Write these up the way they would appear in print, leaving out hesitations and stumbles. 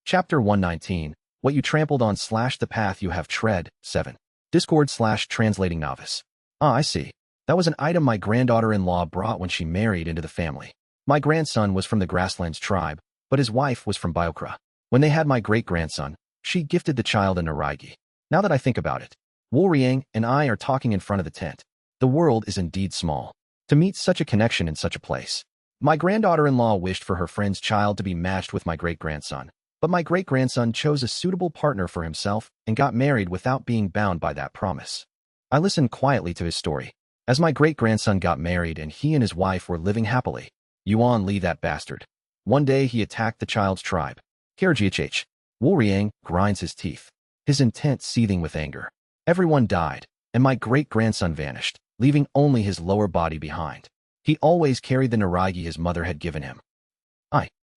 Chapter 119, What You Trampled on / The Path You Have Tread, 7. Discord / Translating Novice. Ah, I see. That was an item my granddaughter-in-law brought when she married into the family. My grandson was from the Grasslands tribe, but his wife was from Biokra. When they had my great-grandson, she gifted the child a Naraigi. Now that I think about it, Wolriang and I are talking in front of the tent. The world is indeed small. To meet such a connection in such a place. My granddaughter-in-law wished for her friend's child to be matched with my great-grandson. But my great-grandson chose a suitable partner for himself and got married without being bound by that promise. I listened quietly to his story. As my great-grandson got married and he and his wife were living happily, Yuan Li, that bastard. One day he attacked the child's tribe. Kerjich. Wolriang grinds his teeth, his intent seething with anger. Everyone died, and my great-grandson vanished, leaving only his lower body behind. He always carried the Naraigi his mother had given him.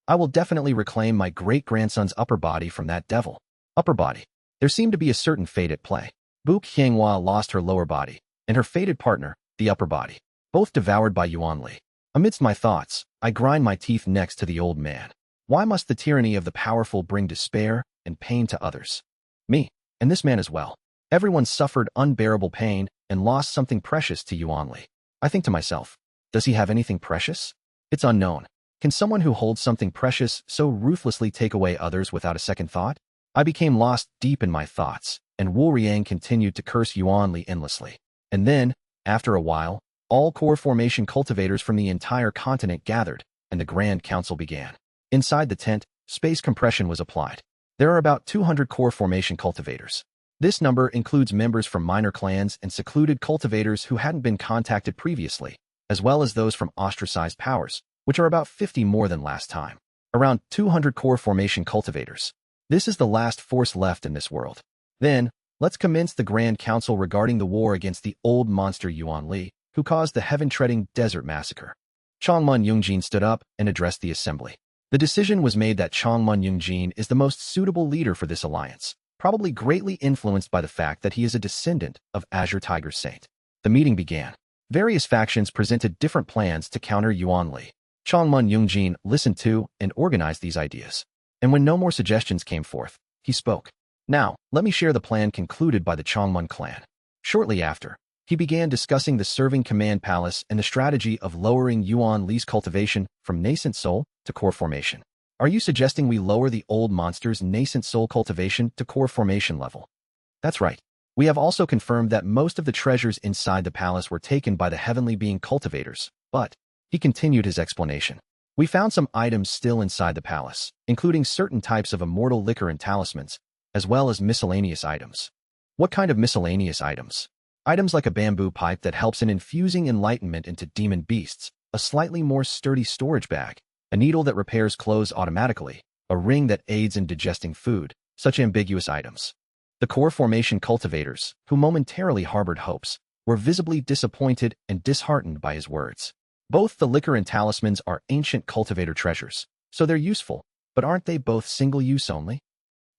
I will definitely reclaim my great-grandson's upper body from that devil. Upper body. There seemed to be a certain fate at play. Bu Qianghua lost her lower body, and her fated partner, the upper body, both devoured by Yuan Li. Amidst my thoughts, I grind my teeth next to the old man. Why must the tyranny of the powerful bring despair and pain to others? Me, and this man as well. Everyone suffered unbearable pain and lost something precious to Yuan Li. I think to myself, does he have anything precious? It's unknown. Can someone who holds something precious so ruthlessly take away others without a second thought? I became lost deep in my thoughts, and Wolriang continued to curse Yuan Li endlessly. And then, after a while, all core formation cultivators from the entire continent gathered, and the Grand Council began. Inside the tent, space compression was applied. There are about 200 core formation cultivators. This number includes members from minor clans and secluded cultivators who hadn't been contacted previously, as well as those from ostracized powers, which are about 50 more than last time. Around 200 core formation cultivators. This is the last force left in this world. Then, let's commence the Grand Council regarding the war against the old monster Yuan Li, who caused the heaven-treading desert massacre. Changmun Yungjin stood up and addressed the assembly. The decision was made that Changmun Yungjin is the most suitable leader for this alliance, probably greatly influenced by the fact that he is a descendant of Azure Tiger's saint. The meeting began. Various factions presented different plans to counter Yuan Li. Changmun Yungjin listened to and organized these ideas. And when no more suggestions came forth, he spoke. Now, let me share the plan concluded by the Changmun clan. Shortly after, he began discussing the Serving Command Palace and the strategy of lowering Yuan Li's cultivation from nascent soul to core formation. Are you suggesting we lower the old monster's nascent soul cultivation to core formation level? That's right. We have also confirmed that most of the treasures inside the palace were taken by the heavenly being cultivators, but he continued his explanation. We found some items still inside the palace, including certain types of immortal liquor and talismans, as well as miscellaneous items. What kind of miscellaneous items? Items like a bamboo pipe that helps in infusing enlightenment into demon beasts, a slightly more sturdy storage bag, a needle that repairs clothes automatically, a ring that aids in digesting food, such ambiguous items. The core formation cultivators, who momentarily harbored hopes, were visibly disappointed and disheartened by his words. Both the liquor and talismans are ancient cultivator treasures, so they're useful, but aren't they both single-use only?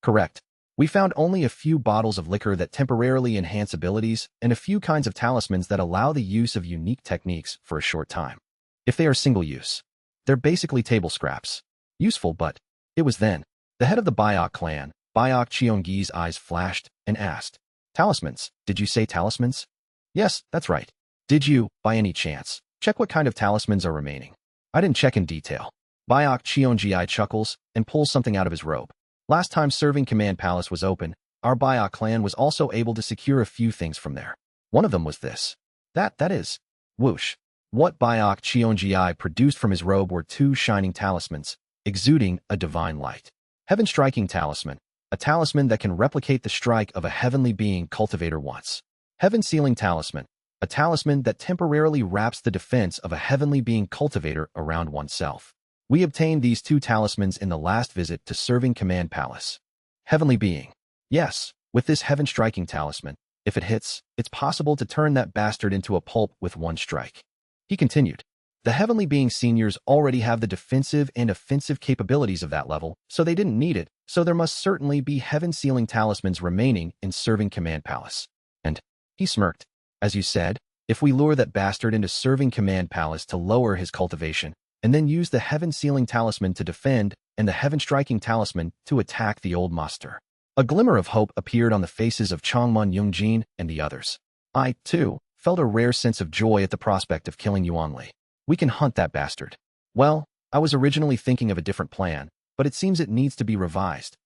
Correct. We found only a few bottles of liquor that temporarily enhance abilities and a few kinds of talismans that allow the use of unique techniques for a short time. If they are single-use, they're basically table scraps. Useful, but it was then. The head of the RTOC clan, RTOC Cheonggi's eyes flashed and asked, "Talismans, did you say talismans?" "Yes, that's right. Did you, by any chance, check what kind of talismans are remaining?" "I didn't check in detail." RTOC Cheonggi chuckles and pulls something out of his robe. "Last time Serving Command Palace was open, our RTOC clan was also able to secure a few things from there. One of them was this. That is. Whoosh. What RTOC Cheonggi produced from his robe were two shining talismans, exuding a divine light. Heaven-striking talisman, a talisman that can replicate the strike of a heavenly being cultivator once. Heaven-sealing talisman, a talisman that temporarily wraps the defense of a heavenly being cultivator around oneself. We obtained these two talismans in the last visit to Serving Command Palace. Heavenly being. Yes, with this heaven-striking talisman, if it hits, it's possible to turn that bastard into a pulp with one strike. He continued. The heavenly being seniors already have the defensive and offensive capabilities of that level, so they didn't need it, so there must certainly be heaven-sealing talismans remaining in Serving Command Palace. And he smirked. As you said, if we lure that bastard into Serving Command Palace to lower his cultivation, and then use the heaven-sealing talisman to defend and the heaven-striking talisman to attack the old master. A glimmer of hope appeared on the faces of Changmun Yungjin and the others. I, too, felt a rare sense of joy at the prospect of killing Yuanli. We can hunt that bastard. Well, I was originally thinking of a different plan, but it seems it needs to be revised.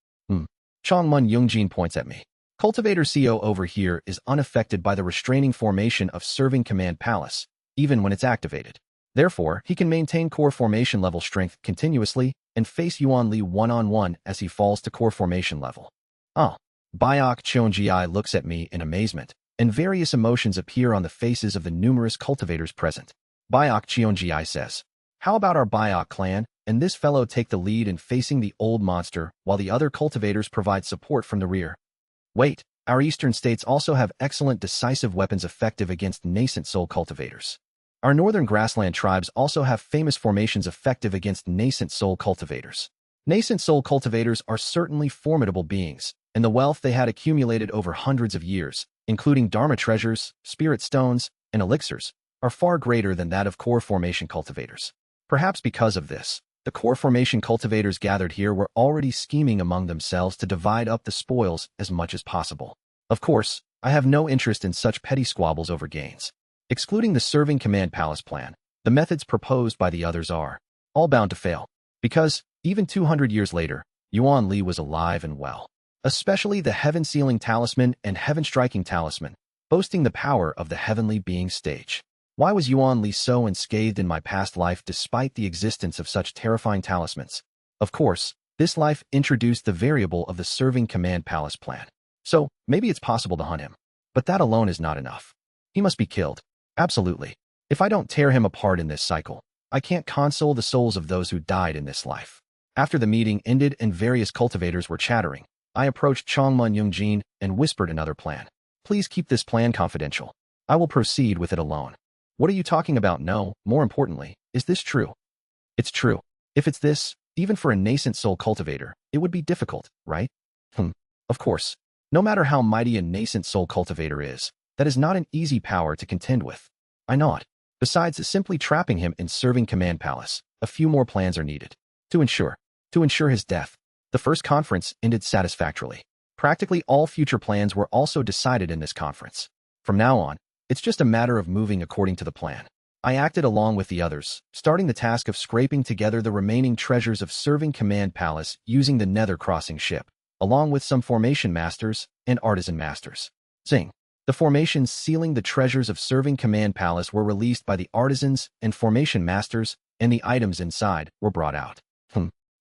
Changmun Yungjin points at me. Cultivator CO over here is unaffected by the restraining formation of Serving Command Palace, even when it's activated. Therefore, he can maintain core formation level strength continuously and face Yuanli one-on-one as he falls to core formation level. Biok Cheonji looks at me in amazement, and various emotions appear on the faces of the numerous cultivators present. Biok Cheonji says, "How about our Biok clan, and this fellow take the lead in facing the old monster while the other cultivators provide support from the rear? Wait, our eastern states also have excellent decisive weapons effective against nascent soul cultivators. Our northern grassland tribes also have famous formations effective against nascent soul cultivators. Nascent soul cultivators are certainly formidable beings, and the wealth they had accumulated over hundreds of years, including Dharma treasures, spirit stones, and elixirs, are far greater than that of core formation cultivators. Perhaps because of this, the core formation cultivators gathered here were already scheming among themselves to divide up the spoils as much as possible. Of course, I have no interest in such petty squabbles over gains. Excluding the Serving Command Palace plan, the methods proposed by the others are all bound to fail, because, even 200 years later, Yuanli was alive and well. Especially the Heaven-Sealing Talisman and Heaven-Striking Talisman, boasting the power of the Heavenly Being stage. Why was Yuanli so unscathed in my past life despite the existence of such terrifying talismans? Of course, this life introduced the variable of the Serving Command Palace plan. So, maybe it's possible to hunt him. But that alone is not enough. He must be killed. Absolutely. If I don't tear him apart in this cycle, I can't console the souls of those who died in this life. After the meeting ended and various cultivators were chattering, I approached Changmun Yungjin and whispered another plan. Please keep this plan confidential. I will proceed with it alone. What are you talking about? No, more importantly, is this true? It's true. If it's this, even for a nascent soul cultivator, it would be difficult, right? Of course. No matter how mighty a nascent soul cultivator is, that is not an easy power to contend with. I know it. Besides simply trapping him in Serving Command Palace, a few more plans are needed. To ensure his death. The first conference ended satisfactorily. Practically all future plans were also decided in this conference. From now on, it's just a matter of moving according to the plan. I acted along with the others, starting the task of scraping together the remaining treasures of Serving Command Palace using the Nether Crossing ship, along with some formation masters and artisan masters. Zing. The formations sealing the treasures of Serving Command Palace were released by the artisans and formation masters, and the items inside were brought out.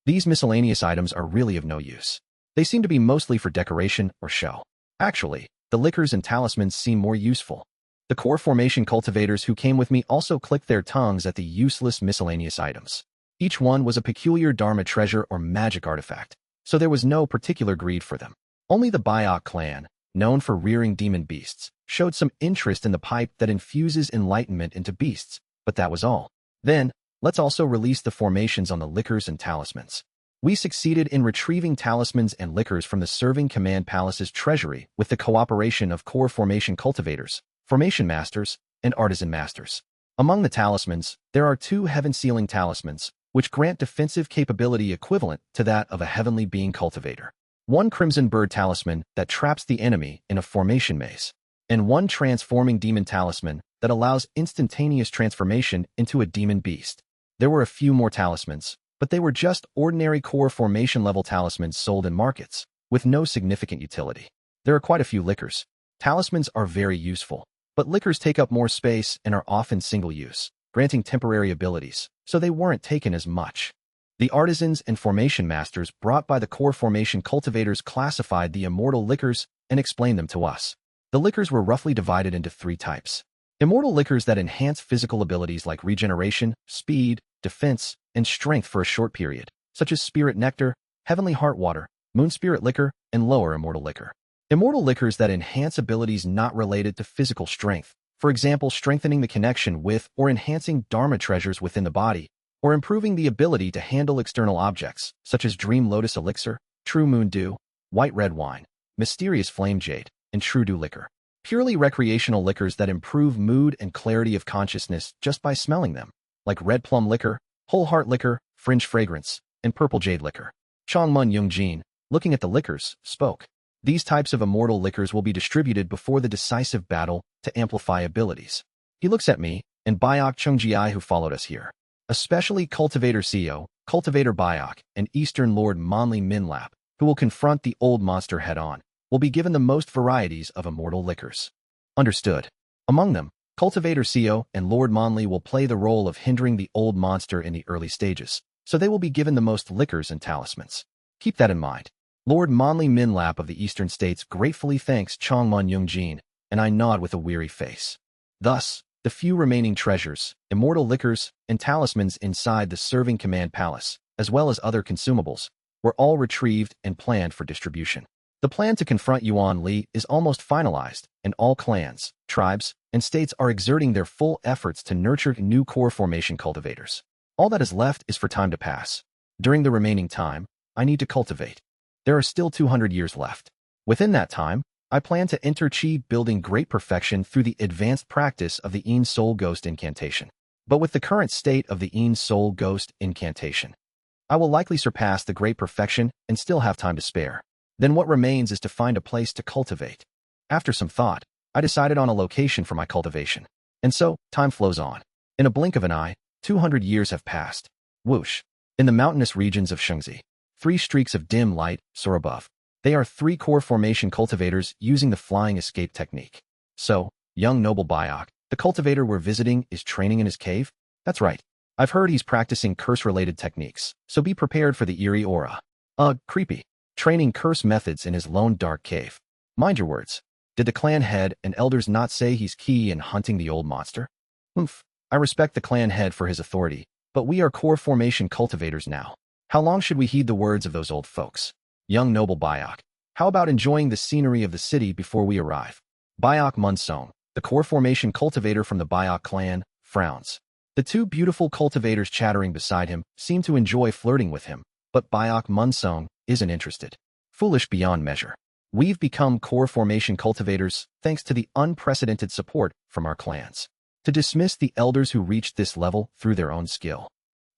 These miscellaneous items are really of no use. They seem to be mostly for decoration or show. Actually, the liquors and talismans seem more useful. The core formation cultivators who came with me also clicked their tongues at the useless miscellaneous items. Each one was a peculiar Dharma treasure or magic artifact, so there was no particular greed for them. Only the Biok clan, known for rearing demon beasts, showed some interest in the pipe that infuses enlightenment into beasts, but that was all. Then, let's also release the formations on the liquors and talismans. We succeeded in retrieving talismans and liquors from the Serving Command Palace's treasury with the cooperation of core formation cultivators, formation masters, and artisan masters. Among the talismans, there are 2 heaven-sealing talismans, which grant defensive capability equivalent to that of a heavenly being cultivator. 1 crimson bird talisman that traps the enemy in a formation maze, and 1 transforming demon talisman that allows instantaneous transformation into a demon beast. There were a few more talismans, but they were just ordinary core formation level talismans sold in markets, with no significant utility. There are quite a few liquors. Talismans are very useful, but liquors take up more space and are often single-use, granting temporary abilities, so they weren't taken as much. The artisans and formation masters brought by the core formation cultivators classified the immortal liquors and explained them to us. The liquors were roughly divided into 3 types. Immortal liquors that enhance physical abilities like regeneration, speed, defense, and strength for a short period, such as Spirit Nectar, Heavenly Heart Water, Moon Spirit Liquor, and Lower Immortal Liquor. Immortal liquors that enhance abilities not related to physical strength, for example strengthening the connection with or enhancing Dharma treasures within the body, or improving the ability to handle external objects, such as Dream Lotus Elixir, True Moon Dew, White Red Wine, Mysterious Flame Jade, and True Dew Liquor. Purely recreational liquors that improve mood and clarity of consciousness just by smelling them, like Red Plum Liquor, Whole Heart Liquor, Fringe Fragrance, and purple jade liquor. Changmun Yungjin, looking at the liquors, spoke. These types of immortal liquors will be distributed before the decisive battle to amplify abilities. He looks at me, and Biok Chungji who followed us here. Especially Cultivator CEO, Cultivator Biok, and Eastern Lord Monli Minlap, who will confront the old monster head-on, will be given the most varieties of immortal liquors. Understood. Among them, Cultivator CEO and Lord Monli will play the role of hindering the old monster in the early stages, so they will be given the most liquors and talismans. Keep that in mind. Lord Monli Minlap of the Eastern States gratefully thanks Changmun Yungjin, and I nod with a weary face. Thus, the few remaining treasures, immortal liquors, and talismans inside the serving command palace, as well as other consumables, were all retrieved and planned for distribution. The plan to confront Yuan Li is almost finalized, and all clans, tribes, and states are exerting their full efforts to nurture new core formation cultivators. All that is left is for time to pass. During the remaining time, I need to cultivate. There are still 200 years left. Within that time, I plan to enter Qi building great perfection through the advanced practice of the Yin Soul Ghost incantation. But with the current state of the Yin Soul Ghost incantation, I will likely surpass the great perfection and still have time to spare. Then what remains is to find a place to cultivate. After some thought, I decided on a location for my cultivation. And so, time flows on. In a blink of an eye, 200 years have passed. Whoosh. In the mountainous regions of Shengzi, 3 streaks of dim light soar above. They are 3 core formation cultivators using the flying escape technique. So, young noble Biok, the cultivator we're visiting, is training in his cave? That's right. I've heard he's practicing curse-related techniques, so be prepared for the eerie aura. Creepy. Training curse methods in his lone dark cave. Mind your words. Did the clan head and elders not say he's key in hunting the old monster? Oomph. I respect the clan head for his authority, but we are core formation cultivators now. How long should we heed the words of those old folks? Young noble Biok, how about enjoying the scenery of the city before we arrive? Biok Munsong, the core formation cultivator from the Biok clan, frowns. The 2 beautiful cultivators chattering beside him seem to enjoy flirting with him, but Biok Munsong isn't interested. Foolish beyond measure. We've become core formation cultivators thanks to the unprecedented support from our clans. To dismiss the elders who reached this level through their own skill.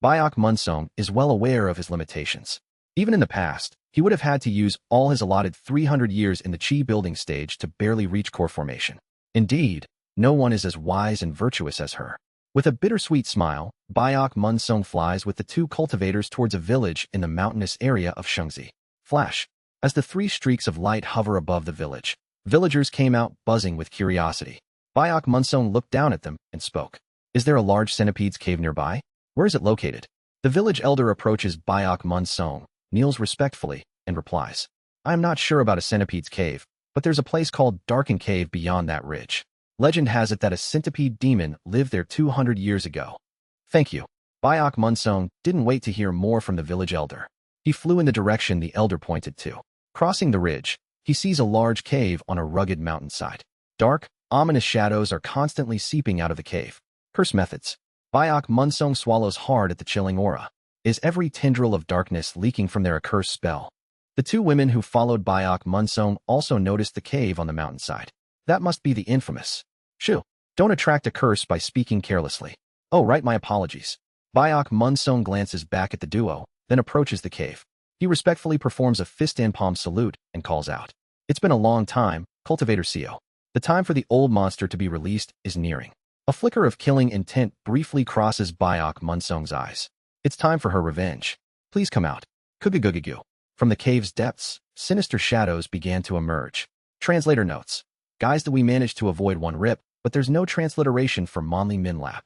Biok Munsong is well aware of his limitations. Even in the past, he would have had to use all his allotted 300 years in the Qi building stage to barely reach core formation. Indeed, no one is as wise and virtuous as her. With a bittersweet smile, Biok Munsong flies with the 2 cultivators towards a village in the mountainous area of Shengzi. Flash. As the 3 streaks of light hover above the village, villagers came out buzzing with curiosity. Biok Munsong looked down at them and spoke. Is there a large centipede's cave nearby? Where is it located? The village elder approaches Biok Munsong, kneels respectfully, and replies. I am not sure about a centipede's cave, but there's a place called Darken Cave beyond that ridge. Legend has it that a centipede demon lived there 200 years ago. Thank you. Biok Munsong didn't wait to hear more from the village elder. He flew in the direction the elder pointed to. Crossing the ridge, he sees a large cave on a rugged mountainside. Dark, ominous shadows are constantly seeping out of the cave. Curse methods. Biok Munsong swallows hard at the chilling aura. Is every tendril of darkness leaking from their accursed spell? The 2 women who followed Biok Munsong also noticed the cave on the mountainside. That must be the infamous. Shoo. Don't attract a curse by speaking carelessly. Oh, right, my apologies. Biok Munsong glances back at the duo, then approaches the cave. He respectfully performs a fist and palm salute and calls out. It's been a long time, Cultivator CEO. The time for the old monster to be released is nearing. A flicker of killing intent briefly crosses Biok Munsong's eyes. It's time for her revenge. Please come out. Kugugugugu. From the cave's depths, sinister shadows began to emerge. Translator notes. Guys, that we managed to avoid one rip, but there's no transliteration for Monli Minlap.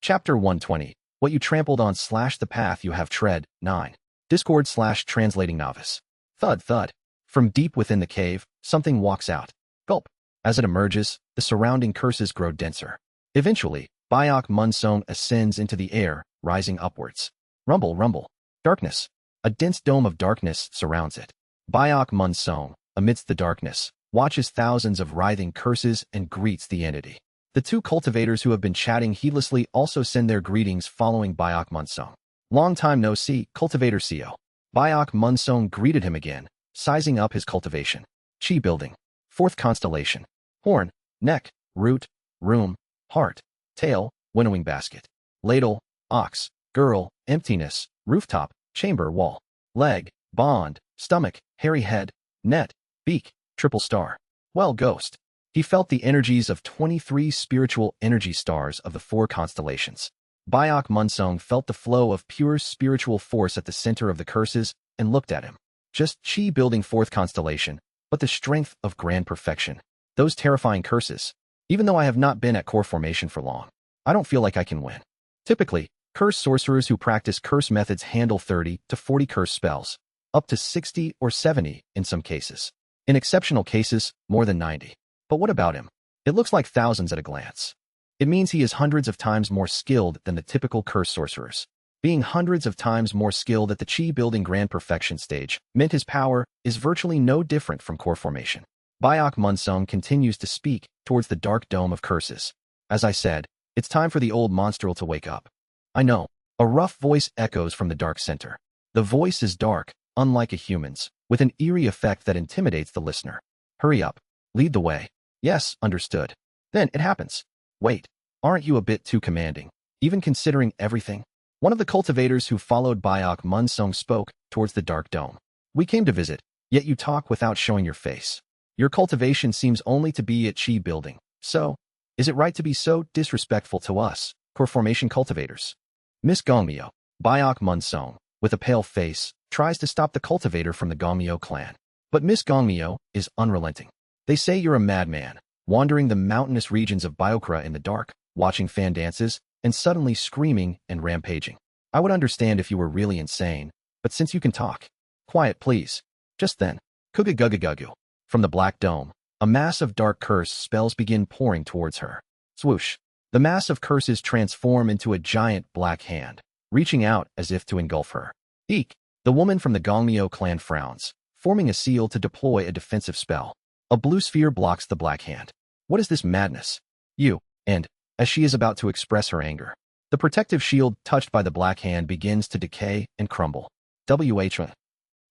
Chapter 120. What you trampled on / the path you have tread, 9. Discord / translating novice. Thud thud. From deep within the cave, something walks out. Gulp. As it emerges, the surrounding curses grow denser. Eventually, Biok Munsong ascends into the air, rising upwards. Rumble, rumble. Darkness. A dense dome of darkness surrounds it. Biok Munsong, amidst the darkness, watches thousands of writhing curses and greets the entity. The 2 cultivators who have been chatting heedlessly also send their greetings following Biok Munsong. Long time no see, Cultivator CEO. Biok Munsong greeted him again, sizing up his cultivation. Qi building. 4th constellation. Horn, neck, root, room, heart, tail, winnowing basket. Ladle, ox, girl, emptiness, rooftop, chamber, wall, leg, bond, stomach, hairy head, net, beak, triple star. Well, ghost. He felt the energies of 23 spiritual energy stars of the 4 constellations. Bayok Munsong felt the flow of pure spiritual force at the center of the curses and looked at him. Just chi building 4th constellation, but the strength of grand perfection. Those terrifying curses. Even though I have not been at core formation for long, I don't feel like I can win. Typically, curse sorcerers who practice curse methods handle 30 to 40 curse spells, up to 60 or 70 in some cases. In exceptional cases, more than 90. But what about him? It looks like thousands at a glance. It means he is hundreds of times more skilled than the typical curse sorcerers. Being hundreds of times more skilled at the chi-building grand perfection stage meant his power is virtually no different from core formation. Bayok Munsong continues to speak towards the dark dome of curses. As I said, it's time for the old monstrel to wake up. I know. A rough voice echoes from the dark center. The voice is dark, unlike a human's, with an eerie effect that intimidates the listener. Hurry up. Lead the way. Yes, understood. Then it happens. Wait, aren't you a bit too commanding, even considering everything? One of the cultivators who followed Bayok Munsong spoke towards the dark dome. We came to visit, yet you talk without showing your face. Your cultivation seems only to be at chi building, so, is it right to be so disrespectful to us, core formation cultivators? Miss Gongmyo, Bayok Munsong, with a pale face, tries to stop the cultivator from the Gongmyo clan. But Miss Gongmyo is unrelenting. They say you're a madman, wandering the mountainous regions of Biokra in the dark, watching fan dances, and suddenly screaming and rampaging. I would understand if you were really insane, but since you can talk. Quiet, please. Just then, Kugagugagugu. From the black dome, a mass of dark curse spells begin pouring towards her. Swoosh. The mass of curses transform into a giant black hand, reaching out as if to engulf her. Eek. The woman from the Gongmyo clan frowns, forming a seal to deploy a defensive spell. A blue sphere blocks the black hand. What is this madness? You, and, as she is about to express her anger, the protective shield touched by the black hand begins to decay and crumble.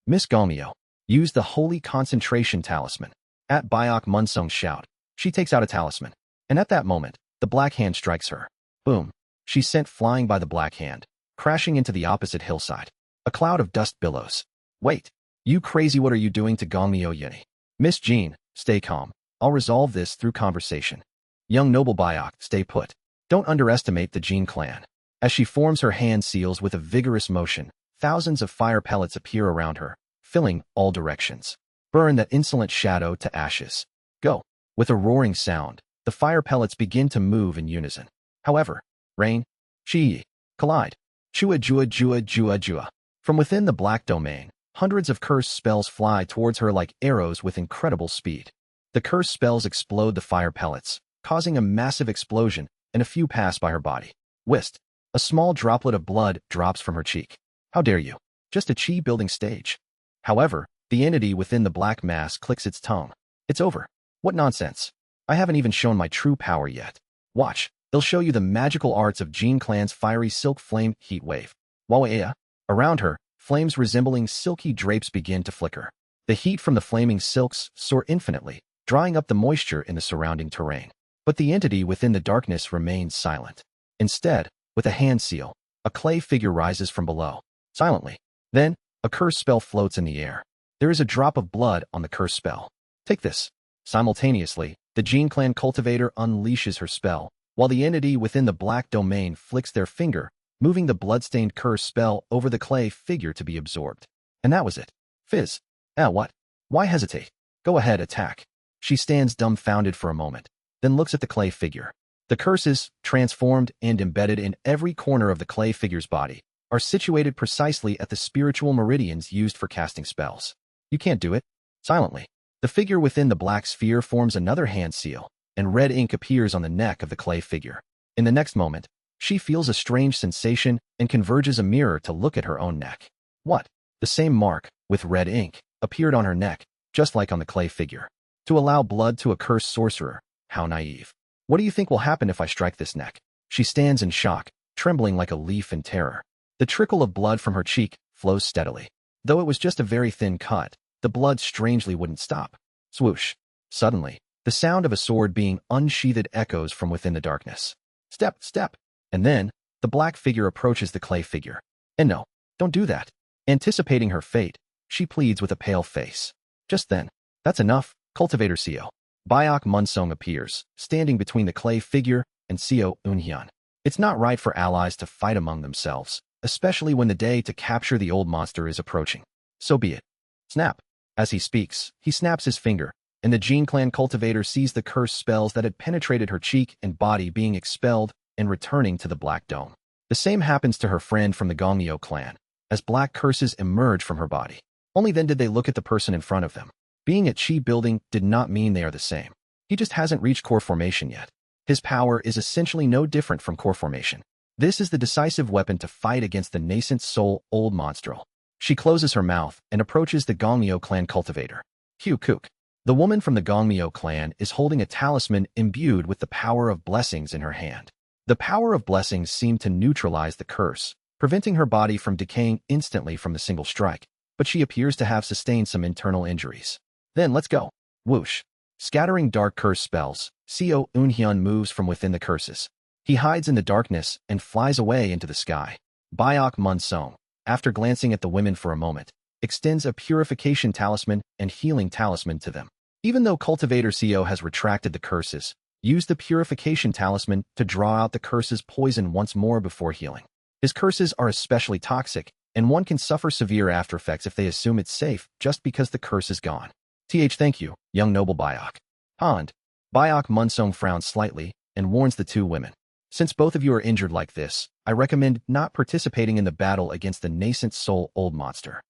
Miss Gongmyo, use the holy concentration talisman. At Bayok Munsong's shout, she takes out a talisman, and at that moment, the black hand strikes her. Boom. She's sent flying by the black hand, crashing into the opposite hillside. A cloud of dust billows. Wait, you crazy, what are you doing to Gongmyo Yuni? Miss Jean, stay calm. I'll resolve this through conversation. Young noble Bayok, stay put. Don't underestimate the Jean clan. As she forms her hand seals with a vigorous motion, thousands of fire pellets appear around her, filling all directions. Burn that insolent shadow to ashes. Go. With a roaring sound, the fire pellets begin to move in unison. However, rain, chi, collide. Chua jua jua jua jua. From within the black domain, hundreds of curse spells fly towards her like arrows with incredible speed. The curse spells explode the fire pellets, causing a massive explosion, and a few pass by her body. Whist. A small droplet of blood drops from her cheek. How dare you? Just a chi-building stage. However, the entity within the black mass clicks its tongue. It's over. What nonsense. I haven't even shown my true power yet. Watch. They'll show you the magical arts of Jean Clan's fiery silk flame heat wave. Wawaea. Around her, flames resembling silky drapes begin to flicker. The heat from the flaming silks soar infinitely, drying up the moisture in the surrounding terrain. But the entity within the darkness remains silent. Instead, with a hand seal, a clay figure rises from below, silently. Then, a curse spell floats in the air. There is a drop of blood on the curse spell. Take this. Simultaneously, the Jean Clan cultivator unleashes her spell, while the entity within the black domain flicks their finger, moving the bloodstained curse spell over the clay figure to be absorbed. And that was it. Fizz. What? Why hesitate? Go ahead, attack. She stands dumbfounded for a moment, then looks at the clay figure. The curses, transformed and embedded in every corner of the clay figure's body, are situated precisely at the spiritual meridians used for casting spells. You can't do it. Silently, the figure within the black sphere forms another hand seal, and red ink appears on the neck of the clay figure. In the next moment, she feels a strange sensation and converges a mirror to look at her own neck. What? The same mark, with red ink, appeared on her neck, just like on the clay figure. To allow blood to a cursed sorcerer, how naive. What do you think will happen if I strike this neck? She stands in shock, trembling like a leaf in terror. The trickle of blood from her cheek flows steadily. Though it was just a very thin cut, the blood strangely wouldn't stop. Swoosh. Suddenly, the sound of a sword being unsheathed echoes from within the darkness. Step, step. And then, the black figure approaches the clay figure. And no, don't do that. Anticipating her fate, she pleads with a pale face. Just then, "That's enough, Cultivator Seo." Byok Munsong appears, standing between the clay figure and Seo Eunhyun. It's not right for allies to fight among themselves, especially when the day to capture the old monster is approaching. So be it. Snap. As he speaks, he snaps his finger, and the Jin clan cultivator sees the cursed spells that had penetrated her cheek and body being expelled and returning to the Black Dome. The same happens to her friend from the Gongyo clan, as black curses emerge from her body. Only then did they look at the person in front of them. Being at Chi building did not mean they are the same. He just hasn't reached core formation yet. His power is essentially no different from core formation. This is the decisive weapon to fight against the nascent soul old monstrel. She closes her mouth and approaches the Gongmyo clan cultivator. Hugh Kook. The woman from the Gongmyo clan is holding a talisman imbued with the power of blessings in her hand. The power of blessings seemed to neutralize the curse, preventing her body from decaying instantly from the single strike, but she appears to have sustained some internal injuries. Then let's go. Whoosh. Scattering dark curse spells, Seo Eunhyun moves from within the curses. He hides in the darkness and flies away into the sky. Byok Munsong, after glancing at the women for a moment, extends a purification talisman and healing talisman to them. Even though Cultivator Seo has retracted the curses, use the purification talisman to draw out the curse's poison once more before healing. His curses are especially toxic, and one can suffer severe aftereffects if they assume it's safe just because the curse is gone. Thank you, young noble Byok. Pond. Byok Munsong frowns slightly and warns the two women. Since both of you are injured like this, I recommend not participating in the battle against the nascent soul old monster.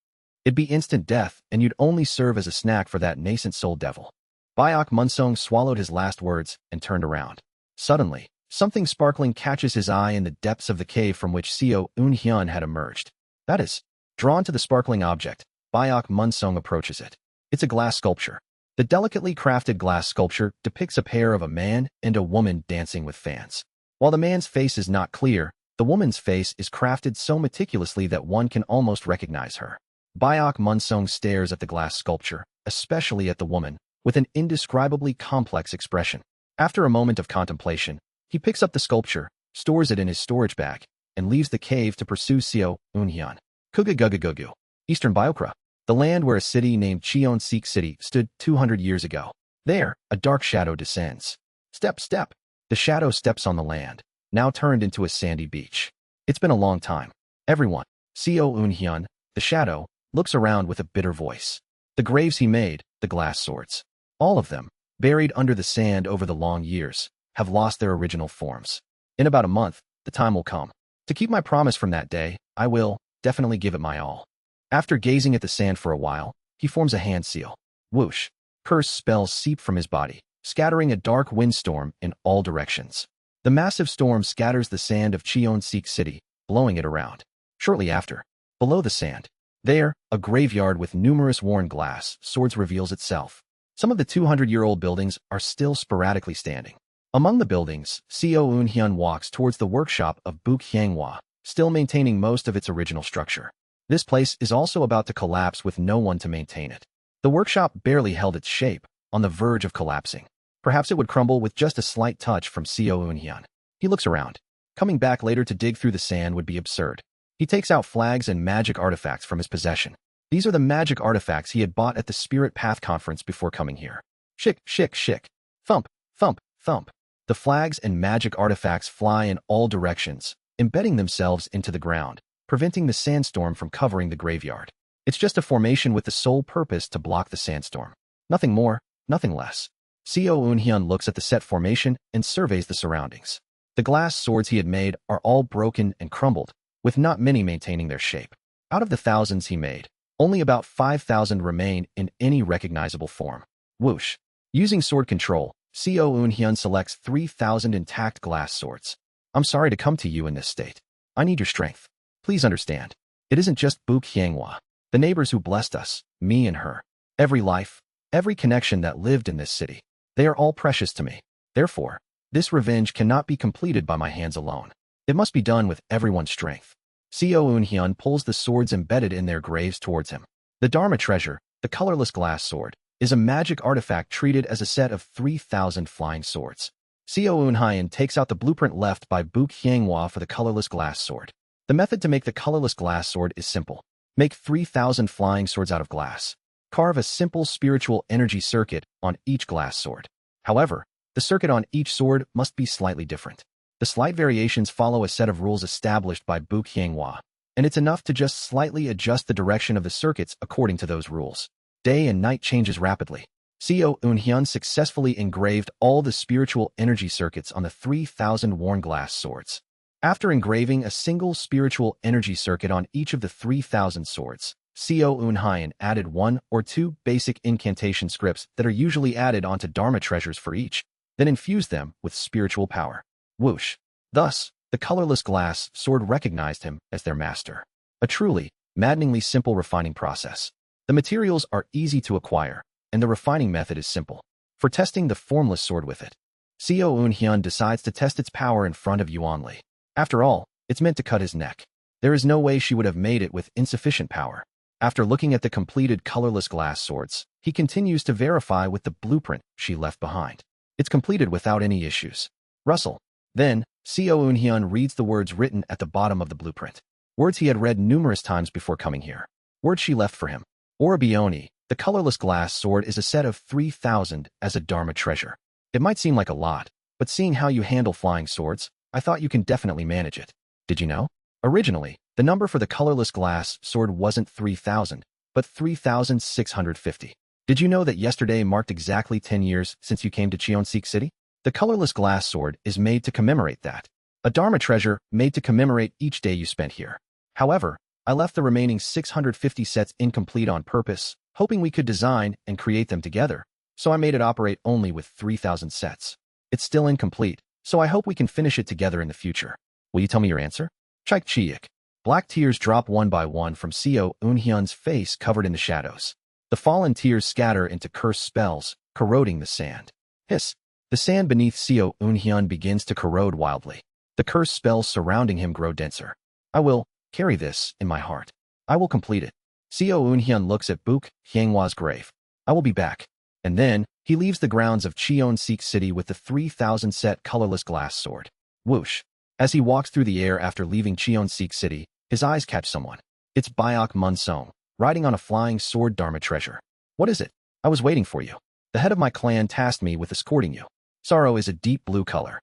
It'd be instant death, and you'd only serve as a snack for that nascent soul devil. Byok Munsong swallowed his last words and turned around. Suddenly, something sparkling catches his eye in the depths of the cave from which Seo Eunhyun had emerged. That is, drawn to the sparkling object, Byok Munsong approaches it. It's a glass sculpture. The delicately crafted glass sculpture depicts a pair of a man and a woman dancing with fans. While the man's face is not clear, the woman's face is crafted so meticulously that one can almost recognize her. Byok Munsong stares at the glass sculpture, especially at the woman, with an indescribably complex expression. After a moment of contemplation, he picks up the sculpture, stores it in his storage bag, and leaves the cave to pursue Seo Eunhyun. Kugugugugugu. Eastern Biokra, the land where a city named Cheon-sik City stood 200 years ago. There, a dark shadow descends. Step, step. The shadow steps on the land, now turned into a sandy beach. It's been a long time. Everyone, Seo Eunhyun, the shadow, looks around with a bitter voice. The graves he made, the glass swords. All of them, buried under the sand over the long years, have lost their original forms. In about a month, the time will come. To keep my promise from that day, I will definitely give it my all. After gazing at the sand for a while, he forms a hand seal. Whoosh. Curse spells seep from his body, scattering a dark windstorm in all directions. The massive storm scatters the sand of Cheon-sik City, blowing it around. Shortly after, below the sand, there, a graveyard with numerous worn glass swords reveals itself. Some of the 200-year-old buildings are still sporadically standing. Among the buildings, Seo Eunhyun walks towards the workshop of Buk Hyangwa, still maintaining most of its original structure. This place is also about to collapse with no one to maintain it. The workshop barely held its shape, on the verge of collapsing. Perhaps it would crumble with just a slight touch from Seo Eunhyun. He looks around. Coming back later to dig through the sand would be absurd. He takes out flags and magic artifacts from his possession. These are the magic artifacts he had bought at the Spirit Path conference before coming here. Shick, shick, shick. Thump, thump, thump. The flags and magic artifacts fly in all directions, embedding themselves into the ground, preventing the sandstorm from covering the graveyard. It's just a formation with the sole purpose to block the sandstorm. Nothing more, nothing less. Seo Eunhyun looks at the set formation and surveys the surroundings. The glass swords he had made are all broken and crumbled, with not many maintaining their shape. Out of the thousands he made, only about 5,000 remain in any recognizable form. Whoosh. Using sword control, Seo Eunhyun selects 3,000 intact glass swords. I'm sorry to come to you in this state. I need your strength. Please understand. It isn't just Buk Hyangwa, the neighbors who blessed us, me and her. Every life, every connection that lived in this city. They are all precious to me. Therefore, this revenge cannot be completed by my hands alone. It must be done with everyone's strength. Seo Eunhyun pulls the swords embedded in their graves towards him. The Dharma treasure, the colorless glass sword, is a magic artifact treated as a set of 3,000 flying swords. Seo Eunhyun takes out the blueprint left by Buk Hyangwa for the colorless glass sword. The method to make the colorless glass sword is simple. Make 3,000 flying swords out of glass. Carve a simple spiritual energy circuit on each glass sword. However, the circuit on each sword must be slightly different. The slight variations follow a set of rules established by Bu Qianghua, and it's enough to just slightly adjust the direction of the circuits according to those rules. Day and night changes rapidly. Xiao Unhyun successfully engraved all the spiritual energy circuits on the 3,000 worn glass swords. After engraving a single spiritual energy circuit on each of the 3,000 swords, Xiao Unhyun added 1 or 2 basic incantation scripts that are usually added onto Dharma treasures for each, then infused them with spiritual power. Whoosh! Thus, the colorless glass sword recognized him as their master. A truly, maddeningly simple refining process. The materials are easy to acquire, and the refining method is simple. For testing the formless sword with it, Xiao Unhyun decides to test its power in front of Yuanli. After all, it's meant to cut his neck. There is no way she would have made it with insufficient power. After looking at the completed colorless glass swords, he continues to verify with the blueprint she left behind. It's completed without any issues. Rustle. Then, Xiao Unhyun reads the words written at the bottom of the blueprint. Words he had read numerous times before coming here. Words she left for him. Orabioni, the colorless glass sword is a set of 3,000 as a Dharma treasure. It might seem like a lot, but seeing how you handle flying swords, I thought you can definitely manage it. Did you know? Originally, the number for the colorless glass sword wasn't 3,000, but 3,650. Did you know that yesterday marked exactly 10 years since you came to Cheonseek City? The colorless glass sword is made to commemorate that. A Dharma treasure made to commemorate each day you spent here. However, I left the remaining 650 sets incomplete on purpose, hoping we could design and create them together, so I made it operate only with 3,000 sets. It's still incomplete, so I hope we can finish it together in the future. Will you tell me your answer? Chaik Chiik. Black tears drop one by one from Xiao Unhyun's face covered in the shadows. The fallen tears scatter into cursed spells, corroding the sand. Hiss. The sand beneath Xiao Unhyun begins to corrode wildly. The cursed spells surrounding him grow denser. I will carry this in my heart. I will complete it. Xiao Unhyun looks at Bu Qianghua's grave. I will be back. And then, he leaves the grounds of Cheonseek City with the 3,000 set colorless glass sword. Whoosh. As he walks through the air after leaving Cheonseek City, his eyes catch someone. It's Byok Munsong, riding on a flying sword Dharma treasure. What is it? I was waiting for you. The head of my clan tasked me with escorting you. Sorrow is a deep blue color.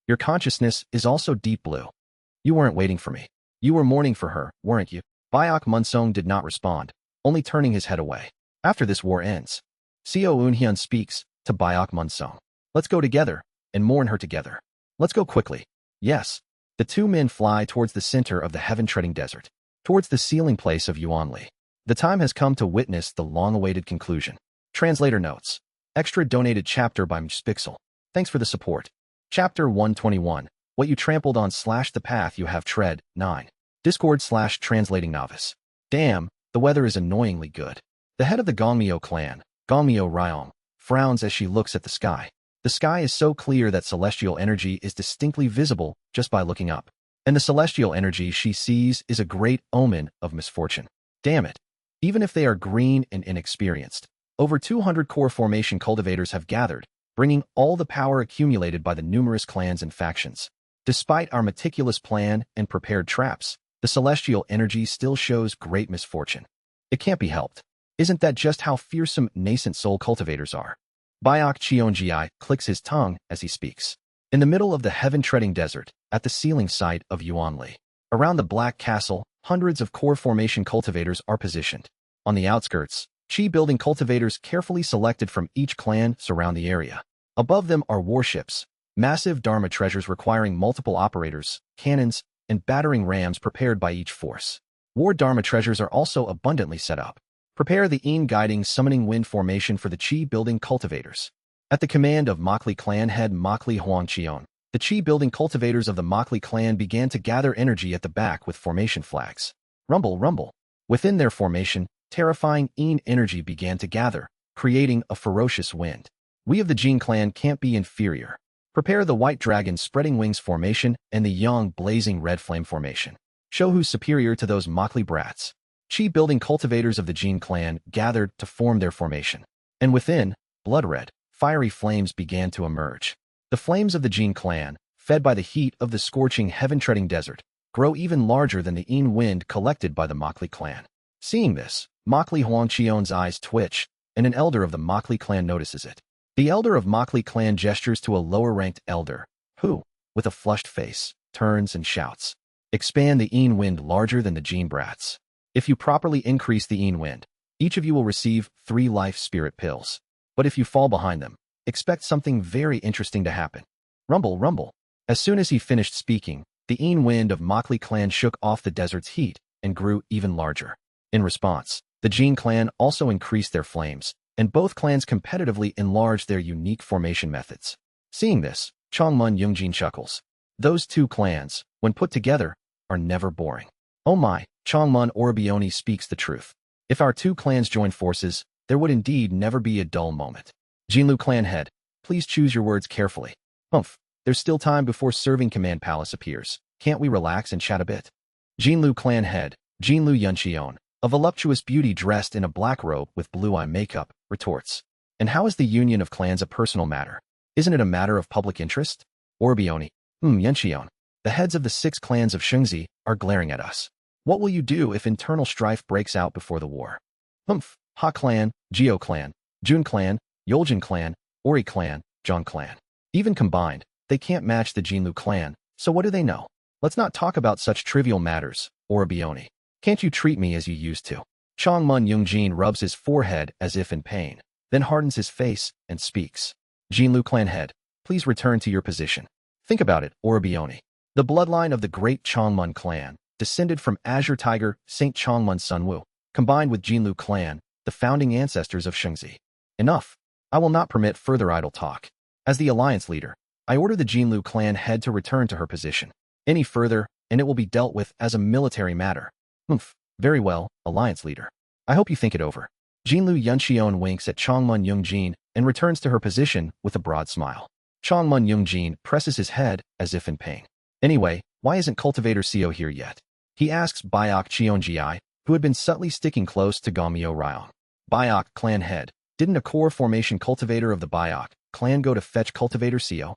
Your consciousness is also deep blue. You weren't waiting for me. You were mourning for her, weren't you? Byok Munsong did not respond, only turning his head away. After this war ends, Xiao Unhyun speaks to Byok Munsong. Let's go together and mourn her together. Let's go quickly. Yes. The two men fly towards the center of the heaven-treading desert, towards the sealing place of Yuanli. The time has come to witness the long-awaited conclusion. Translator notes. Extra donated chapter by Mspixel. Thanks for the support. Chapter 121. What you trampled on / the path you have tread. 9. Discord / translating novice. Damn, the weather is annoyingly good. The head of the Gongmyo clan, Gongmyo Ryong, frowns as she looks at the sky. The sky is so clear that celestial energy is distinctly visible just by looking up. And the celestial energy she sees is a great omen of misfortune. Damn it. Even if they are green and inexperienced, over 200 core formation cultivators have gathered, bringing all the power accumulated by the numerous clans and factions. Despite our meticulous plan and prepared traps, the celestial energy still shows great misfortune. It can't be helped. Isn't that just how fearsome nascent soul cultivators are? Byok Cheonji clicks his tongue as he speaks. In the middle of the heaven-treading desert, at the sealing site of Yuanli, around the Black Castle, hundreds of core formation cultivators are positioned. On the outskirts, chi-building cultivators carefully selected from each clan surround the area. Above them are warships, massive Dharma treasures requiring multiple operators, cannons, and battering rams prepared by each force. War Dharma treasures are also abundantly set up. Prepare the Een guiding summoning wind formation for the chi-building cultivators. At the command of Mokli clan head Mokli Huangqion, the chi-building cultivators of the Mokli clan began to gather energy at the back with formation flags. Rumble, rumble. Within their formation, terrifying Een energy began to gather, creating a ferocious wind. We of the Jin clan can't be inferior. Prepare the White Dragon spreading wings formation and the Yang blazing red flame formation. Show who's superior to those Mokli brats. Chi-building cultivators of the Jin clan gathered to form their formation. And within, blood-red, fiery flames began to emerge. The flames of the Jin clan, fed by the heat of the scorching heaven-treading desert, grow even larger than the Yin wind collected by the Mokli clan. Seeing this, Mokli Huangqion's eyes twitch, and an elder of the Mokli clan notices it. The elder of Mokli clan gestures to a lower-ranked elder, who, with a flushed face, turns and shouts, "Expand the Yin wind larger than the Gene Brats. If you properly increase the Yin wind, each of you will receive 3 life spirit pills. But if you fall behind them, expect something very interesting to happen." Rumble, rumble. As soon as he finished speaking, the Yin wind of Mokli clan shook off the desert's heat and grew even larger. In response, the Jin clan also increased their flames, and both clans competitively enlarged their unique formation methods. Seeing this, Changmun Yungjin chuckles. Those 2 clans, when put together, are never boring. Oh my, Changmun Orbioni speaks the truth. If our 2 clans joined forces, there would indeed never be a dull moment. Jinlu clan head, please choose your words carefully. Humph, there's still time before serving command palace appears. Can't we relax and chat a bit? Jinlu clan head, Jinlu Yunqion, a voluptuous beauty dressed in a black robe with blue-eye makeup, retorts. And how is the union of clans a personal matter? Isn't it a matter of public interest? Orbioni, Yunqion, the heads of the 6 clans of Shengzi are glaring at us. What will you do if internal strife breaks out before the war? Humph, Ha clan, Geo clan, Jun clan, Yoljin clan, Ori clan, Zhang clan. Even combined, they can't match the Jinlu clan, so what do they know? Let's not talk about such trivial matters, Orbioni. Can't you treat me as you used to? Changmun Yungjin rubs his forehead as if in pain, then hardens his face and speaks. Jinlu clan head, please return to your position. Think about it, Orbioni. The bloodline of the great Changmun clan, descended from Azure Tiger Saint Changmun Sunwu, combined with Jinlu clan, the founding ancestors of Shengzi. Enough. I will not permit further idle talk. As the alliance leader, I order the Jinlu clan head to return to her position. Any further, and it will be dealt with as a military matter. Humph. Very well, alliance leader. I hope you think it over. Jinlu Yunqion winks at Changmun Yungjin and returns to her position with a broad smile. Changmun Yungjin presses his head as if in pain. Anyway, why isn't Cultivator Seo here yet? He asks Biak Cheonji, who had been subtly sticking close to Gomyo Ryong. Biak clan head, didn't a core formation cultivator of the Biak clan go to fetch Cultivator Seo?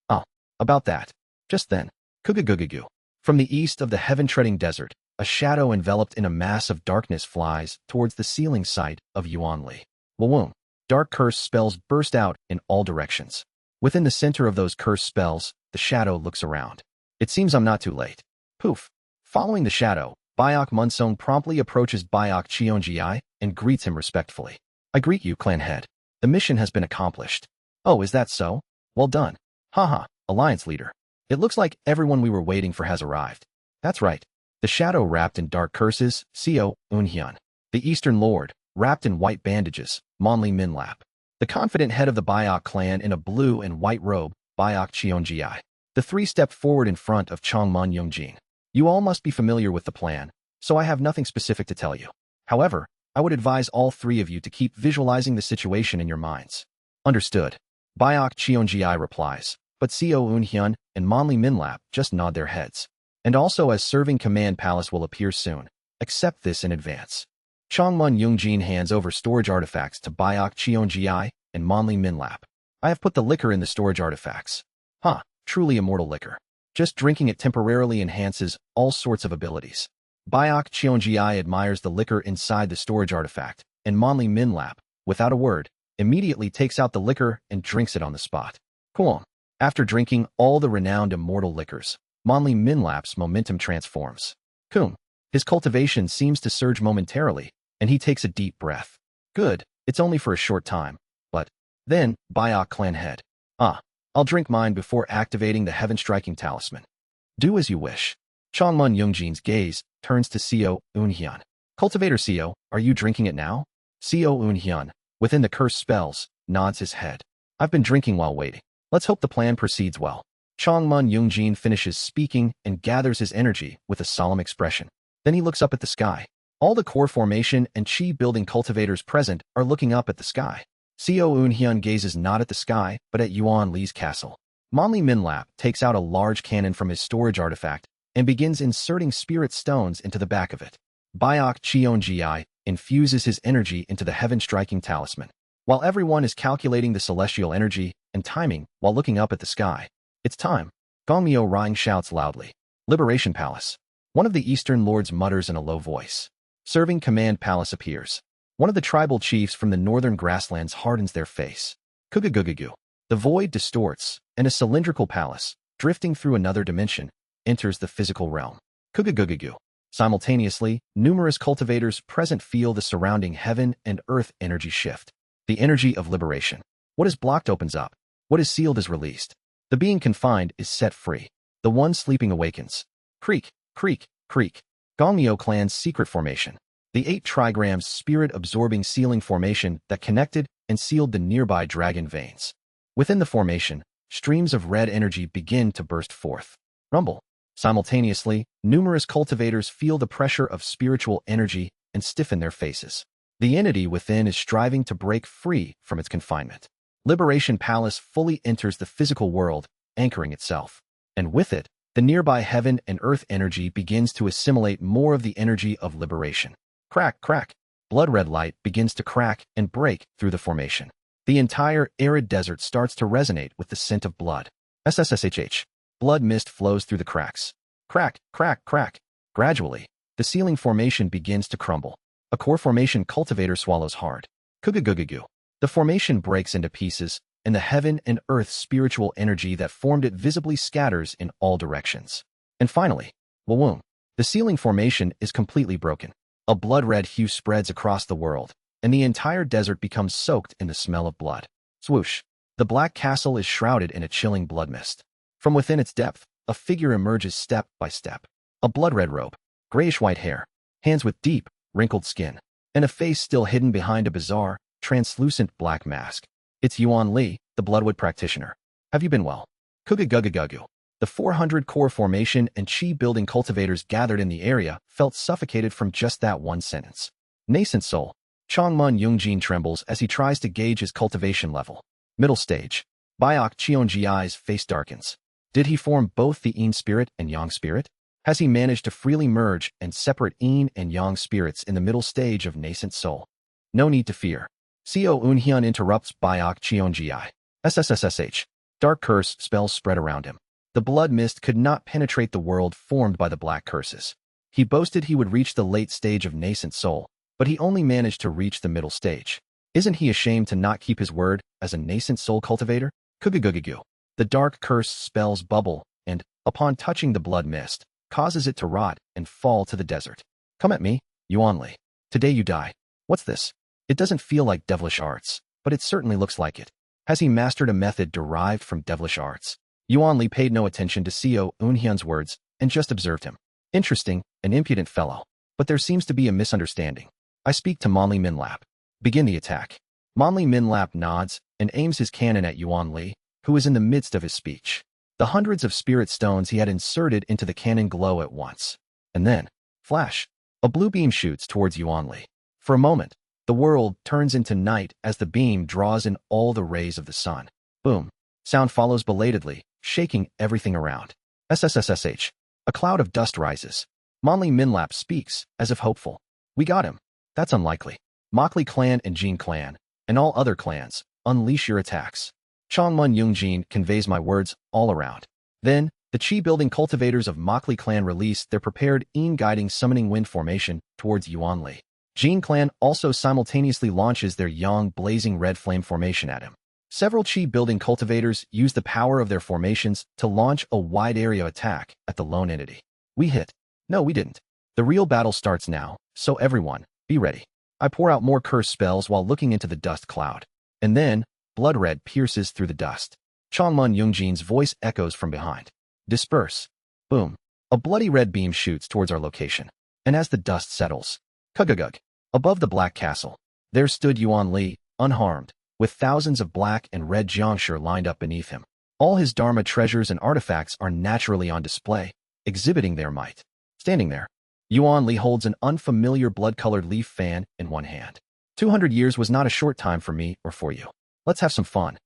Ah, about that. Just then, Kugagugagu. From the east of the heaven-treading desert, a shadow enveloped in a mass of darkness flies towards the ceiling site of Yuanli. Wawum. Dark curse spells burst out in all directions. Within the center of those cursed spells, the shadow looks around. It seems I'm not too late. Poof. Following the shadow, Biak Munsong promptly approaches Biak Cheonji and greets him respectfully. I greet you, clan head. The mission has been accomplished. Oh, is that so? Well done. Haha, alliance leader. It looks like everyone we were waiting for has arrived. That's right. The shadow wrapped in dark curses, Seo Unhyun. The Eastern Lord, wrapped in white bandages, Monli Minlap. The confident head of the Biak clan in a blue and white robe, Biak Cheonji. The 3 stepped forward in front of Changmun Yungjin. You all must be familiar with the plan, so I have nothing specific to tell you. However, I would advise all 3 of you to keep visualizing the situation in your minds. Understood. Biak Cheonji replies, but Seo Unhyun and Monli Minlap just nod their heads. And also as serving command palace will appear soon. Accept this in advance. Changmun Yungjin hands over storage artifacts to Biak Cheonji and Monli Minlap. I have put the liquor in the storage artifacts. Huh, truly immortal liquor. Just drinking it temporarily enhances all sorts of abilities. Biak Cheonji admires the liquor inside the storage artifact, and Monli Minlap, without a word, immediately takes out the liquor and drinks it on the spot. Cool. After drinking all the renowned immortal liquors, Monli Minlap's momentum transforms. Coom. His cultivation seems to surge momentarily, and he takes a deep breath. Good, it's only for a short time. But then, Biak clan head. I'll drink mine before activating the heaven-striking talisman. Do as you wish. Changmun Yungjin's gaze turns to Seo Unhyun. Cultivator Seo, are you drinking it now? Seo Unhyun, within the cursed spells, nods his head. I've been drinking while waiting. Let's hope the plan proceeds well. Changmun Yungjin finishes speaking and gathers his energy with a solemn expression. Then he looks up at the sky. All the core formation and chi building cultivators present are looking up at the sky. Seo Unhyun gazes not at the sky, but at Yuan Li's castle. Monli Minlap takes out a large cannon from his storage artifact and begins inserting spirit stones into the back of it. Biak Cheonji infuses his energy into the heaven-striking talisman. While everyone is calculating the celestial energy and timing while looking up at the sky, it's time. Gongmyo Rying shouts loudly. Liberation Palace. One of the Eastern lords mutters in a low voice. Serving command palace appears. One of the tribal chiefs from the northern grasslands hardens their face. Kugugugugu. The void distorts, and a cylindrical palace, drifting through another dimension, enters the physical realm. Kugugugugu. Simultaneously, numerous cultivators present feel the surrounding heaven and earth energy shift. The energy of liberation. What is blocked opens up. What is sealed is released. The being confined is set free. The one sleeping awakens. Creak, creak, creak. Gongmyo clan's secret formation. The 8 trigrams spirit-absorbing sealing formation that connected and sealed the nearby dragon veins. Within the formation, streams of red energy begin to burst forth. Rumble. Simultaneously, numerous cultivators feel the pressure of spiritual energy and stiffen their faces. The entity within is striving to break free from its confinement. Liberation Palace fully enters the physical world, anchoring itself. And with it, the nearby heaven and earth energy begins to assimilate more of the energy of liberation. Crack, crack. Blood-red light begins to crack and break through the formation. The entire arid desert starts to resonate with the scent of blood. SSSHH. Blood mist flows through the cracks. Crack, crack, crack. Gradually, the sealing formation begins to crumble. A core formation cultivator swallows hard. Kugugugugu. The formation breaks into pieces, and the heaven and earth spiritual energy that formed it visibly scatters in all directions. And finally, Wawoom. The sealing formation is completely broken. A blood-red hue spreads across the world, and the entire desert becomes soaked in the smell of blood. Swoosh. The black castle is shrouded in a chilling blood mist. From within its depth, a figure emerges step by step. A blood-red robe, grayish-white hair, hands with deep, wrinkled skin, and a face still hidden behind a bizarre, translucent black mask. It's Yuan Li, the Bloodwood practitioner. Have you been well? Kugugugugu. The 400 core formation and chi-building cultivators gathered in the area felt suffocated from just that one sentence. Nascent soul. Chongmun Yungjin trembles as he tries to gauge his cultivation level. Middle stage. Biok Cheonji's face darkens. Did he form both the Yin spirit and Yang spirit? Has he managed to freely merge and separate Yin and Yang spirits in the middle stage of nascent soul? No need to fear. Seo Unhyun interrupts Biok Cheonji. SSSSH. Dark curse spells spread around him. The blood mist could not penetrate the world formed by the black curses. He boasted he would reach the late stage of nascent soul, but he only managed to reach the middle stage. Isn't he ashamed to not keep his word as a nascent soul cultivator? Kugugugugu. The dark curse spells bubble and, upon touching the blood mist, causes it to rot and fall to the desert. Come at me, Yuan Li. Today you die. What's this? It doesn't feel like devilish arts, but it certainly looks like it. Has he mastered a method derived from devilish arts? Yuan Li paid no attention to Seo Unhyun's words and just observed him. Interesting, an impudent fellow. But there seems to be a misunderstanding. I speak to Monli Minlap. Begin the attack. Monli Minlap nods and aims his cannon at Yuan Li, who is in the midst of his speech. The hundreds of spirit stones he had inserted into the cannon glow at once. And then, flash, a blue beam shoots towards Yuan Li. For a moment, the world turns into night as the beam draws in all the rays of the sun. Boom. Sound follows belatedly, shaking everything around. SSSSH. A cloud of dust rises. Monli Minlap speaks, as if hopeful. We got him. That's unlikely. Mokli clan and Jin clan, and all other clans, unleash your attacks. Chongmun Yungjin conveys my words all around. Then, the chi-building cultivators of Mokli clan release their prepared Yin-guiding summoning wind formation towards Yuan Li. Jin clan also simultaneously launches their Yang blazing red flame formation at him. Several chi-building cultivators use the power of their formations to launch a wide-area attack at the lone entity. We hit. No, we didn't. The real battle starts now, so everyone, be ready. I pour out more curse spells while looking into the dust cloud. And then, blood red pierces through the dust. Chongmun Yungjin's voice echoes from behind. Disperse. Boom. A bloody red beam shoots towards our location. And as the dust settles, Kugugug. Above the black castle, there stood Yuan Li, unharmed, with thousands of black and red jiangshi lined up beneath him. All his Dharma treasures and artifacts are naturally on display, exhibiting their might. Standing there, Yuan Li holds an unfamiliar blood-colored leaf fan in one hand. 200 years was not a short time for me or for you. Let's have some fun.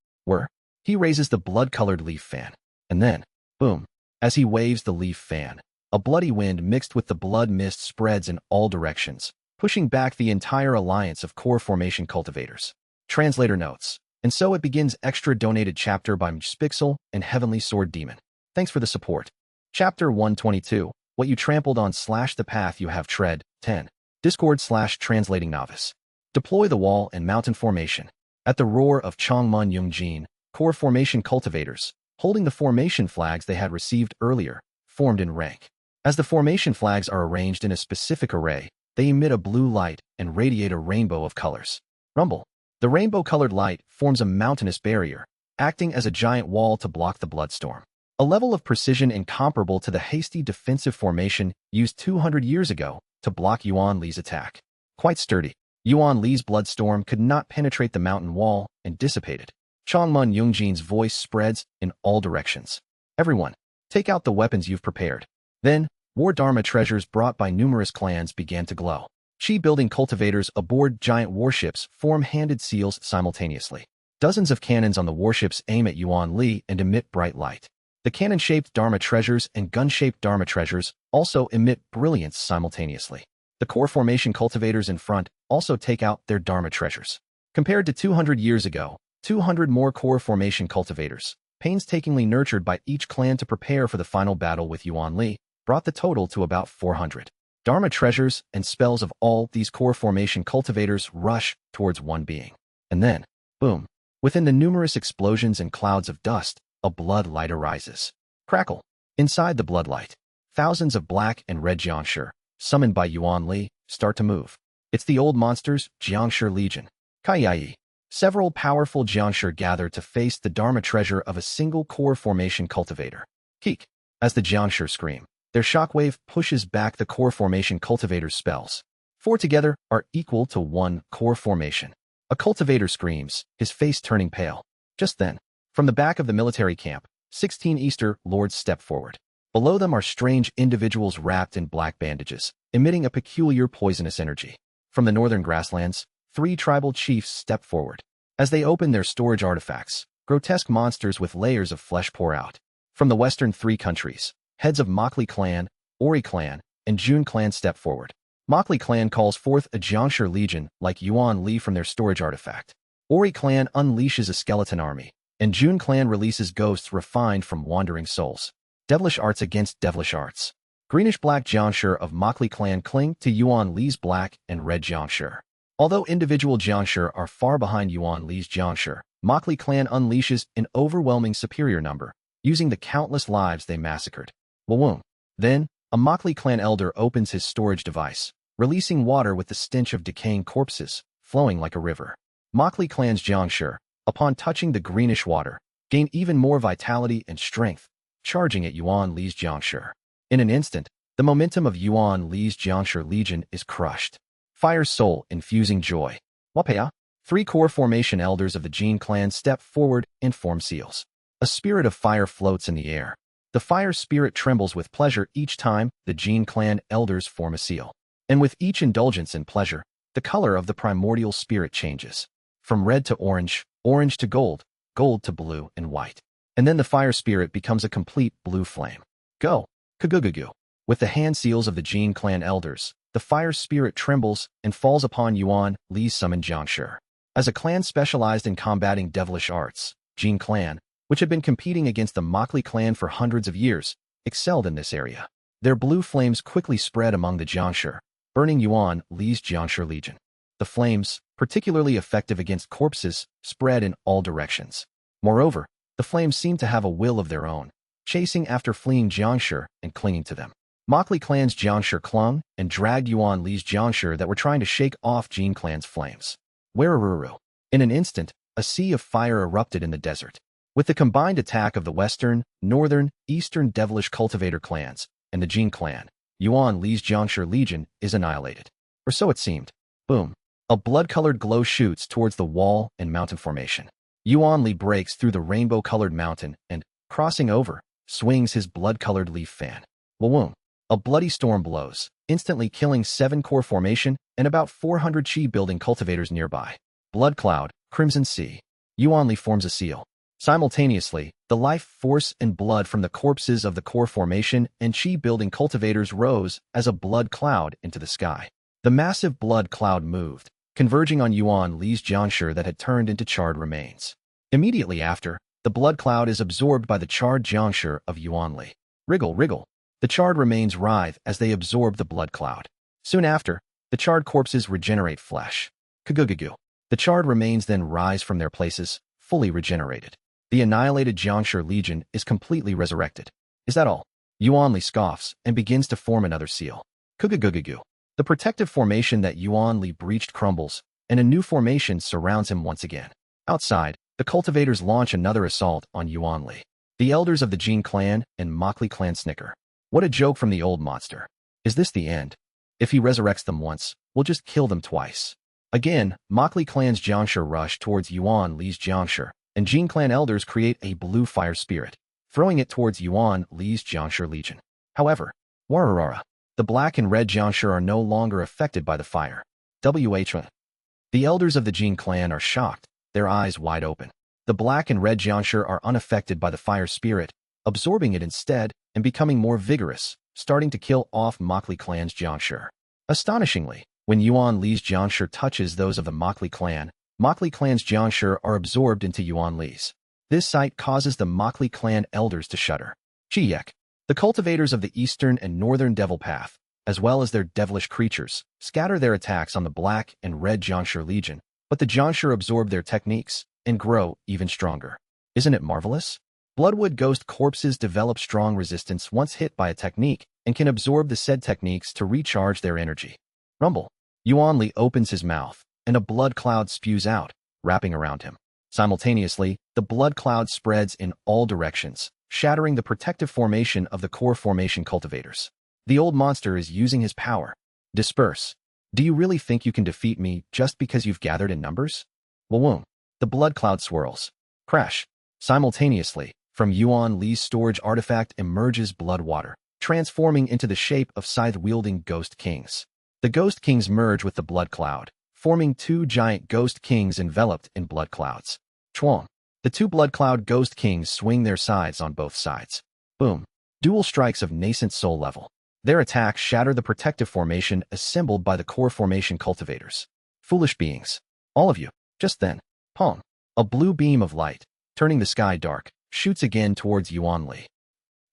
He raises the blood-colored leaf fan. And then, boom, as he waves the leaf fan, a bloody wind mixed with the blood mist spreads in all directions, pushing back the entire alliance of core formation cultivators. Translator notes. And so it begins extra donated chapter by Mjspixel and Heavenly Sword Demon. Thanks for the support. Chapter 122. What you trampled on / the path you have tread. 10. Discord / translating novice. Deploy the wall and mountain formation. At the roar of Changmun Yungjin, core formation cultivators, holding the formation flags they had received earlier, formed in rank. As the formation flags are arranged in a specific array, they emit a blue light and radiate a rainbow of colors. Rumble. The rainbow-colored light forms a mountainous barrier, acting as a giant wall to block the bloodstorm. A level of precision incomparable to the hasty defensive formation used 200 years ago to block Yuan Li's attack. Quite sturdy, Yuan Li's bloodstorm could not penetrate the mountain wall and dissipated. Changmun Yungjin's voice spreads in all directions. Everyone, take out the weapons you've prepared. Then, war dharma treasures brought by numerous clans began to glow. Chi-building cultivators aboard giant warships form handed seals simultaneously. Dozens of cannons on the warships aim at Yuan Li and emit bright light. The cannon-shaped dharma treasures and gun-shaped dharma treasures also emit brilliance simultaneously. The core formation cultivators in front also take out their dharma treasures. Compared to 200 years ago, 200 more core formation cultivators, painstakingly nurtured by each clan to prepare for the final battle with Yuan Li, brought the total to about 400. Dharma treasures and spells of all these core formation cultivators rush towards one being. And then, boom, within the numerous explosions and clouds of dust, a blood light arises. Crackle. Inside the blood light, thousands of black and red Jiangshi, summoned by Yuan Li, start to move. It's the old monsters, Jiangshi Legion. Kaiyi. Several powerful Jiangshi gather to face the Dharma treasure of a single core formation cultivator. Keek. As the Jiangshi scream, their shockwave pushes back the core formation cultivator's spells. 4 together are equal to 1 core formation. A cultivator screams, his face turning pale. Just then, from the back of the military camp, 16 Easter lords step forward. Below them are strange individuals wrapped in black bandages, emitting a peculiar poisonous energy. From the northern grasslands, 3 tribal chiefs step forward. As they open their storage artifacts, grotesque monsters with layers of flesh pour out. From the western 3 countries, heads of Mokli clan, Ori clan, and Jun clan step forward. Mokli clan calls forth a Jiangshi legion like Yuan Li from their storage artifact. Ori clan unleashes a skeleton army, and Jun clan releases ghosts refined from wandering souls. Devilish arts against devilish arts. Greenish-black Jiangshi of Mokli clan cling to Yuan Li's black and red Jiangshi. Although individual Jiangshi are far behind Yuan Li's Jiangshi, Mokli clan unleashes an overwhelming superior number, using the countless lives they massacred. Wawoom. Then, a Mokli clan elder opens his storage device, releasing water with the stench of decaying corpses, flowing like a river. Mokli clan's Jiangshi, upon touching the greenish water, gain even more vitality and strength, charging at Yuan Li's Jiangshi. In an instant, the momentum of Yuan Li's Jiangshi legion is crushed. Fire's soul infusing joy. Wapea. 3 core formation elders of the Jin clan step forward and form seals. A spirit of fire floats in the air. The fire spirit trembles with pleasure each time the Jin clan elders form a seal. And with each indulgence in pleasure, the color of the primordial spirit changes. From red to orange, orange to gold, gold to blue and white. And then the fire spirit becomes a complete blue flame. Go. Kagugugu. With the hand seals of the Jin clan elders, the fire spirit trembles and falls upon Yuan Li's summoned Jiangshi. As a clan specialized in combating devilish arts, Jin clan, which had been competing against the Mokli clan for hundreds of years, excelled in this area. Their blue flames quickly spread among the Jiangshi, burning Yuan Li's Jiangshi legion. The flames, particularly effective against corpses, spread in all directions. Moreover, the flames seemed to have a will of their own, chasing after fleeing Jiangshi and clinging to them. Mokli clan's Jiangshi clung and dragged Yuan Li's Jiangshi that were trying to shake off Jin clan's flames. Wereruru. In an instant, a sea of fire erupted in the desert. With the combined attack of the western, northern, eastern devilish cultivator clans and the Jin clan, Yuan Li's Jiangshi legion is annihilated. Or so it seemed. Boom. A blood-colored glow shoots towards the wall and mountain formation. Yuan Li breaks through the rainbow-colored mountain and, crossing over, swings his blood-colored leaf fan. Wawoom. A bloody storm blows, instantly killing 7 core formation and about 400 chi-building cultivators nearby. Blood cloud, crimson sea. Yuan Li forms a seal. Simultaneously, the life force and blood from the corpses of the core formation and chi-building cultivators rose as a blood cloud into the sky. The massive blood cloud moved, converging on Yuan Li's Jiangshi that had turned into charred remains. Immediately after, the blood cloud is absorbed by the charred Jiangshi of Yuan Li. Wriggle, wriggle. The charred remains writhe as they absorb the blood cloud. Soon after, the charred corpses regenerate flesh. Kagugagu. The charred remains then rise from their places, fully regenerated. The annihilated Jiangshi Legion is completely resurrected. Is that all? Yuanli scoffs and begins to form another seal. Kugugugugu. The protective formation that Yuanli breached crumbles, and a new formation surrounds him once again. Outside, the cultivators launch another assault on Yuanli. The elders of the Jin clan and Mokli clan snicker. What a joke from the old monster. Is this the end? If he resurrects them once, we'll just kill them twice. Again, Mokli clan's Jiangshi rush towards Yuan Li's Jiangshi, and Jin clan elders create a blue fire spirit, throwing it towards Yuan Li's Jiangshi Legion. However, Wararara, the black and red Jiangshi are no longer affected by the fire. The elders of the Jin clan are shocked, their eyes wide open. The black and red Jiangshi are unaffected by the fire spirit, absorbing it instead and becoming more vigorous, starting to kill off Mokli clan's Jiangshi. Astonishingly, when Yuan Li's Jiangshi touches those of the Mokli clan's Jiangshi are absorbed into Yuan Li's. This sight causes the Mokli clan elders to shudder. Chiyek. The cultivators of the eastern and northern devil path, as well as their devilish creatures, scatter their attacks on the black and red Jiangshi Legion, but the Jiangshi absorb their techniques and grow even stronger. Isn't it marvelous? Bloodwood ghost corpses develop strong resistance once hit by a technique and can absorb the said techniques to recharge their energy. Rumble. Yuan Li opens his mouth, and a blood cloud spews out, wrapping around him. Simultaneously, the blood cloud spreads in all directions, shattering the protective formation of the core formation cultivators. The old monster is using his power. Disperse. Do you really think you can defeat me just because you've gathered in numbers? Wawoom. The blood cloud swirls. Crash. Simultaneously, from Yuan Li's storage artifact emerges blood water, transforming into the shape of scythe-wielding ghost kings. The ghost kings merge with the blood cloud, forming two giant ghost kings enveloped in blood clouds. Chuang. The two blood cloud ghost kings swing their scythes on both sides. Boom. Dual strikes of nascent soul level. Their attacks shatter the protective formation assembled by the core formation cultivators. Foolish beings. All of you. Just then. Pong. A blue beam of light, turning the sky dark, shoots again towards Yuan Li.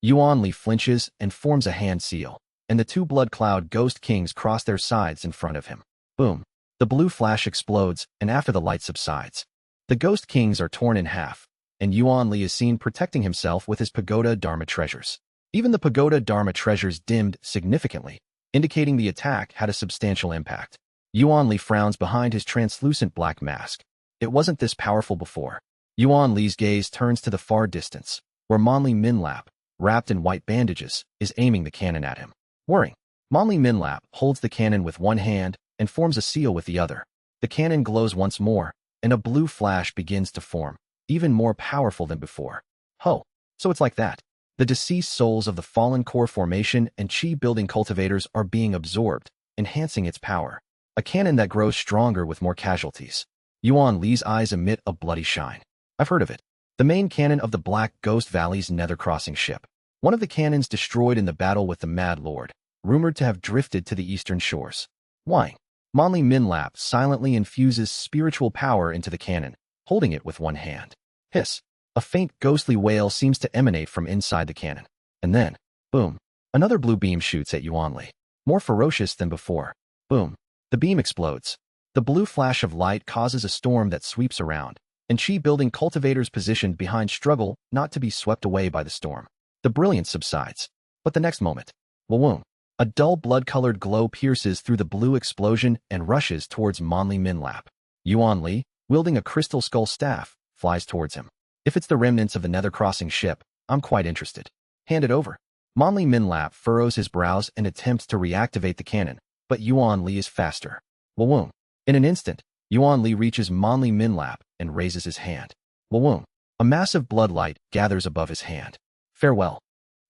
Yuan Li flinches and forms a hand seal, and the two blood cloud ghost kings cross their scythes in front of him. Boom. The blue flash explodes, and after the light subsides, the ghost kings are torn in half, and Yuan Li is seen protecting himself with his pagoda dharma treasures. Even the pagoda dharma treasures dimmed significantly, indicating the attack had a substantial impact. Yuan Li frowns behind his translucent black mask. It wasn't this powerful before. Yuan Li's gaze turns to the far distance, where Monli Minlap, wrapped in white bandages, is aiming the cannon at him. Whirring. Monli Minlap holds the cannon with one hand and forms a seal with the other. The cannon glows once more, and a blue flash begins to form, even more powerful than before. Ho! So it's like that. The deceased souls of the fallen core formation and chi-building cultivators are being absorbed, enhancing its power. A cannon that grows stronger with more casualties. Yuan Li's eyes emit a bloody shine. I've heard of it. The main cannon of the Black Ghost Valley's nether crossing ship. One of the cannons destroyed in the battle with the Mad Lord, rumored to have drifted to the eastern shores. Why? Monli Minlap silently infuses spiritual power into the cannon, holding it with one hand. Hiss. A faint ghostly wail seems to emanate from inside the cannon. And then, boom, another blue beam shoots at Yuan Li. More ferocious than before. Boom. The beam explodes. The blue flash of light causes a storm that sweeps around, and chi-building cultivators positioned behind struggle not to be swept away by the storm. The brilliance subsides. But the next moment, wawoom, a dull blood-colored glow pierces through the blue explosion and rushes towards Monli Minlap. Yuan Li, wielding a crystal skull staff, flies towards him. If it's the remnants of the nether crossing ship, I'm quite interested. Hand it over. Monli Minlap furrows his brows and attempts to reactivate the cannon, but Yuan Li is faster. Wawoom. In an instant, Yuan Li reaches Monli Minlap and raises his hand. Wawoom. A massive blood light gathers above his hand. Farewell.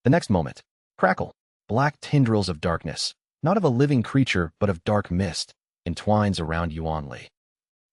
The next moment, crackle. Black tendrils of darkness, not of a living creature but of dark mist, entwines around Yuan Li.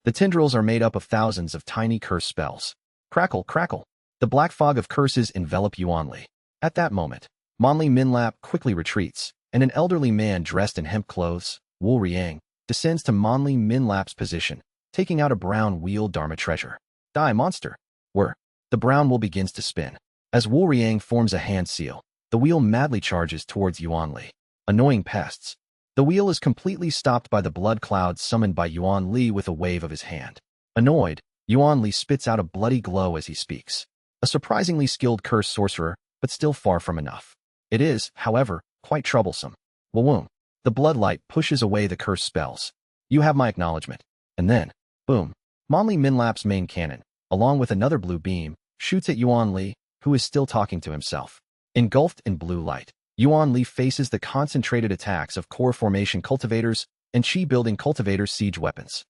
The tendrils are made up of thousands of tiny curse spells. Crackle, crackle. The black fog of curses envelop Yuan Li. At that moment, Monli Minlap quickly retreats, and an elderly man dressed in hemp clothes, Wu Riang, descends to Monli Minlap's position, taking out a brown wheel dharma treasure. Die, monster! Whir. The brown wool begins to spin. As Wu Riang forms a hand seal, The wheel madly charges towards Yuan Li. Annoying pests. The wheel is completely stopped by the blood clouds summoned by Yuan Li with a wave of his hand. Annoyed, Yuan Li spits out a bloody glow as he speaks. A surprisingly skilled curse sorcerer, but still far from enough. It is, however, quite troublesome. Wawoom. The bloodlight pushes away the curse spells. You have my acknowledgement. And then, boom. Monli Minlap's main cannon, along with another blue beam, shoots at Yuan Li, who is still talking to himself. Engulfed in blue light, Yuan Li faces the concentrated attacks of core formation cultivators and chi-building cultivators' siege weapons.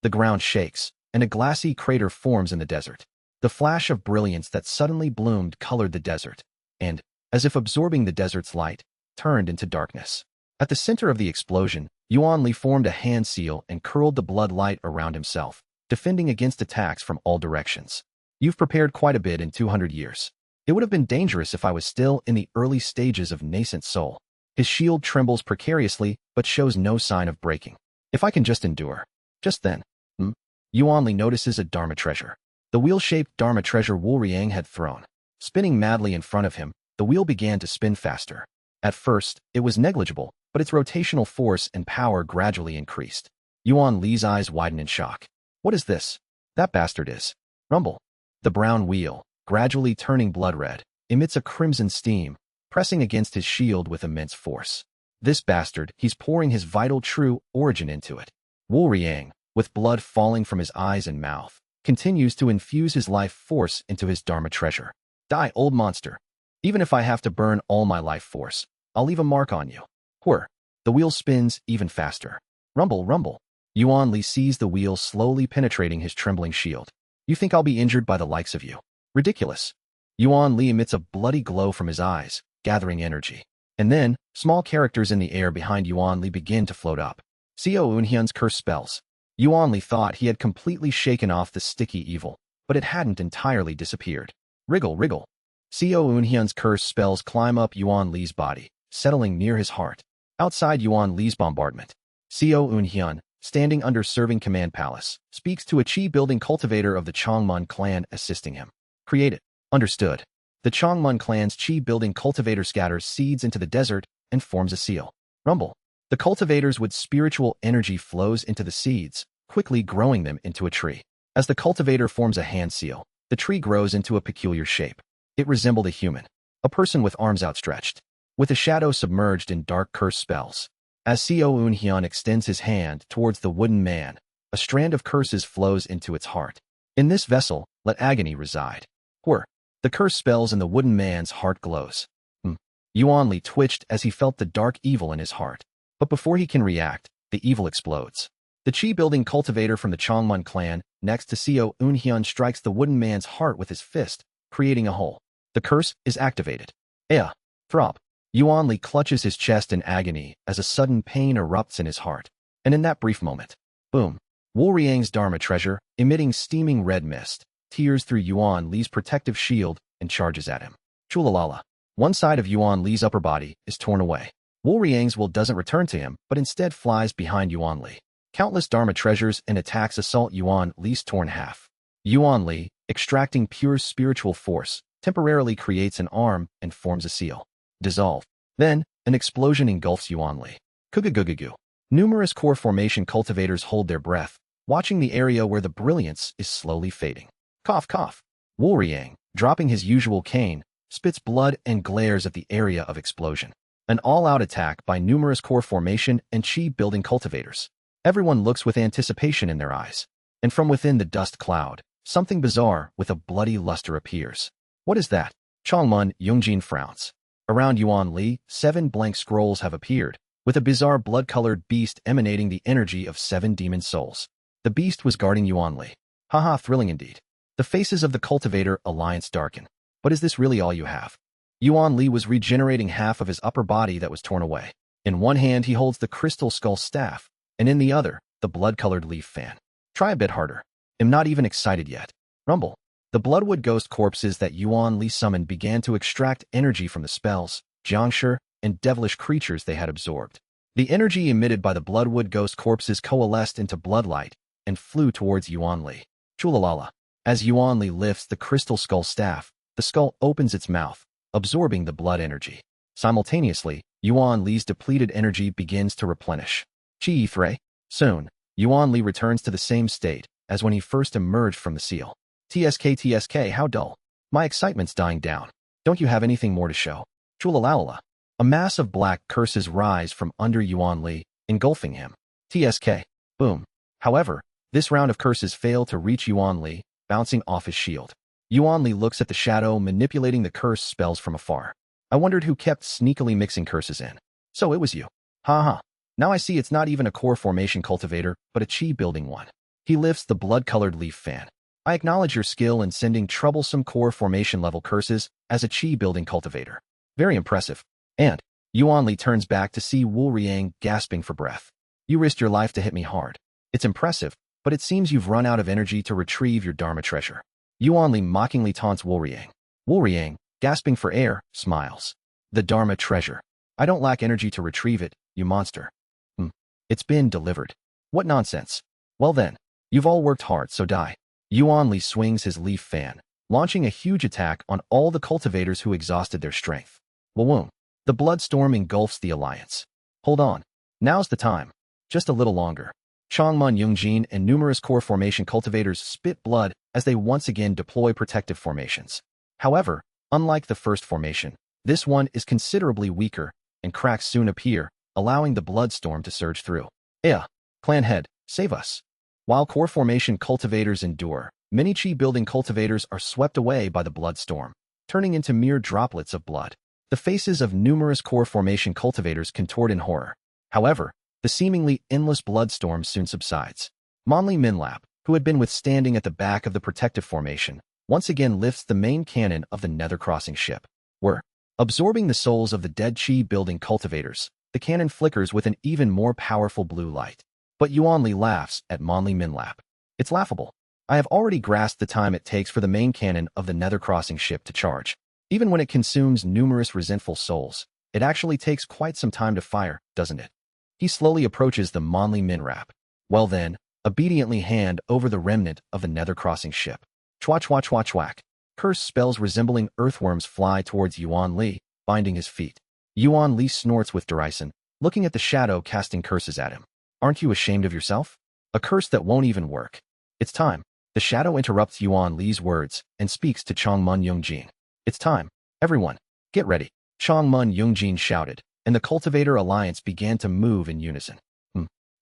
The ground shakes, and a glassy crater forms in the desert. The flash of brilliance that suddenly bloomed colored the desert, and, as if absorbing the desert's light, turned into darkness. At the center of the explosion, Yuan Li formed a hand seal and curled the blood light around himself, defending against attacks from all directions. You've prepared quite a bit in 200 years. It would have been dangerous if I was still in the early stages of nascent soul. His shield trembles precariously, but shows no sign of breaking. If I can just endure. Just then, Yuan Li notices a Dharma treasure. The wheel-shaped Dharma treasure Wu Riang had thrown. Spinning madly in front of him, the wheel began to spin faster. At first, it was negligible, but its rotational force and power gradually increased. Yuan Li's eyes widen in shock. What is this? That bastard is. Rumble. The brown wheel, gradually turning blood red, emits a crimson steam, pressing against his shield with immense force. This bastard, he's pouring his vital true origin into it. Wu Riang, with blood falling from his eyes and mouth, continues to infuse his life force into his Dharma treasure. Die, old monster. Even if I have to burn all my life force, I'll leave a mark on you. Whir. The wheel spins even faster. Rumble, rumble. Yuan Li sees the wheel slowly penetrating his trembling shield. You think I'll be injured by the likes of you? Ridiculous. Yuan Li emits a bloody glow from his eyes, gathering energy. And then, small characters in the air behind Yuan Li begin to float up. Xiao Unhyun's curse spells. Yuan Li thought he had completely shaken off the sticky evil, but it hadn't entirely disappeared. Wriggle, wriggle. Xiao Unhyun's curse spells climb up Yuan Li's body, settling near his heart. Outside Yuan Li's bombardment, Xiao Unhyun, standing under serving command palace, speaks to a chi-building cultivator of the Chongmun clan assisting him. Create it. Understood. The Chongmun clan's chi-building cultivator scatters seeds into the desert and forms a seal. Rumble. The cultivators with spiritual energy flows into the seeds, quickly growing them into a tree. As the cultivator forms a hand seal, the tree grows into a peculiar shape. It resembled a human, a person with arms outstretched, with a shadow submerged in dark curse spells. As Xiao Unhyun extends his hand towards the wooden man, a strand of curses flows into its heart. In this vessel, let agony reside. Whir. The curse spells in the wooden man's heart glows. Yuan Li twitched as he felt the dark evil in his heart. But before he can react, the evil explodes. The chi-building cultivator from the Chongmun clan, next to Xiao Unhyun, strikes the wooden man's heart with his fist, creating a hole. The curse is activated. Throb. Yuan Li clutches his chest in agony as a sudden pain erupts in his heart. And in that brief moment, boom, Wu Riang's Dharma treasure, emitting steaming red mist, tears through Yuan Li's protective shield and charges at him. Chulalala. One side of Yuan Li's upper body is torn away. Wu Riang's will doesn't return to him, but instead flies behind Yuan Li. Countless Dharma treasures and attacks assault Yuan Li's torn half. Yuan Li, extracting pure spiritual force, temporarily creates an arm and forms a seal. Dissolve. Then, an explosion engulfs Yuan Li. Kugugugugu. Numerous core formation cultivators hold their breath, watching the area where the brilliance is slowly fading. Cough, cough. Wu Riang, dropping his usual cane, spits blood and glares at the area of explosion. An all-out attack by numerous core formation and chi-building cultivators. Everyone looks with anticipation in their eyes. And from within the dust cloud, something bizarre with a bloody luster appears. What is that? Chongmun Yongjin frowns. Around Yuan Li, 7 blank scrolls have appeared, with a bizarre blood-colored beast emanating the energy of 7 demon souls. The beast was guarding Yuan Li. Haha, thrilling indeed. The faces of the cultivator alliance darken. But is this really all you have? Yuan Li was regenerating half of his upper body that was torn away. In one hand he holds the crystal skull staff, and in the other, the blood-colored leaf fan. Try a bit harder. Am not even excited yet. Rumble. The bloodwood ghost corpses that Yuan Li summoned began to extract energy from the spells, jiangshi, and devilish creatures they had absorbed. The energy emitted by the bloodwood ghost corpses coalesced into bloodlight and flew towards Yuan Li. Chulalala. As Yuan Li lifts the crystal skull staff, the skull opens its mouth, absorbing the blood energy. Simultaneously, Yuan Li's depleted energy begins to replenish. Chi Thray. Soon, Yuan Li returns to the same state as when he first emerged from the seal. TSK, how dull. My excitement's dying down. Don't you have anything more to show? Chulalala. A mass of black curses rise from under Yuan Li, engulfing him. TSK. Boom. However, this round of curses fail to reach Yuan Li, bouncing off his shield. Yuan Li looks at the shadow manipulating the curse spells from afar. I wondered who kept sneakily mixing curses in. So it was you. Ha. Now I see it's not even a core formation cultivator, but a chi-building one. He lifts the blood-colored leaf fan. I acknowledge your skill in sending troublesome core formation level curses as a chi-building cultivator. Very impressive. And Yuan Li turns back to see Wu Riang gasping for breath. You risked your life to hit me hard. It's impressive, but it seems you've run out of energy to retrieve your Dharma treasure. Yuan Li mockingly taunts Wu Riang. Wu Riang, gasping for air, smiles. The Dharma treasure. I don't lack energy to retrieve it, you monster. It's been delivered. What nonsense. Well then, you've all worked hard, so die. Yuan Li swings his leaf fan, launching a huge attack on all the cultivators who exhausted their strength. Wawoom. The bloodstorm engulfs the alliance. Hold on. Now's the time. Just a little longer. Changmun Yungjin and numerous core formation cultivators spit blood as they once again deploy protective formations. However, unlike the first formation, this one is considerably weaker, and cracks soon appear, allowing the bloodstorm to surge through. Clan head, save us. While core formation cultivators endure, many chi-building cultivators are swept away by the bloodstorm, turning into mere droplets of blood. The faces of numerous core formation cultivators contort in horror. However, the seemingly endless bloodstorm soon subsides. Monli Minlap, who had been withstanding at the back of the protective formation, once again lifts the main cannon of the Nether Crossing ship. Absorbing the souls of the dead chi-building cultivators, the cannon flickers with an even more powerful blue light. But Yuan Li laughs at Monli Minlap. It's laughable. I have already grasped the time it takes for the main cannon of the Nether Crossing ship to charge. Even when it consumes numerous resentful souls, it actually takes quite some time to fire, doesn't it? He slowly approaches the Monli Minrap. Well then, obediently hand over the remnant of the Nether Crossing ship. Chwach. Curse spells resembling earthworms fly towards Yuan Li, binding his feet. Yuan Li snorts with derision, looking at the shadow casting curses at him. Aren't you ashamed of yourself? A curse that won't even work. It's time. The shadow interrupts Yuan Li's words and speaks to Changmun Yungjin. It's time. Everyone, get ready. Changmun Yungjin shouted, and the cultivator alliance began to move in unison.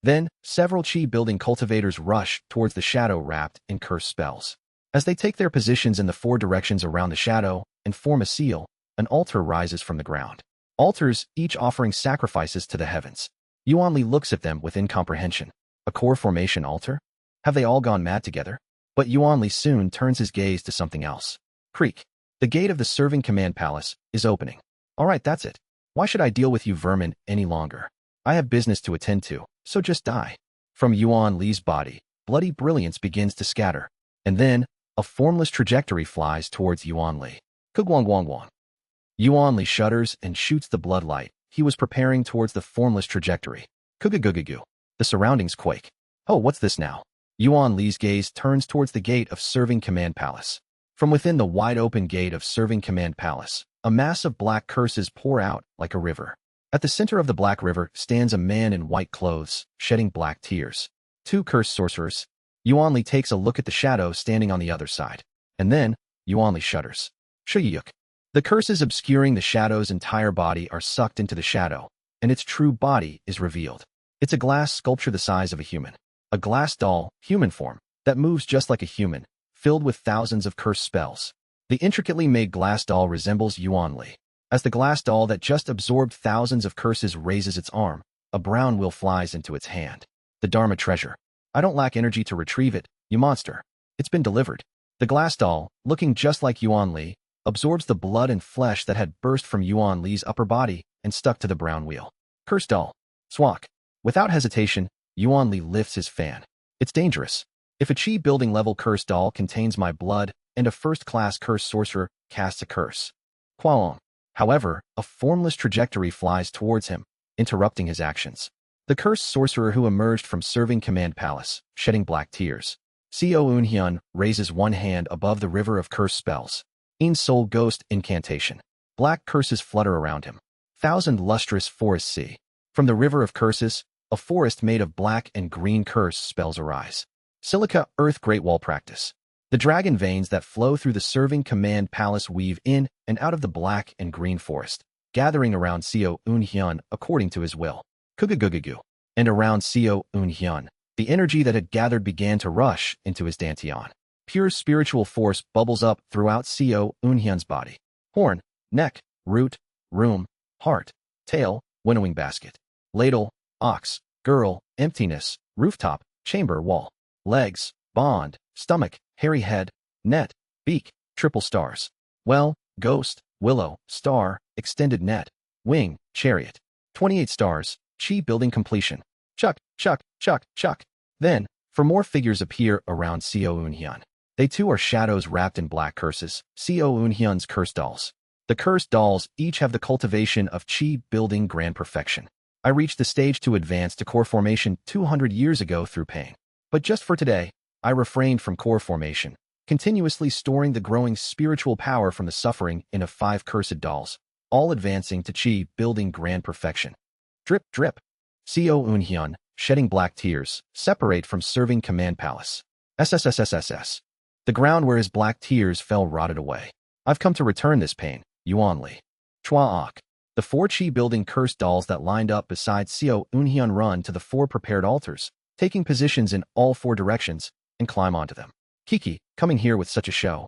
Then, several chi-building cultivators rush towards the shadow wrapped in curse spells. As they take their positions in the four directions around the shadow and form a seal, an altar rises from the ground. Altars, each offering sacrifices to the heavens. Yuan Li looks at them with incomprehension. A core formation altar? Have they all gone mad together? But Yuan Li soon turns his gaze to something else. Creak. The gate of the serving command palace is opening. All right, that's it. Why should I deal with you vermin any longer? I have business to attend to, so just die. From Yuan Li's body, bloody brilliance begins to scatter. And then, a formless trajectory flies towards Yuan Li. Kugwangwangwang. Yuan Li shudders and shoots the blood light. He was preparing towards the formless trajectory. Kugugugugu. The surroundings quake. Oh, what's this now? Yuan Li's gaze turns towards the gate of serving command palace. From within the wide-open gate of serving command palace, a mass of black curses pour out like a river. At the center of the black river stands a man in white clothes, shedding black tears. Two cursed sorcerers. Yuan Li takes a look at the shadow standing on the other side. And then, Yuan Li shudders. Shuyuk. The curses obscuring the shadow's entire body are sucked into the shadow, and its true body is revealed. It's a glass sculpture the size of a human. A glass doll, human form, that moves just like a human, filled with thousands of cursed spells. The intricately made glass doll resembles Yuan Li. As the glass doll that just absorbed thousands of curses raises its arm, a brown wheel flies into its hand. The Dharma treasure. I don't lack energy to retrieve it, you monster. It's been delivered. The glass doll, looking just like Yuan Li, absorbs the blood and flesh that had burst from Yuan Li's upper body and stuck to the brown wheel. Cursed doll. Swak. Without hesitation, Yuan Li lifts his fan. It's dangerous. If a chi-building level cursed doll contains my blood and a first-class cursed sorcerer casts a curse. Qualong. However, a formless trajectory flies towards him, interrupting his actions. The cursed sorcerer who emerged from serving command palace, shedding black tears. Seo Eunhyun raises one hand above the river of cursed spells. In Soul Ghost Incantation. Black curses flutter around him. Thousand lustrous forests see. From the river of curses, a forest made of black and green curse spells arise. Silica, Earth Great Wall practice. The dragon veins that flow through the serving command palace weave in and out of the black and green forest, gathering around Seo Un-hyun according to his will. Kugugugugu. And around Seo Un-hyun, the energy that had gathered began to rush into his dantian. Pure spiritual force bubbles up throughout Seo Un-hyun's body. Horn, neck, root, room, heart, tail, winnowing basket, ladle, ox, girl, emptiness, rooftop, chamber wall, legs, bond, stomach, hairy head, net, beak, triple stars, well, ghost, willow, star, extended net, wing, chariot, 28 stars, chi building completion. Chuck, chuck, chuck, chuck. Then, for more figures appear around Seo Un-hyun. They too are shadows wrapped in black curses, Seo Un-hyun's cursed dolls. The cursed dolls each have the cultivation of chi building grand perfection. I reached the stage to advance to core formation 200 years ago through pain. But just for today, I refrained from core formation, continuously storing the growing spiritual power from the suffering in of 5 cursed dolls, all advancing to chi building grand perfection. Drip, drip. Seo Un-hyun, shedding black tears, separate from serving command palace. SSSSSS. The ground where his black tears fell rotted away. I've come to return this pain, Yuan Li. RTOC. The 4 chi-building cursed dolls that lined up beside Seo Un-hyun run to the 4 prepared altars, taking positions in all 4 directions, and climb onto them. Kiki, coming here with such a show.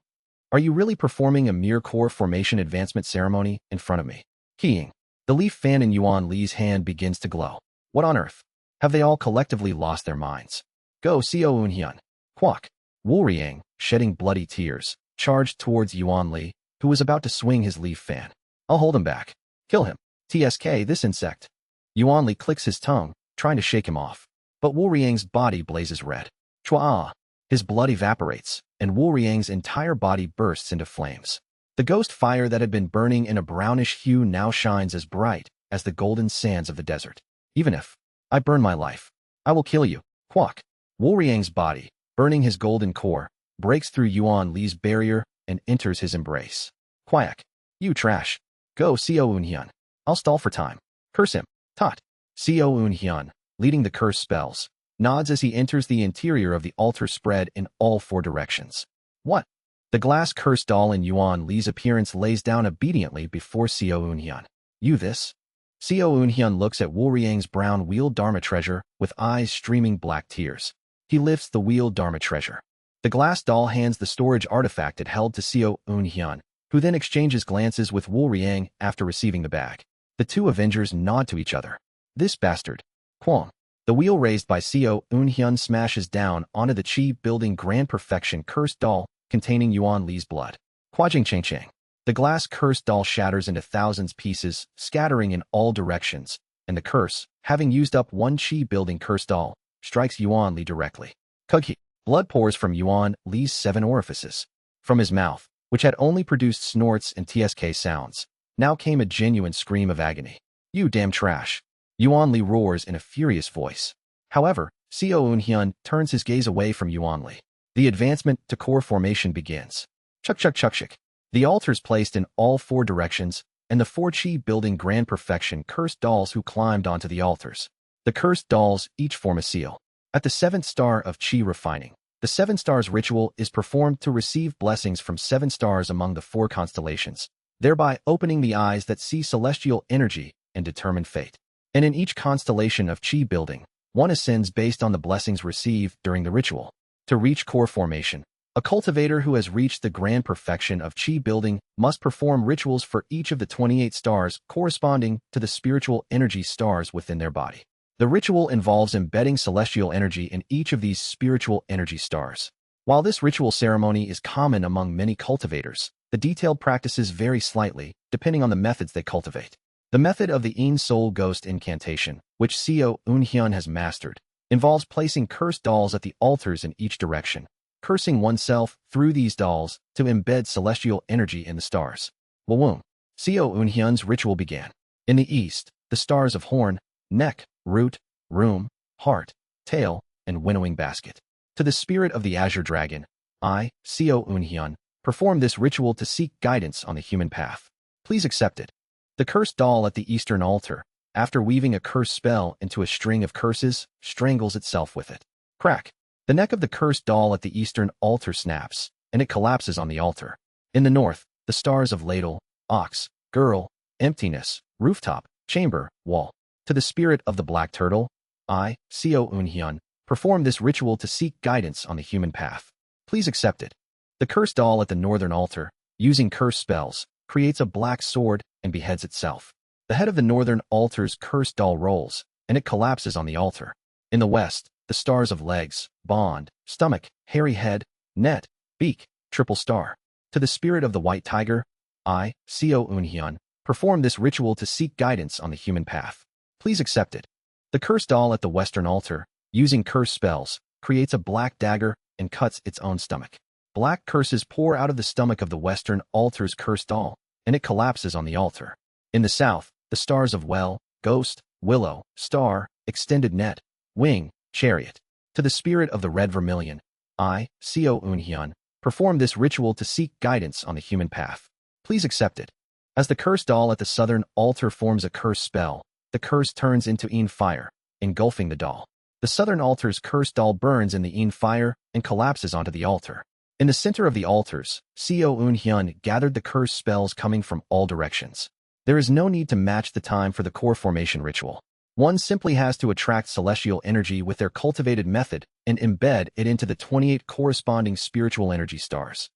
Are you really performing a mere core formation advancement ceremony in front of me? Keying. The leaf fan in Yuan Li's hand begins to glow. What on earth? Have they all collectively lost their minds? Go Seo Un-hyun. Quack. Woolriang, shedding bloody tears, charged towards Yuan Li, who was about to swing his leaf fan. I'll hold him back. Kill him. TSK, this insect. Yuan Li clicks his tongue, trying to shake him off. But Woolriang's body blazes red. Chua. His blood evaporates, and Woolriang's entire body bursts into flames. The ghost fire that had been burning in a brownish hue now shines as bright as the golden sands of the desert. Even if I burn my life, I will kill you. Quack. Woolriang's body, burning his golden core, breaks through Yuan Li's barrier and enters his embrace. Quack. You trash. Go Seo Un-hyun. I'll stall for time. Curse him. Tot. Seo Un-hyun, leading the curse spells, nods as he enters the interior of the altar spread in all 4 directions. What? The glass curse doll in Yuan Li's appearance lays down obediently before Seo Un-hyun. You this? Seo Un-hyun looks at Woolriang's brown wheeled Dharma treasure with eyes streaming black tears. He lifts the wheeled Dharma treasure. The glass doll hands the storage artifact it held to Seo Un-hyun, who then exchanges glances with Woolriang after receiving the bag. The 2 Avengers nod to each other. This bastard. Quang. The wheel raised by Seo Un-hyun smashes down onto the chi-building grand perfection cursed doll containing Yuan Li's blood. Quajing Chang Chang. The glass cursed doll shatters into thousands pieces, scattering in all directions, and the curse, having used up 1 chi-building cursed doll, strikes Yuan Li directly. Kughi. Blood pours from Yuan Li's 7 orifices. From his mouth, which had only produced snorts and TSK sounds, now came a genuine scream of agony. You damn trash. Yuan Li roars in a furious voice. However, Seo Un-hyun turns his gaze away from Yuan Li. The advancement to core formation begins. Chuk chuk chuk chuk. The altars placed in all 4 directions, and the 4 chi-building grand perfection cursed dolls who climbed onto the altars. The cursed dolls each form a seal. At the 7th star of chi refining, the 7 stars ritual is performed to receive blessings from 7 stars among the 4 constellations, thereby opening the eyes that see celestial energy and determine fate. And in each constellation of chi building, one ascends based on the blessings received during the ritual. To reach core formation, a cultivator who has reached the grand perfection of chi building must perform rituals for each of the 28 stars corresponding to the spiritual energy stars within their body. The ritual involves embedding celestial energy in each of these spiritual energy stars. While this ritual ceremony is common among many cultivators, the detailed practices vary slightly depending on the methods they cultivate. The method of the Een Soul Ghost incantation, which Seo Un-hyun has mastered, involves placing cursed dolls at the altars in each direction, cursing oneself through these dolls to embed celestial energy in the stars. Wawum. Seo Un-hyun's ritual began. In the east, the stars of horn, neck, root, room, heart, tail, and winnowing basket. To the spirit of the azure dragon, I, Seo Un-hyun, perform this ritual to seek guidance on the human path. Please accept it. The cursed doll at the eastern altar, after weaving a curse spell into a string of curses, strangles itself with it. Crack. The neck of the cursed doll at the eastern altar snaps, and it collapses on the altar. In the north, the stars of ladle, ox, girl, emptiness, rooftop, chamber, wall. To the spirit of the black turtle, I, Seo Unhyun, perform this ritual to seek guidance on the human path. Please accept it. The cursed doll at the northern altar, using curse spells, creates a black sword and beheads itself. The head of the northern altar's cursed doll rolls, and it collapses on the altar. In the west, the stars of legs, bond, stomach, hairy head, net, beak, triple star. To the spirit of the white tiger, I, Seo Unhyun, perform this ritual to seek guidance on the human path. Please accept it. The cursed doll at the western altar, using curse spells, creates a black dagger and cuts its own stomach. Black curses pour out of the stomach of the western altar's cursed doll, and it collapses on the altar. In the south, the stars of well, ghost, willow, star, extended net, wing, chariot. To the spirit of the red vermilion, I, Seo Unhyun, perform this ritual to seek guidance on the human path. Please accept it. As the cursed doll at the southern altar forms a curse spell, the curse turns into Een fire, engulfing the doll. The southern altar's cursed doll burns in the Een fire and collapses onto the altar. In the center of the altars, Seo Unhyun gathered the curse spells coming from all directions. There is no need to match the time for the core formation ritual. One simply has to attract celestial energy with their cultivated method and embed it into the 28 corresponding spiritual energy stars.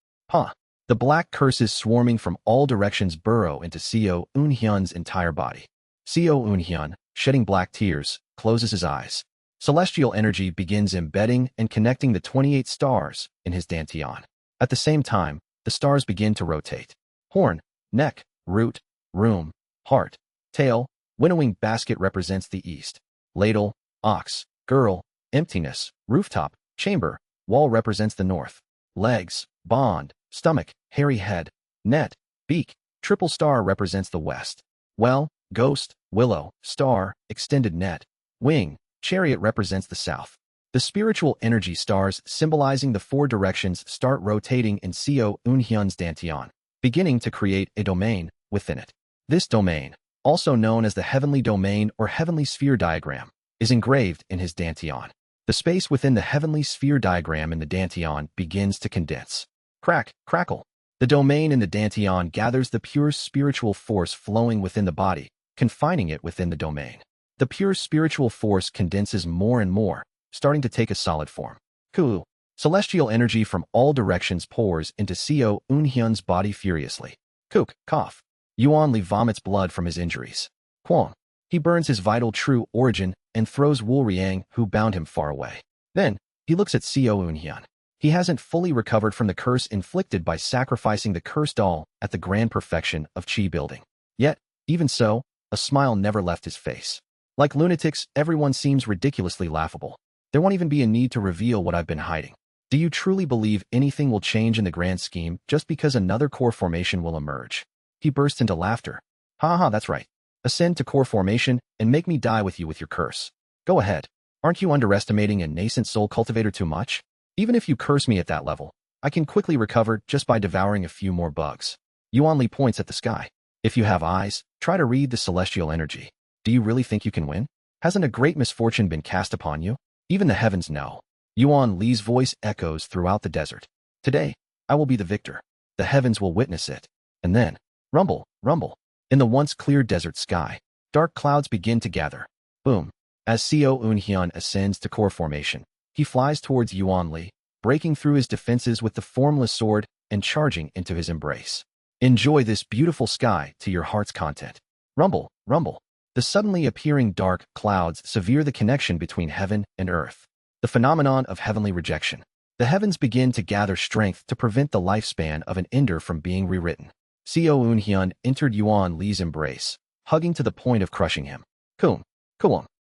The black curses swarming from all directions burrow into Seo Unhyun's entire body. Seo Unhyun, shedding black tears, closes his eyes. Celestial energy begins embedding and connecting the 28 stars in his dantian. At the same time, the stars begin to rotate. Horn, neck, root, room, heart, tail, winnowing basket represents the east. Ladle, ox, girl, emptiness, rooftop, chamber, wall represents the north. Legs, bond, stomach, hairy head, net, beak, triple star represents the west. Well, ghost, willow, star, extended net, wing, chariot represents the south. The spiritual energy stars symbolizing the four directions start rotating in Seo Unhyun's dantian, beginning to create a domain within it. This domain, also known as the heavenly domain or heavenly sphere diagram, is engraved in his dantian. The space within the heavenly sphere diagram in the dantian begins to condense. Crack, crackle. The domain in the dantian gathers the pure spiritual force flowing within the body, confining it within the domain. The pure spiritual force condenses more and more, starting to take a solid form. Cool. Celestial energy from all directions pours into Seo Unhyun's body furiously. Kook, cough. Yuan Li vomits blood from his injuries. Kwang. He burns his vital true origin and throws Wu Riang, who bound him, far away. Then, he looks at Seo Unhyun. He hasn't fully recovered from the curse inflicted by sacrificing the cursed doll at the grand perfection of Qi building. Yet, even so, a smile never left his face. Like lunatics, everyone seems ridiculously laughable. There won't even be a need to reveal what I've been hiding. Do you truly believe anything will change in the grand scheme just because another core formation will emerge? He burst into laughter. Ha, that's right. Ascend to core formation and make me die with you with your curse. Go ahead. Aren't you underestimating a nascent soul cultivator too much? Even if you curse me at that level, I can quickly recover just by devouring a few more bugs. Yuan Li points at the sky. If you have eyes, try to read the celestial energy. Do you really think you can win? Hasn't a great misfortune been cast upon you? Even the heavens know. Yuan Li's voice echoes throughout the desert. Today, I will be the victor. The heavens will witness it. And then, rumble, rumble. In the once clear desert sky, dark clouds begin to gather. Boom. As Seo Unhyun ascends to core formation, he flies towards Yuan Li, breaking through his defenses with the formless sword and charging into his embrace. Enjoy this beautiful sky to your heart's content. Rumble, rumble. The suddenly appearing dark clouds sever the connection between heaven and earth. The phenomenon of heavenly rejection. The heavens begin to gather strength to prevent the lifespan of an ender from being rewritten. Seo Unhyun entered Yuan Li's embrace, hugging to the point of crushing him. Koom.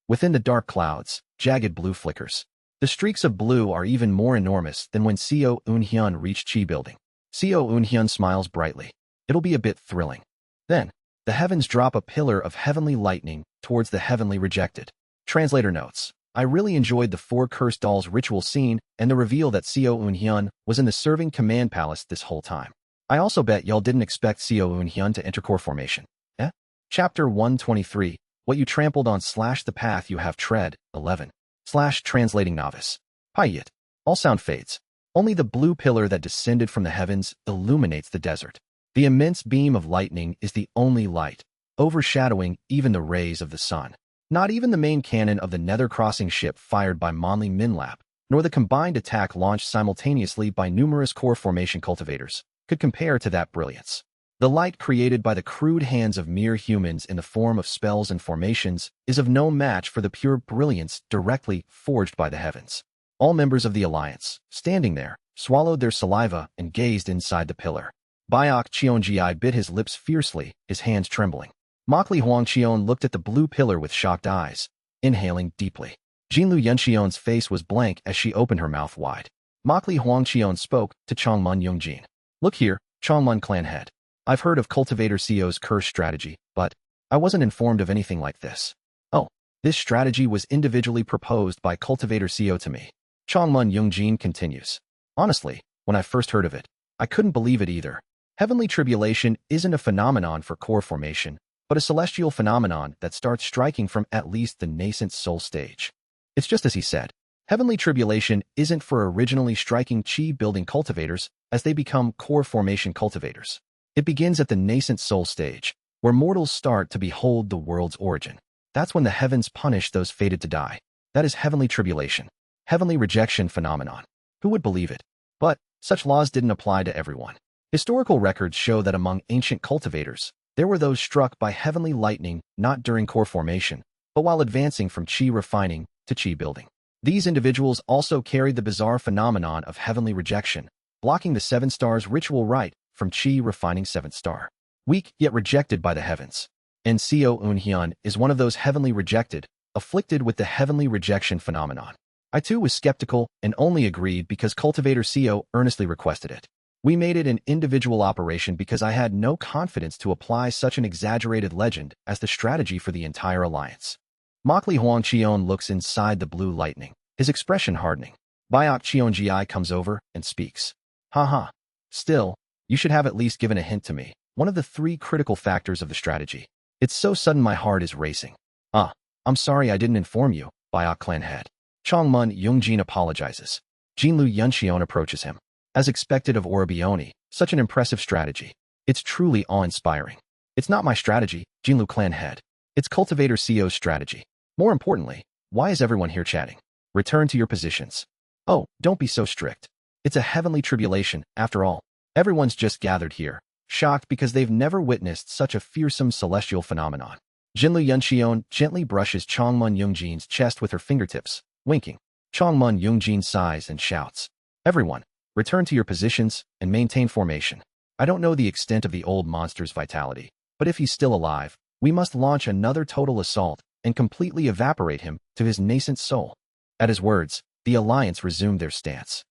Within the dark clouds, jagged blue flickers. The streaks of blue are even more enormous than when Seo Unhyun reached Qi building. Seo Unhyun smiles brightly. It'll be a bit thrilling. Then, the heavens drop a pillar of heavenly lightning towards the heavenly rejected. Translator notes, I really enjoyed the four cursed dolls ritual scene and the reveal that Seo Unhyun was in the serving command palace this whole time. I also bet y'all didn't expect Seo Eun-hyun to enter core formation. Eh? Chapter 123, What You Trampled on / The Path You Have Tread, 11. / Translating Novice. Payit. All sound fades. Only the blue pillar that descended from the heavens illuminates the desert. The immense beam of lightning is the only light, overshadowing even the rays of the sun. Not even the main cannon of the nether-crossing ship fired by Monli Minlap, nor the combined attack launched simultaneously by numerous core formation cultivators, could compare to that brilliance. The light created by the crude hands of mere humans in the form of spells and formations is of no match for the pure brilliance directly forged by the heavens. All members of the Alliance, standing there, swallowed their saliva and gazed inside the pillar. Byok Cheonji bit his lips fiercely, his hands trembling. Mokli Huangqion looked at the blue pillar with shocked eyes, inhaling deeply. Jinlu Yunxion's face was blank as she opened her mouth wide. Mokli Huangqion spoke to Changmun Yongjin. Look here, Changmun clan head. I've heard of Cultivator CEO's curse strategy, but I wasn't informed of anything like this. Oh, this strategy was individually proposed by Cultivator CEO to me. Changmun Yongjin continues. Honestly, when I first heard of it, I couldn't believe it either. Heavenly tribulation isn't a phenomenon for core formation, but a celestial phenomenon that starts striking from at least the nascent soul stage. It's just as he said. Heavenly tribulation isn't for originally striking chi-building cultivators as they become core formation cultivators. It begins at the nascent soul stage, where mortals start to behold the world's origin. That's when the heavens punish those fated to die. That is heavenly tribulation. Heavenly rejection phenomenon. Who would believe it? But such laws didn't apply to everyone. Historical records show that among ancient cultivators, there were those struck by heavenly lightning not during core formation, but while advancing from chi refining to chi building. These individuals also carried the bizarre phenomenon of heavenly rejection, blocking the 7 stars ritual rite from chi refining 7th star. Weak yet rejected by the heavens. And Seo Eun-hyun is one of those heavenly rejected, afflicted with the heavenly rejection phenomenon. I too was skeptical and only agreed because Cultivator Seo earnestly requested it. We made it an individual operation because I had no confidence to apply such an exaggerated legend as the strategy for the entire alliance. Mokli Huangqion looks inside the blue lightning, his expression hardening. Byok Cheonji comes over and speaks. Haha. Still, you should have at least given a hint to me, one of the 3 critical factors of the strategy. It's so sudden my heart is racing. I'm sorry I didn't inform you, Byok clan head. Changmun Yongjin apologizes. Jinlu Yunxion approaches him. As expected of Orabioni, such an impressive strategy. It's truly awe-inspiring. It's not my strategy, Jinlu clan head. It's Cultivator CEO's strategy. More importantly, why is everyone here chatting? Return to your positions. Oh, don't be so strict. It's a heavenly tribulation, after all. Everyone's just gathered here, shocked because they've never witnessed such a fearsome celestial phenomenon. Jinlu Yunxion gently brushes Changmun Yongjin's chest with her fingertips, winking. Changmun Yongjin sighs and shouts. Everyone, return to your positions and maintain formation. I don't know the extent of the old monster's vitality, but if he's still alive, we must launch another total assault and completely evaporate him to his nascent soul. At his words, the Alliance resumed their stance.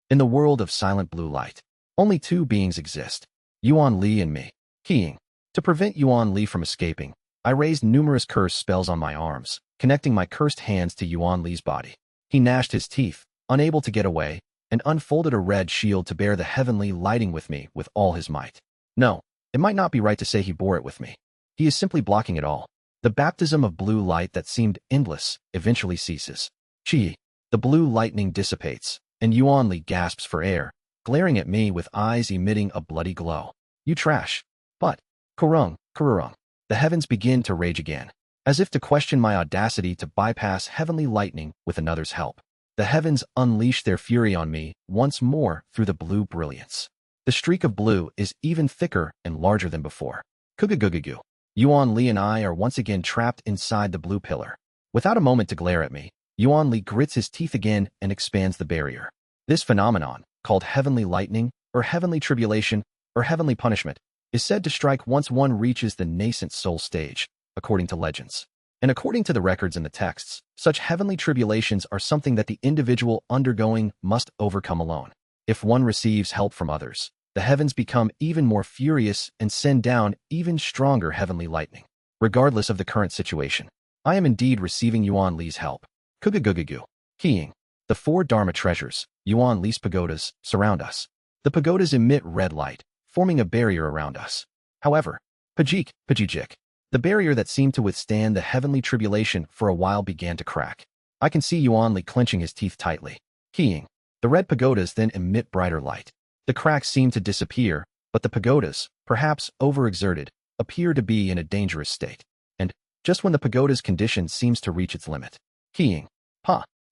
In the world of silent blue light, only 2 beings exist, Yuan Li and me. Keying. To prevent Yuan Li from escaping, I raised numerous curse spells on my arms, connecting my cursed hands to Yuan Li's body. He gnashed his teeth, unable to get away, and unfolded a red shield to bear the heavenly lighting with me with all his might. No, it might not be right to say he bore it with me. He is simply blocking it all. The baptism of blue light that seemed endless eventually ceases. Chi. The blue lightning dissipates, and Yuan Li gasps for air, glaring at me with eyes emitting a bloody glow. You trash. But, Kurung. The heavens begin to rage again, as if to question my audacity to bypass heavenly lightning with another's help. The heavens unleash their fury on me once more through the blue brilliance. The streak of blue is even thicker and larger than before. Kugugugugu. Yuan Li and I are once again trapped inside the blue pillar. Without a moment to glare at me, Yuan Li grits his teeth again and expands the barrier. This phenomenon, called heavenly lightning, or heavenly tribulation, or heavenly punishment, is said to strike once one reaches the nascent soul stage, according to legends. And according to the records in the texts, such heavenly tribulations are something that the individual undergoing must overcome alone. If one receives help from others, the heavens become even more furious and send down even stronger heavenly lightning. Regardless of the current situation, I am indeed receiving Yuan Li's help. Kugugugugu. Keying. The 4 Dharma treasures, Yuan Li's pagodas, surround us. The pagodas emit red light, forming a barrier around us. However, Pajik, the barrier that seemed to withstand the heavenly tribulation for a while began to crack. I can see Yuan Li clenching his teeth tightly. Keying. The red pagodas then emit brighter light. The cracks seem to disappear, but the pagodas, perhaps overexerted, appear to be in a dangerous state. And, just when the pagoda's condition seems to reach its limit. Keying.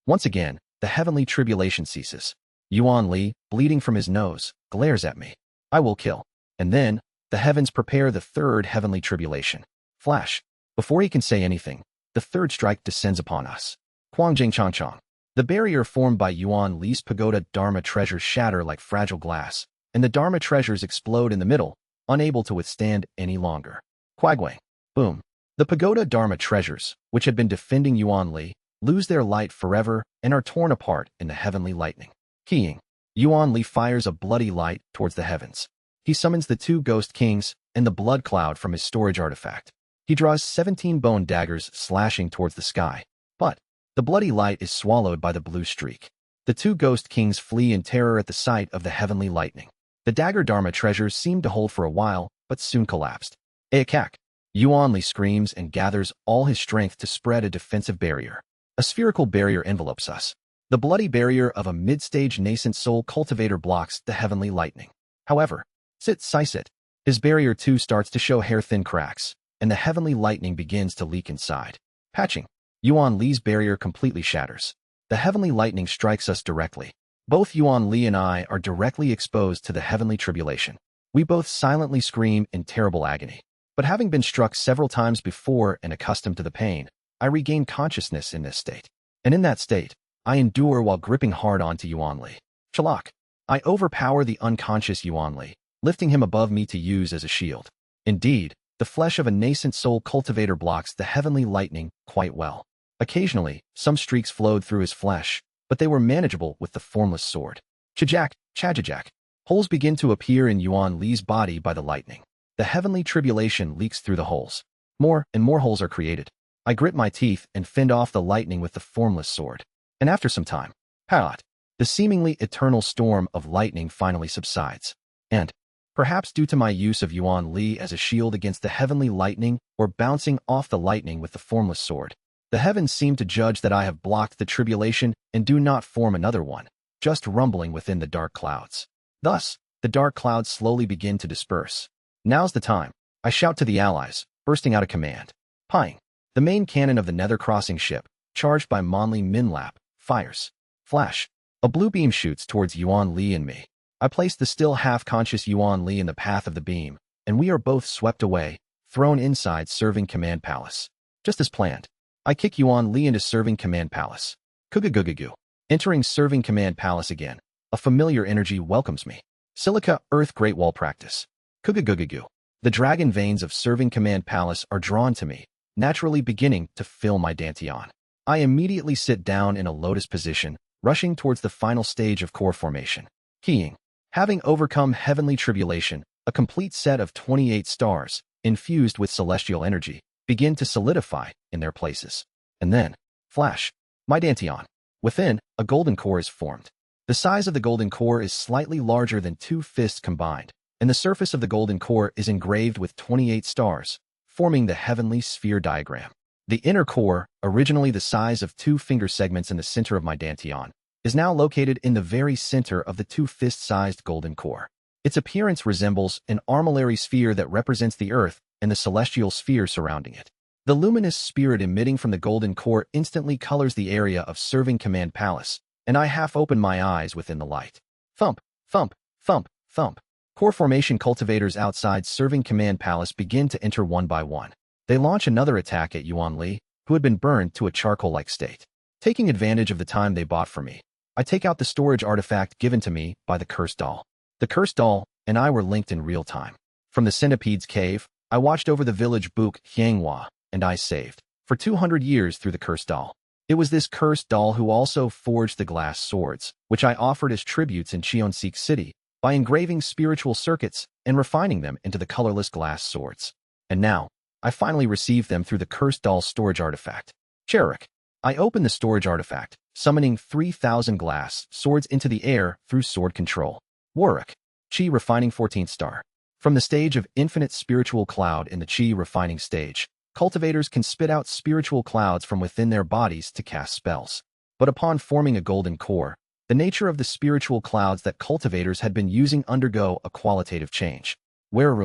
Once again, the heavenly tribulation ceases. Yuan Li, bleeding from his nose, glares at me. I will kill. And then, the heavens prepare the third heavenly tribulation. Flash. Before he can say anything, the third strike descends upon us. Quangjing Changchang. The barrier formed by Yuan Li's pagoda Dharma treasures shatter like fragile glass, and the Dharma treasures explode in the middle, unable to withstand any longer. Quagwang. Boom. The pagoda Dharma treasures, which had been defending Yuan Li, lose their light forever and are torn apart in the heavenly lightning. Keying. Yuan Li fires a bloody light towards the heavens. He summons the 2 ghost kings and the blood cloud from his storage artifact. He draws 17 bone daggers slashing towards the sky. But the bloody light is swallowed by the blue streak. The 2 ghost kings flee in terror at the sight of the heavenly lightning. The dagger Dharma treasures seemed to hold for a while, but soon collapsed. Aakak. Yuan Li screams and gathers all his strength to spread a defensive barrier. A spherical barrier envelopes us. The bloody barrier of a mid-stage nascent soul cultivator blocks the heavenly lightning. However, his barrier too starts to show hair-thin cracks, and the heavenly lightning begins to leak inside. Patching. Yuan Li's barrier completely shatters. The heavenly lightning strikes us directly. Both Yuan Li and I are directly exposed to the heavenly tribulation. We both silently scream in terrible agony. But having been struck several times before and accustomed to the pain, I regain consciousness in this state. And in that state, I endure while gripping hard onto Yuan Li. Chalak. I overpower the unconscious Yuan Li, lifting him above me to use as a shield. Indeed, the flesh of a nascent soul cultivator blocks the heavenly lightning quite well. Occasionally, some streaks flowed through his flesh, but they were manageable with the formless sword. Chajajak. Holes begin to appear in Yuan Li's body by the lightning. The heavenly tribulation leaks through the holes. More and more holes are created. I grit my teeth and fend off the lightning with the formless sword. And after some time, the seemingly eternal storm of lightning finally subsides. And, perhaps due to my use of Yuan Li as a shield against the heavenly lightning or bouncing off the lightning with the formless sword, the heavens seem to judge that I have blocked the tribulation and do not form another one, just rumbling within the dark clouds. Thus, the dark clouds slowly begin to disperse. Now's the time. I shout to the allies, bursting out a command. Pying. The main cannon of the Nether Crossing ship, charged by Monli Minlap, fires. Flash. A blue beam shoots towards Yuan Li and me. I place the still half-conscious Yuan Li in the path of the beam, and we are both swept away, thrown inside Serving Command Palace. Just as planned, I kick Yuan Li into Serving Command Palace. Kugugugugu. Entering Serving Command Palace again, a familiar energy welcomes me. Silica Earth Great Wall Practice. Kugugugugu. The dragon veins of Serving Command Palace are drawn to me, naturally beginning to fill my dantian. I immediately sit down in a lotus position, rushing towards the final stage of core formation. Keying. Having overcome heavenly tribulation, a complete set of 28 stars, infused with celestial energy, begin to solidify in their places. And then, flash, my dantian. Within, a golden core is formed. The size of the golden core is slightly larger than 2 fists combined, and the surface of the golden core is engraved with 28 stars, forming the heavenly sphere diagram. The inner core, originally the size of 2 finger segments in the center of my dantian, is now located in the very center of the 2 fist-sized golden core. Its appearance resembles an armillary sphere that represents the earth and the celestial sphere surrounding it. The luminous spirit emitting from the golden core instantly colors the area of Serving Command Palace, and I half open my eyes within the light. Thump, thump, thump, thump. Core formation cultivators outside Serving Command Palace begin to enter one by one. They launch another attack at Yuan Li, who had been burned to a charcoal-like state. Taking advantage of the time they bought for me, I take out the storage artifact given to me by the cursed doll. The cursed doll and I were linked in real time. From the centipede's cave, I watched over the village Buk Hianghua, and I saved, for 200 years through the cursed doll. It was this cursed doll who also forged the glass swords, which I offered as tributes in Cheonseek City, by engraving spiritual circuits and refining them into the colorless glass swords. And now, I finally received them through the cursed doll's storage artifact. Cherik. I opened the storage artifact, summoning 3,000 glass swords into the air through sword control. Warwick. Chi refining 14th star. From the stage of infinite spiritual cloud in the chi refining stage, cultivators can spit out spiritual clouds from within their bodies to cast spells. But upon forming a golden core, the nature of the spiritual clouds that cultivators had been using undergo a qualitative change. Where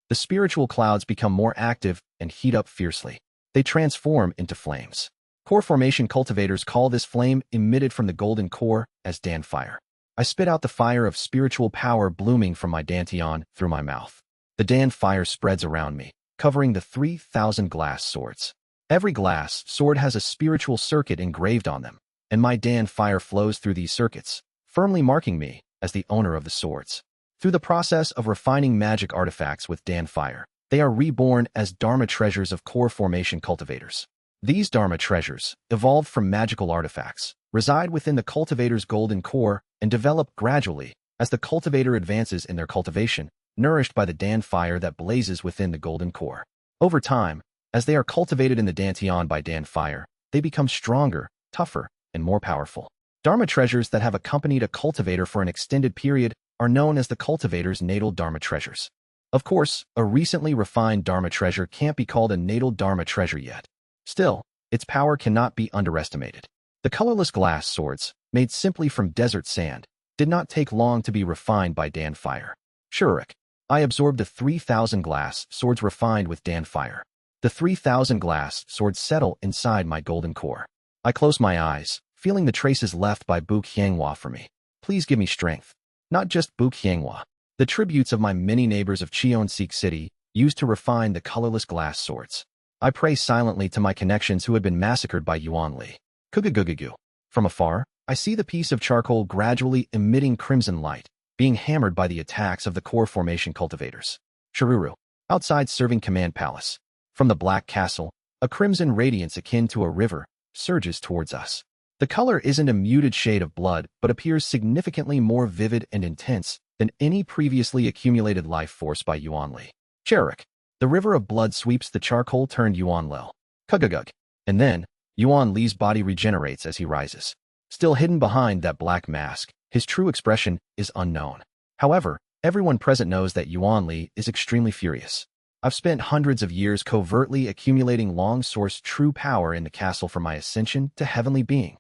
the spiritual clouds become more active and heat up fiercely. They transform into flames. Core formation cultivators call this flame emitted from the golden core as Dan fire. I spit out the fire of spiritual power blooming from my dantian through my mouth. The Dan fire spreads around me, covering the 3,000 glass swords. Every glass sword has a spiritual circuit engraved on them, and my Dan fire flows through these circuits, firmly marking me as the owner of the swords. Through the process of refining magic artifacts with Dan fire, they are reborn as Dharma treasures of core formation cultivators. These Dharma treasures, evolved from magical artifacts, reside within the cultivator's golden core and develop gradually as the cultivator advances in their cultivation, nourished by the Dan fire that blazes within the golden core. Over time, as they are cultivated in the dantian by Dan fire, they become stronger, tougher, and more powerful. Dharma treasures that have accompanied a cultivator for an extended period are known as the cultivator's natal Dharma treasures. Of course, a recently refined Dharma treasure can't be called a natal Dharma treasure yet. Still, its power cannot be underestimated. The colorless glass swords, made simply from desert sand, did not take long to be refined by Dan fire. Shurik, I absorbed the 3,000 glass swords refined with Dan fire. The 3,000 glass swords settle inside my golden core. I close my eyes, feeling the traces left by Bu Qianghua for me. Please give me strength. Not just Bu Qianghua. The tributes of my many neighbors of Cheonseek City used to refine the colorless glass swords. I pray silently to my connections who had been massacred by Yuan Li. Kugugugugu. From afar, I see the piece of charcoal gradually emitting crimson light, being hammered by the attacks of the core formation cultivators. Shiruru. Outside Serving Command Palace. From the Black Castle, a crimson radiance akin to a river surges towards us. The color isn't a muted shade of blood, but appears significantly more vivid and intense than any previously accumulated life force by Yuan Li. Cherik. The river of blood sweeps the charcoal-turned Yuan Lil. Kugagug. And then, Yuan Li's body regenerates as he rises. Still hidden behind that black mask, his true expression is unknown. However, everyone present knows that Yuan Li is extremely furious. I've spent hundreds of years covertly accumulating long-source true power in the castle for my ascension to heavenly being.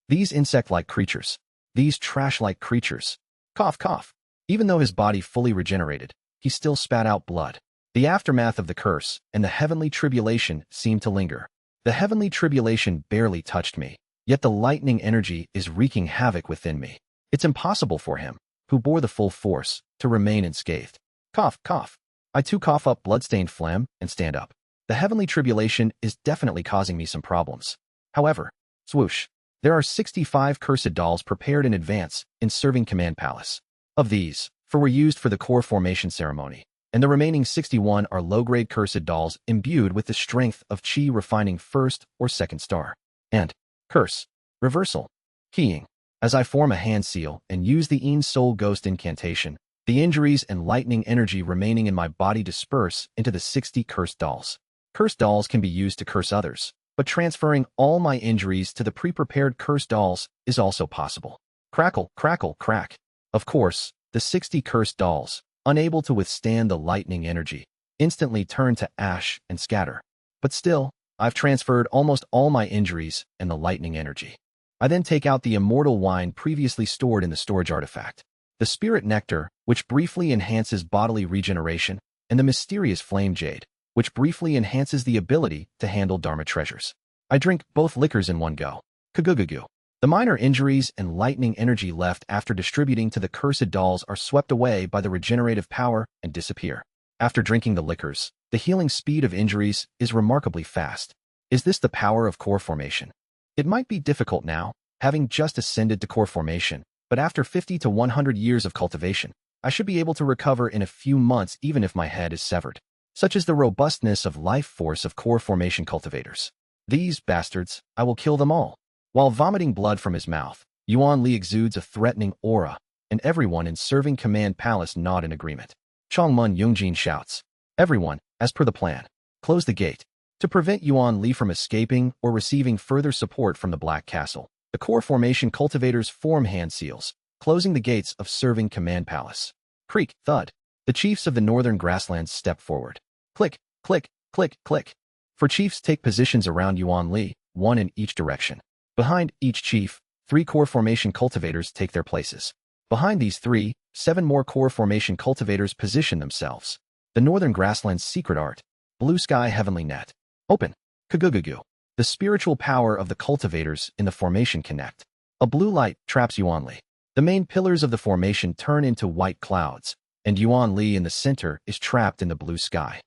These insect-like creatures, these trash-like creatures. Cough, cough. Even though his body fully regenerated, he still spat out blood. The aftermath of the curse and the heavenly tribulation seemed to linger. The heavenly tribulation barely touched me, yet the lightning energy is wreaking havoc within me. It's impossible for him, who bore the full force, to remain unscathed. Cough, cough. I too cough up blood-stained phlegm and stand up. The heavenly tribulation is definitely causing me some problems. However, swoosh. There are 65 cursed dolls prepared in advance in Serving Command Palace. Of these, 4 were used for the core formation ceremony, and the remaining 61 are low-grade cursed dolls imbued with the strength of Qi refining 1st or 2nd star. And curse. Reversal. Keying. As I form a hand seal and use the Een Soul Ghost incantation, the injuries and lightning energy remaining in my body disperse into the 60 cursed dolls. Cursed dolls can be used to curse others, but transferring all my injuries to the pre-prepared cursed dolls is also possible. Crackle, crackle, crack. Of course, the 60 cursed dolls, unable to withstand the lightning energy, instantly turn to ash and scatter. But still, I've transferred almost all my injuries and the lightning energy. I then take out the immortal wine previously stored in the storage artifact, the spirit nectar, which briefly enhances bodily regeneration, and the mysterious flame jade, which briefly enhances the ability to handle Dharma treasures. I drink both liquors in one go. Kagugugu. The minor injuries and lightning energy left after distributing to the cursed dolls are swept away by the regenerative power and disappear. After drinking the liquors, the healing speed of injuries is remarkably fast. Is this the power of core formation? It might be difficult now, having just ascended to core formation, but after 50 to 100 years of cultivation, I should be able to recover in a few months even if my head is severed. Such is the robustness of life force of core formation cultivators. These bastards, I will kill them all. While vomiting blood from his mouth, Yuan Li exudes a threatening aura, and everyone in Serving Command Palace nod in agreement. Chongmun Yungjin shouts, "Everyone, as per the plan, close the gate." To prevent Yuan Li from escaping or receiving further support from the Black Castle, the core formation cultivators form hand seals, closing the gates of Serving Command Palace. Creak, thud. The chiefs of the northern grasslands step forward. Click, click, click, click. For chiefs take positions around Yuan Li, one in each direction. Behind each chief, 3 core formation cultivators take their places. Behind these 3, 7 more core formation cultivators position themselves. The northern grasslands secret art. Blue sky heavenly net. Open. Kagugugu. The spiritual power of the cultivators in the formation connect. A blue light traps Yuan Li. The main pillars of the formation turn into white clouds, and Yuan Li in the center is trapped in the blue sky.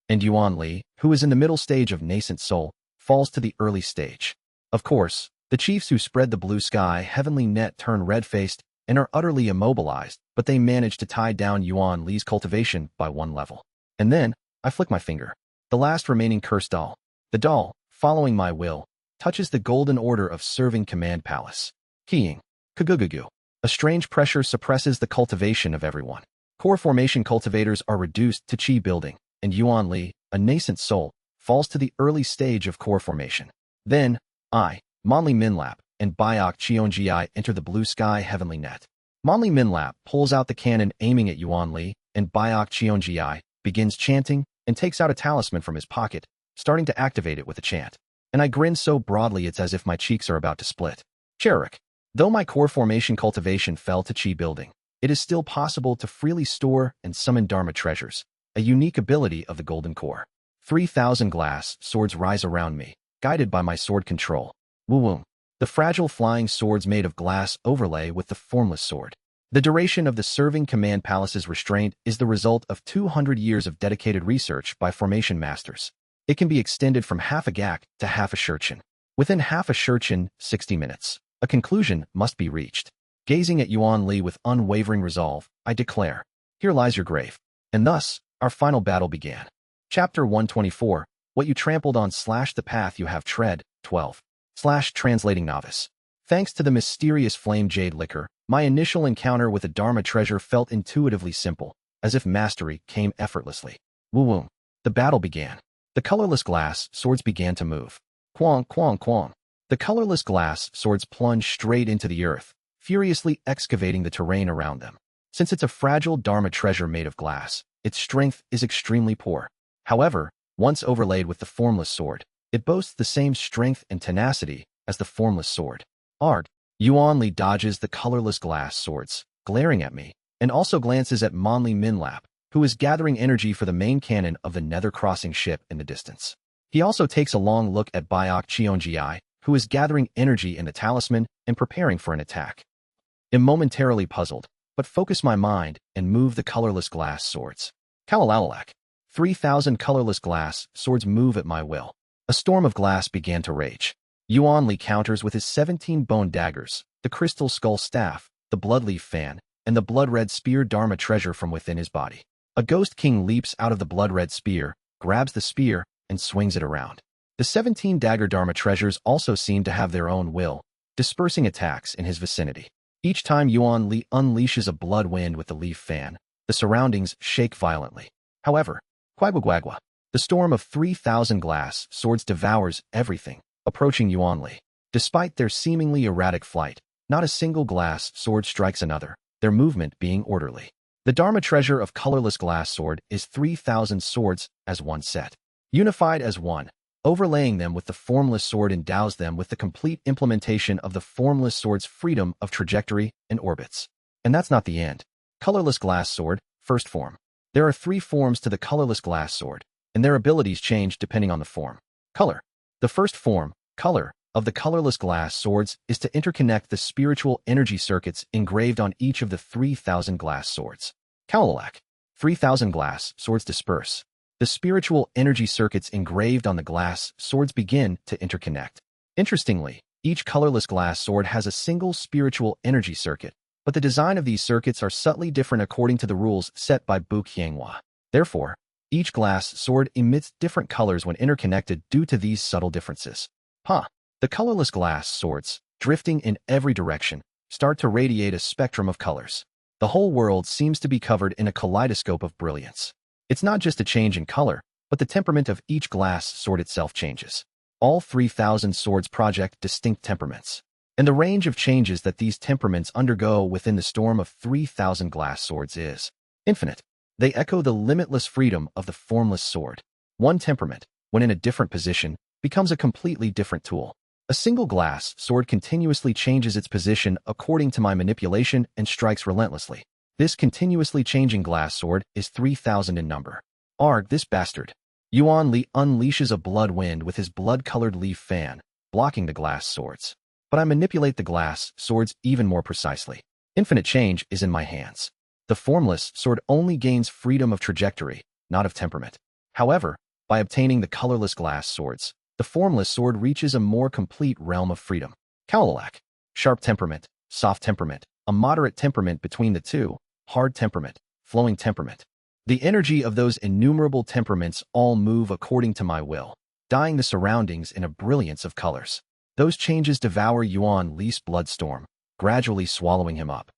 And Yuan Li, who is in the middle stage of nascent soul, falls to the early stage. Of course, the chiefs who spread the blue sky heavenly net turn red-faced and are utterly immobilized, but they manage to tie down Yuan Li's cultivation by 1 level. And then, I flick my finger. The last remaining cursed doll. The doll, following my will, touches the golden order of serving command palace. Keying. Kagugugu. A strange pressure suppresses the cultivation of everyone. Core formation cultivators are reduced to chi building, and Yuan Li, a nascent soul, falls to the early stage of core formation. Then, I, Monli Minlap, and Biok Cheongi enter the blue sky heavenly net. Monli Minlap pulls out the cannon aiming at Yuan Li, and Biok Cheongi begins chanting and takes out a talisman from his pocket, starting to activate it with a chant. And I grin so broadly it's as if my cheeks are about to split. Cherik. Though my core formation cultivation fell to chi building, it is still possible to freely store and summon Dharma treasures, a unique ability of the golden core. 3,000 glass swords rise around me, guided by my sword control. Woo-woo. The fragile flying swords made of glass overlay with the formless sword. The duration of the serving command palace's restraint is the result of 200 years of dedicated research by formation masters. It can be extended from half a gak to half a shurchen. Within half a shurchen, 60 minutes. A conclusion must be reached. Gazing at Yuan Li with unwavering resolve, I declare, here lies your grave. And thus, our final battle began. Chapter 124, What You Trampled On / The Path You Have Tread, 12. / Translating Novice. Thanks to the mysterious flame jade liquor, my initial encounter with a Dharma treasure felt intuitively simple, as if mastery came effortlessly. Woo-woo. The battle began. The colorless glass swords began to move. Quang, quang, quang. The colorless glass swords plunge straight into the earth, furiously excavating the terrain around them. Since it's a fragile Dharma treasure made of glass, its strength is extremely poor. However, once overlaid with the formless sword, it boasts the same strength and tenacity as the formless sword. Arg. Yuan Li dodges the colorless glass swords, glaring at me, and also glances at Monli Minlap, who is gathering energy for the main cannon of the nether crossing ship in the distance. He also takes a long look at Biok Cheongi, who is gathering energy in the talisman and preparing for an attack. I'm momentarily puzzled, but focus my mind and move the colorless glass swords. Kalalalak. 3,000 colorless glass swords move at my will. A storm of glass began to rage. Yuan Li counters with his 17 bone daggers, the crystal skull staff, the bloodleaf fan, and the blood-red spear Dharma treasure from within his body. A ghost king leaps out of the blood-red spear, grabs the spear, and swings it around. The 17 dagger Dharma treasures also seem to have their own will, dispersing attacks in his vicinity. Each time Yuan Li unleashes a blood wind with the leaf fan, the surroundings shake violently. However, Quagwagwagwa, the storm of 3,000 glass swords devours everything, approaching Yuan Li. Despite their seemingly erratic flight, not a single glass sword strikes another, their movement being orderly. The Dharma treasure of colorless glass sword is 3,000 swords as one set. Unified as one, overlaying them with the formless sword endows them with the complete implementation of the formless sword's freedom of trajectory and orbits. And that's not the end. Colorless glass sword, first form. There are 3 forms to the colorless glass sword, and their abilities change depending on the form. Color. The first form, color, of the colorless glass swords is to interconnect the spiritual energy circuits engraved on each of the 3,000 glass swords. Kalalak. 3,000 glass swords disperse. The spiritual energy circuits engraved on the glass swords begin to interconnect. Interestingly, each colorless glass sword has a single spiritual energy circuit, but the design of these circuits are subtly different according to the rules set by Bu Qianghua. Therefore, each glass sword emits different colors when interconnected due to these subtle differences. The colorless glass swords, drifting in every direction, start to radiate a spectrum of colors. The whole world seems to be covered in a kaleidoscope of brilliance. It's not just a change in color, but the temperament of each glass sword itself changes. All 3,000 swords project distinct temperaments. And the range of changes that these temperaments undergo within the storm of 3,000 glass swords is Infinite. They echo the limitless freedom of the formless sword. One temperament, when in a different position, becomes a completely different tool. A single glass sword continuously changes its position according to my manipulation and strikes relentlessly. This continuously changing glass sword is 3,000 in number. Arg, this bastard. Yuan Li unleashes a blood wind with his blood-colored leaf fan, blocking the glass swords. But I manipulate the glass swords even more precisely. Infinite change is in my hands. The formless sword only gains freedom of trajectory, not of temperament. However, by obtaining the colorless glass swords, the formless sword reaches a more complete realm of freedom. Kalalak. Sharp temperament, soft temperament, a moderate temperament between the two, hard temperament, flowing temperament. The energy of those innumerable temperaments all move according to my will, dyeing the surroundings in a brilliance of colors. Those changes devour Yuan Li's bloodstorm, gradually swallowing him up.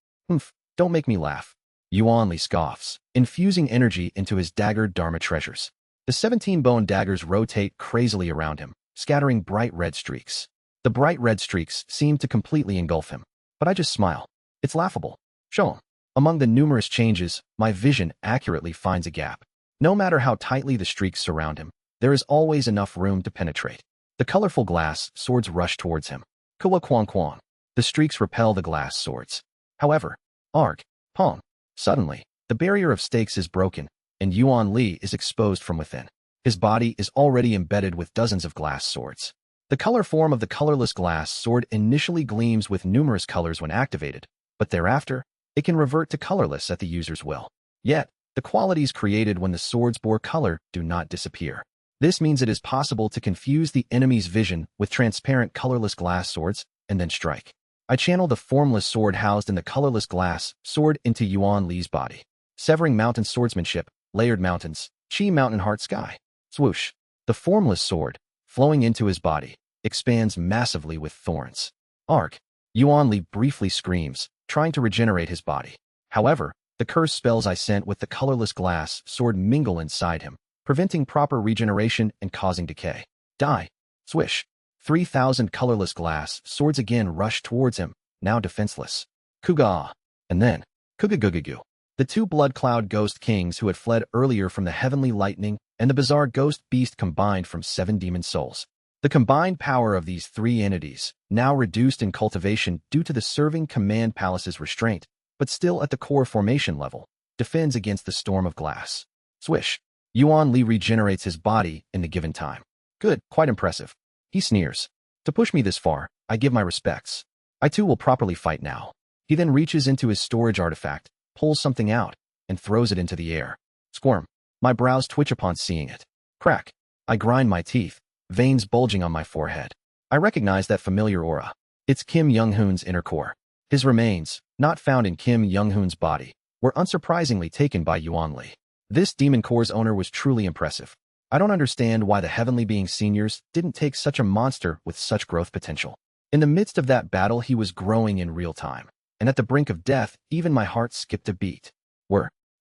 Don't make me laugh. Yuan Li scoffs, infusing energy into his dagger Dharma treasures. The 17 bone daggers rotate crazily around him, scattering bright red streaks. The bright red streaks seem to completely engulf him, but I just smile. It's laughable. Show him. Among the numerous changes, my vision accurately finds a gap. No matter how tightly the streaks surround him, there is always enough room to penetrate. The colorful glass swords rush towards him. Kua Kwang Kwang. The streaks repel the glass swords. However, Arg, Pong. Suddenly, the barrier of stakes is broken, and Yuan Li is exposed from within. His body is already embedded with dozens of glass swords. The color form of the colorless glass sword initially gleams with numerous colors when activated, but thereafter, it can revert to colorless at the user's will. Yet, the qualities created when the swords bore color do not disappear. This means it is possible to confuse the enemy's vision with transparent colorless glass swords and then strike. I channel the formless sword housed in the colorless glass sword into Yuan Li's body. Severing mountain swordsmanship, layered mountains, Chi mountain heart sky. Swoosh. The formless sword, flowing into his body, expands massively with thorns. Arg. Yuan Li briefly screams, trying to regenerate his body. However, the curse spells I sent with the colorless glass sword mingle inside him, preventing proper regeneration and causing decay. Die. Swish. 3,000 colorless glass swords again rush towards him, now defenseless. Kuga. And then, Kugagugagu. The two blood cloud ghost kings who had fled earlier from the heavenly lightning and the bizarre ghost beast combined from 7 demon souls. The combined power of these 3 entities, now reduced in cultivation due to the serving command palace's restraint, but still at the core formation level, defends against the storm of glass. Swish. Yuan Li regenerates his body in the given time. Good, quite impressive. He sneers. To push me this far, I give my respects. I too will properly fight now. He then reaches into his storage artifact, pulls something out, and throws it into the air. Squirm. My brows twitch upon seeing it. Crack. I grind my teeth, veins bulging on my forehead. I recognize that familiar aura. It's Kim Young-hoon's inner core. His remains, not found in Kim Young-hoon's body, were unsurprisingly taken by Yuan Li. This demon core's owner was truly impressive. I don't understand why the Heavenly Being Seniors didn't take such a monster with such growth potential. In the midst of that battle, he was growing in real time, and at the brink of death, even my heart skipped a beat.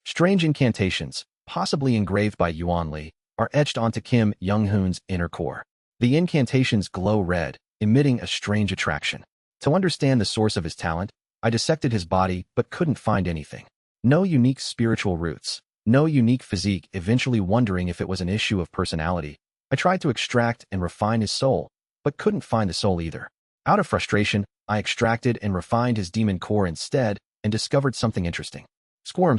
Strange incantations, possibly engraved by Yuan Li, are etched onto Kim Young-hoon's inner core. The incantations glow red, emitting a strange attraction. To understand the source of his talent, I dissected his body but couldn't find anything. No unique spiritual roots. No unique physique. Eventually wondering if it was an issue of personality, I tried to extract and refine his soul, but couldn't find the soul either. Out of frustration, I extracted and refined his demon core instead and discovered something interesting. Squirm.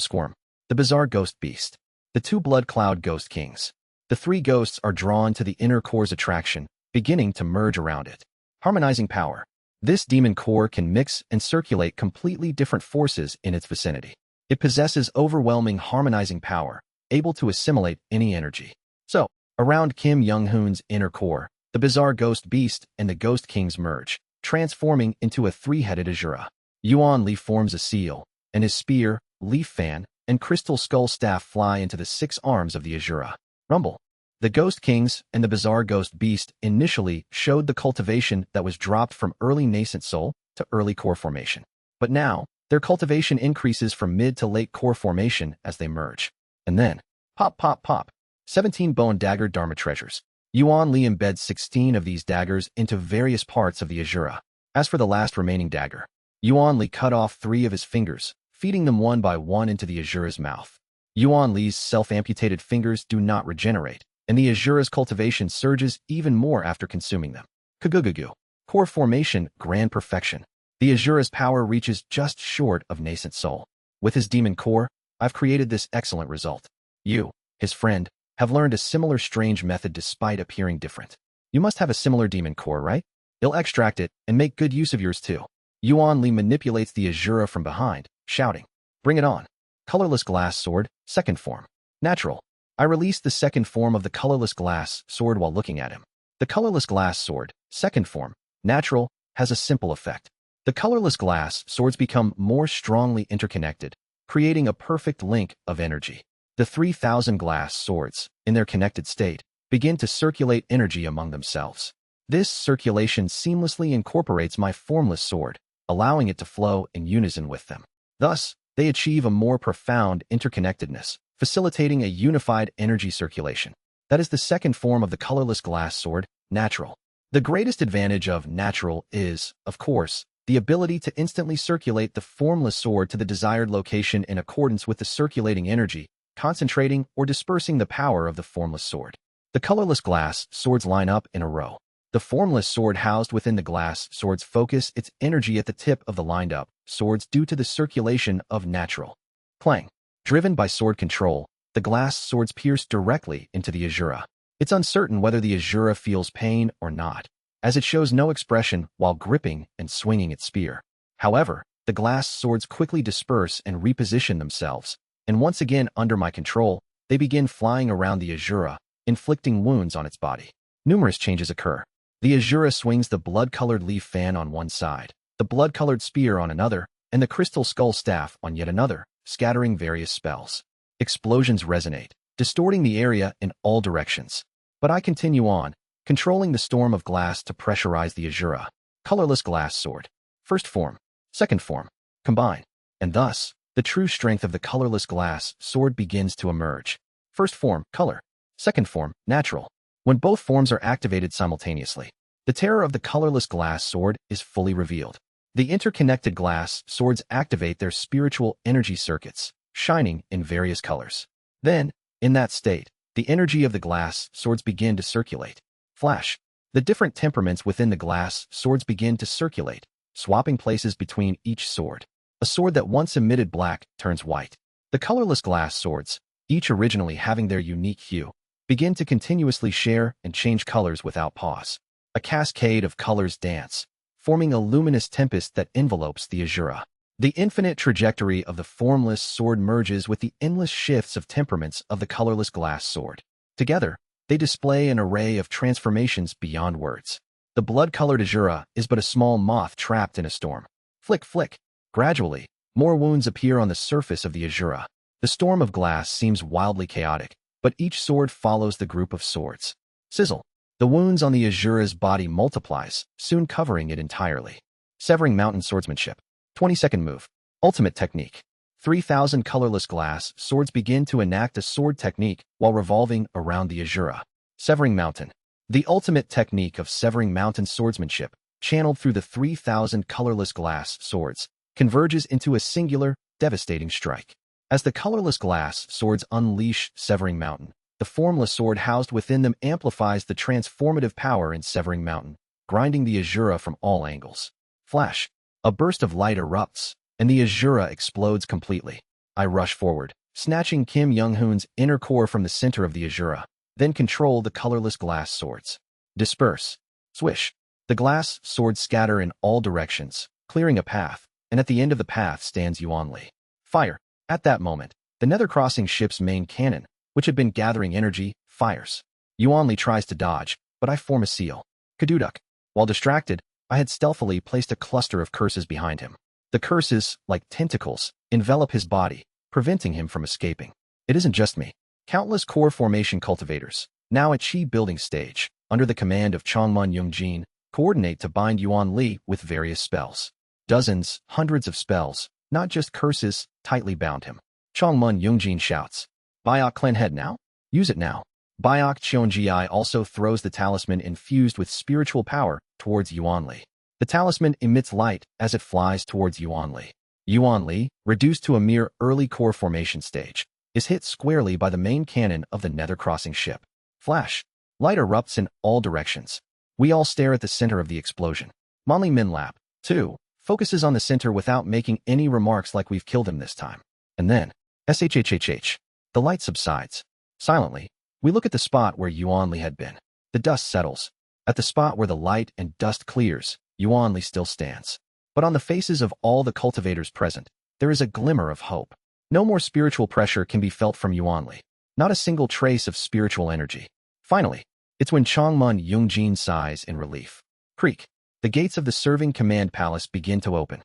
The bizarre ghost beast. The 2 blood cloud ghost kings. The 3 ghosts are drawn to the inner core's attraction, beginning to merge around it. Harmonizing power. This demon core can mix and circulate completely different forces in its vicinity. It possesses overwhelming harmonizing power, able to assimilate any energy. So, around Kim Young-hoon's inner core, the bizarre ghost beast and the ghost kings merge, transforming into a 3-headed Azura. Yuan Li forms a seal, and his spear, leaf fan, and crystal skull staff fly into the 6 arms of the Azura. Rumble. The ghost kings and the bizarre ghost beast initially showed the cultivation that was dropped from early nascent soul to early core formation. But now, their cultivation increases from mid to late core formation as they merge. And then, pop. 17 bone dagger Dharma treasures. Yuan Li embeds 16 of these daggers into various parts of the Azura. As for the last remaining dagger, Yuan Li cut off 3 of his fingers, feeding them one by one into the Azura's mouth. Yuan Li's self-amputated fingers do not regenerate, and the Azura's cultivation surges even more after consuming them. Kagugugu. Core formation, grand perfection. The Azura's power reaches just short of nascent soul. With his demon core, I've created this excellent result. You, his friend, have learned a similar strange method despite appearing different. You must have a similar demon core, right? He'll extract it and make good use of yours too. Yuan Li manipulates the Azura from behind, shouting, "Bring it on." Colorless glass sword, second form. Natural. I released the second form of the colorless glass sword while looking at him. The colorless glass sword, second form, natural, has a simple effect. The colorless glass swords become more strongly interconnected, creating a perfect link of energy. The 3,000 glass swords, in their connected state, begin to circulate energy among themselves. This circulation seamlessly incorporates my formless sword, allowing it to flow in unison with them. Thus, they achieve a more profound interconnectedness, facilitating a unified energy circulation. That is the second form of the colorless glass sword, natural. The greatest advantage of natural is, of course, the ability to instantly circulate the formless sword to the desired location in accordance with the circulating energy, concentrating or dispersing the power of the formless sword. The colorless glass swords line up in a row. The formless sword housed within the glass swords focus its energy at the tip of the lined-up swords due to the circulation of natural. Clang. Driven by sword control, the glass swords pierce directly into the Azura. It's uncertain whether the Azura feels pain or not, as it shows no expression while gripping and swinging its spear. However, the glass swords quickly disperse and reposition themselves, and once again under my control, they begin flying around the Azura, inflicting wounds on its body. Numerous changes occur. The Azura swings the blood-colored leaf fan on one side, the blood-colored spear on another, and the crystal skull staff on yet another, scattering various spells. Explosions resonate, distorting the area in all directions. But I continue on, controlling the storm of glass to pressurize the Azura. Colorless glass sword. First form. Second form. Combine. And thus, the true strength of the colorless glass sword begins to emerge. First form, color. Second form, natural. When both forms are activated simultaneously, the terror of the colorless glass sword is fully revealed. The interconnected glass swords activate their spiritual energy circuits, shining in various colors. Then, in that state, the energy of the glass swords begin to circulate. Flash. The different temperaments within the glass swords begin to circulate, swapping places between each sword. A sword that once emitted black turns white. The colorless glass swords, each originally having their unique hue, begin to continuously share and change colors without pause. A cascade of colors dance, forming a luminous tempest that envelopes the Azura. The infinite trajectory of the formless sword merges with the endless shifts of temperaments of the colorless glass sword. Together, they display an array of transformations beyond words. The blood-colored Azura is but a small moth trapped in a storm. Flick, flick. Gradually, more wounds appear on the surface of the Azura. The storm of glass seems wildly chaotic, but each sword follows the group of swords. Sizzle. The wounds on the Azura's body multiplies, soon covering it entirely. Severing Mountain Swordsmanship. 22nd move. Ultimate technique. 3,000 colorless glass swords begin to enact a sword technique while revolving around the Azura. Severing Mountain. The ultimate technique of Severing Mountain Swordsmanship, channeled through the 3,000 colorless glass swords, converges into a singular, devastating strike. As the colorless glass swords unleash Severing Mountain, the formless sword housed within them amplifies the transformative power in Severing Mountain, grinding the Azura from all angles. Flash. A burst of light erupts, and the Azura explodes completely. I rush forward, snatching Kim Young-hoon's inner core from the center of the Azura, then control the colorless glass swords. Disperse. Swish. The glass swords scatter in all directions, clearing a path, and at the end of the path stands Yuan Li. Fire. At that moment, the Nether Crossing ship's main cannon, which had been gathering energy, fires. Yuan Li tries to dodge, but I form a seal. Kaduduk. While distracted, I had stealthily placed a cluster of curses behind him. The curses, like tentacles, envelop his body, preventing him from escaping. It isn't just me. Countless core formation cultivators, now at Chi building stage, under the command of Chongmun Yungjin, coordinate to bind Yuan Li with various spells. Dozens, hundreds of spells, not just curses, tightly bound him. Chongmun Yungjin shouts, "Biok Clenhead now? Use it now." Biok Cheonji also throws the talisman infused with spiritual power towards Yuan Li. The talisman emits light as it flies towards Yuan Li. Yuan Li, reduced to a mere early core formation stage, is hit squarely by the main cannon of the nether crossing ship. Flash. Light erupts in all directions. We all stare at the center of the explosion. Manli Minlap, too, focuses on the center without making any remarks like we've killed him this time. And then, shhhh. The light subsides. Silently, we look at the spot where Yuan Li had been. The dust settles. At the spot where the light and dust clears, Yuan Li still stands. But on the faces of all the cultivators present, there is a glimmer of hope. No more spiritual pressure can be felt from Yuan Li. Not a single trace of spiritual energy. Finally, it's when Changmun Yungjin sighs in relief. Creak. The gates of the serving command palace begin to open.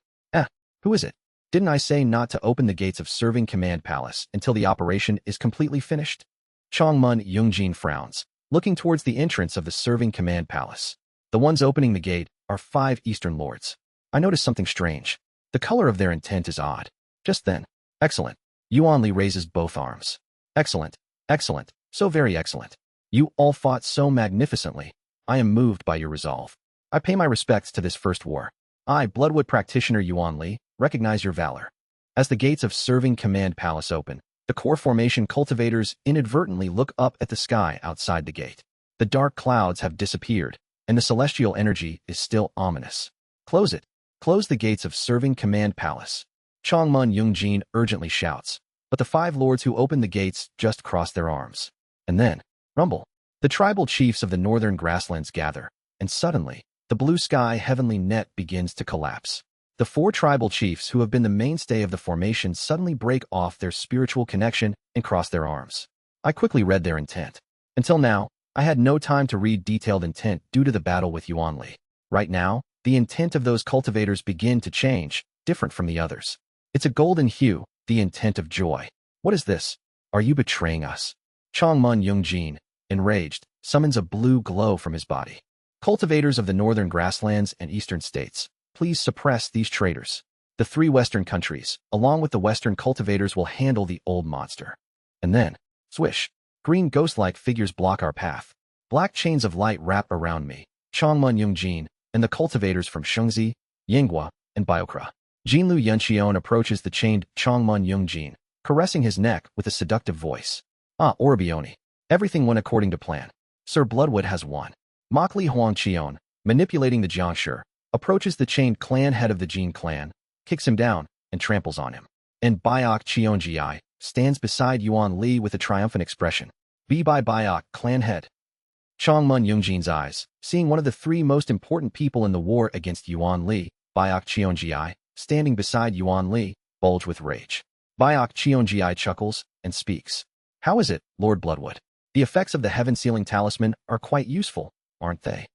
Who is it? Didn't I say not to open the gates of serving command palace until the operation is completely finished? Changmun Yungjin frowns, looking towards the entrance of the serving command palace. The ones opening the gate are 5 Eastern Lords. I notice something strange. The color of their intent is odd. Just then, excellent. Yuan Li raises both arms. Excellent, excellent, so very excellent. You all fought so magnificently. I am moved by your resolve. I pay my respects to this first war. I, Bloodwood practitioner Yuan Li, recognize your valor. As the gates of serving command palace open, the core formation cultivators inadvertently look up at the sky outside the gate. The dark clouds have disappeared, and the celestial energy is still ominous. Close it. Close the gates of serving command palace. Changmun Yungjin urgently shouts, but the 5 lords who opened the gates just cross their arms. And then, rumble. The tribal chiefs of the northern grasslands gather, and suddenly, the blue sky heavenly net begins to collapse. The 4 tribal chiefs who have been the mainstay of the formation suddenly break off their spiritual connection and cross their arms. I quickly read their intent. Until now, I had no time to read detailed intent due to the battle with Yuan Li. Right now, the intent of those cultivators begin to change, different from the others. It's a golden hue, the intent of joy. What is this? Are you betraying us? Changmun Yungjin, enraged, summons a blue glow from his body. Cultivators of the northern grasslands and eastern states, please suppress these traitors. The 3 western countries, along with the western cultivators, will handle the old monster. And then, swish, green ghost-like figures block our path. Black chains of light wrap around me, Changmun Yungjin, and the cultivators from Shengzi, Yinghua, and Biokra. Jinlu Yunxion approaches the chained Changmun Yungjin, caressing his neck with a seductive voice. Orbioni. Everything went according to plan. Sir Bloodwood has won. Mokli Huangqion, manipulating the Jiangshi, approaches the chained clan head of the Jin clan, kicks him down, and tramples on him. And Biok Chionji stands beside Yuan Li with a triumphant expression. Be by Biok, clan head. Changmun Yungjin's eyes, seeing one of the 3 most important people in the war against Yuan Li, Biok Chionji, standing beside Yuan Li, bulge with rage. Biok Chionji chuckles and speaks. How is it, Lord Bloodwood? The effects of the heaven-sealing talisman are quite useful, aren't they?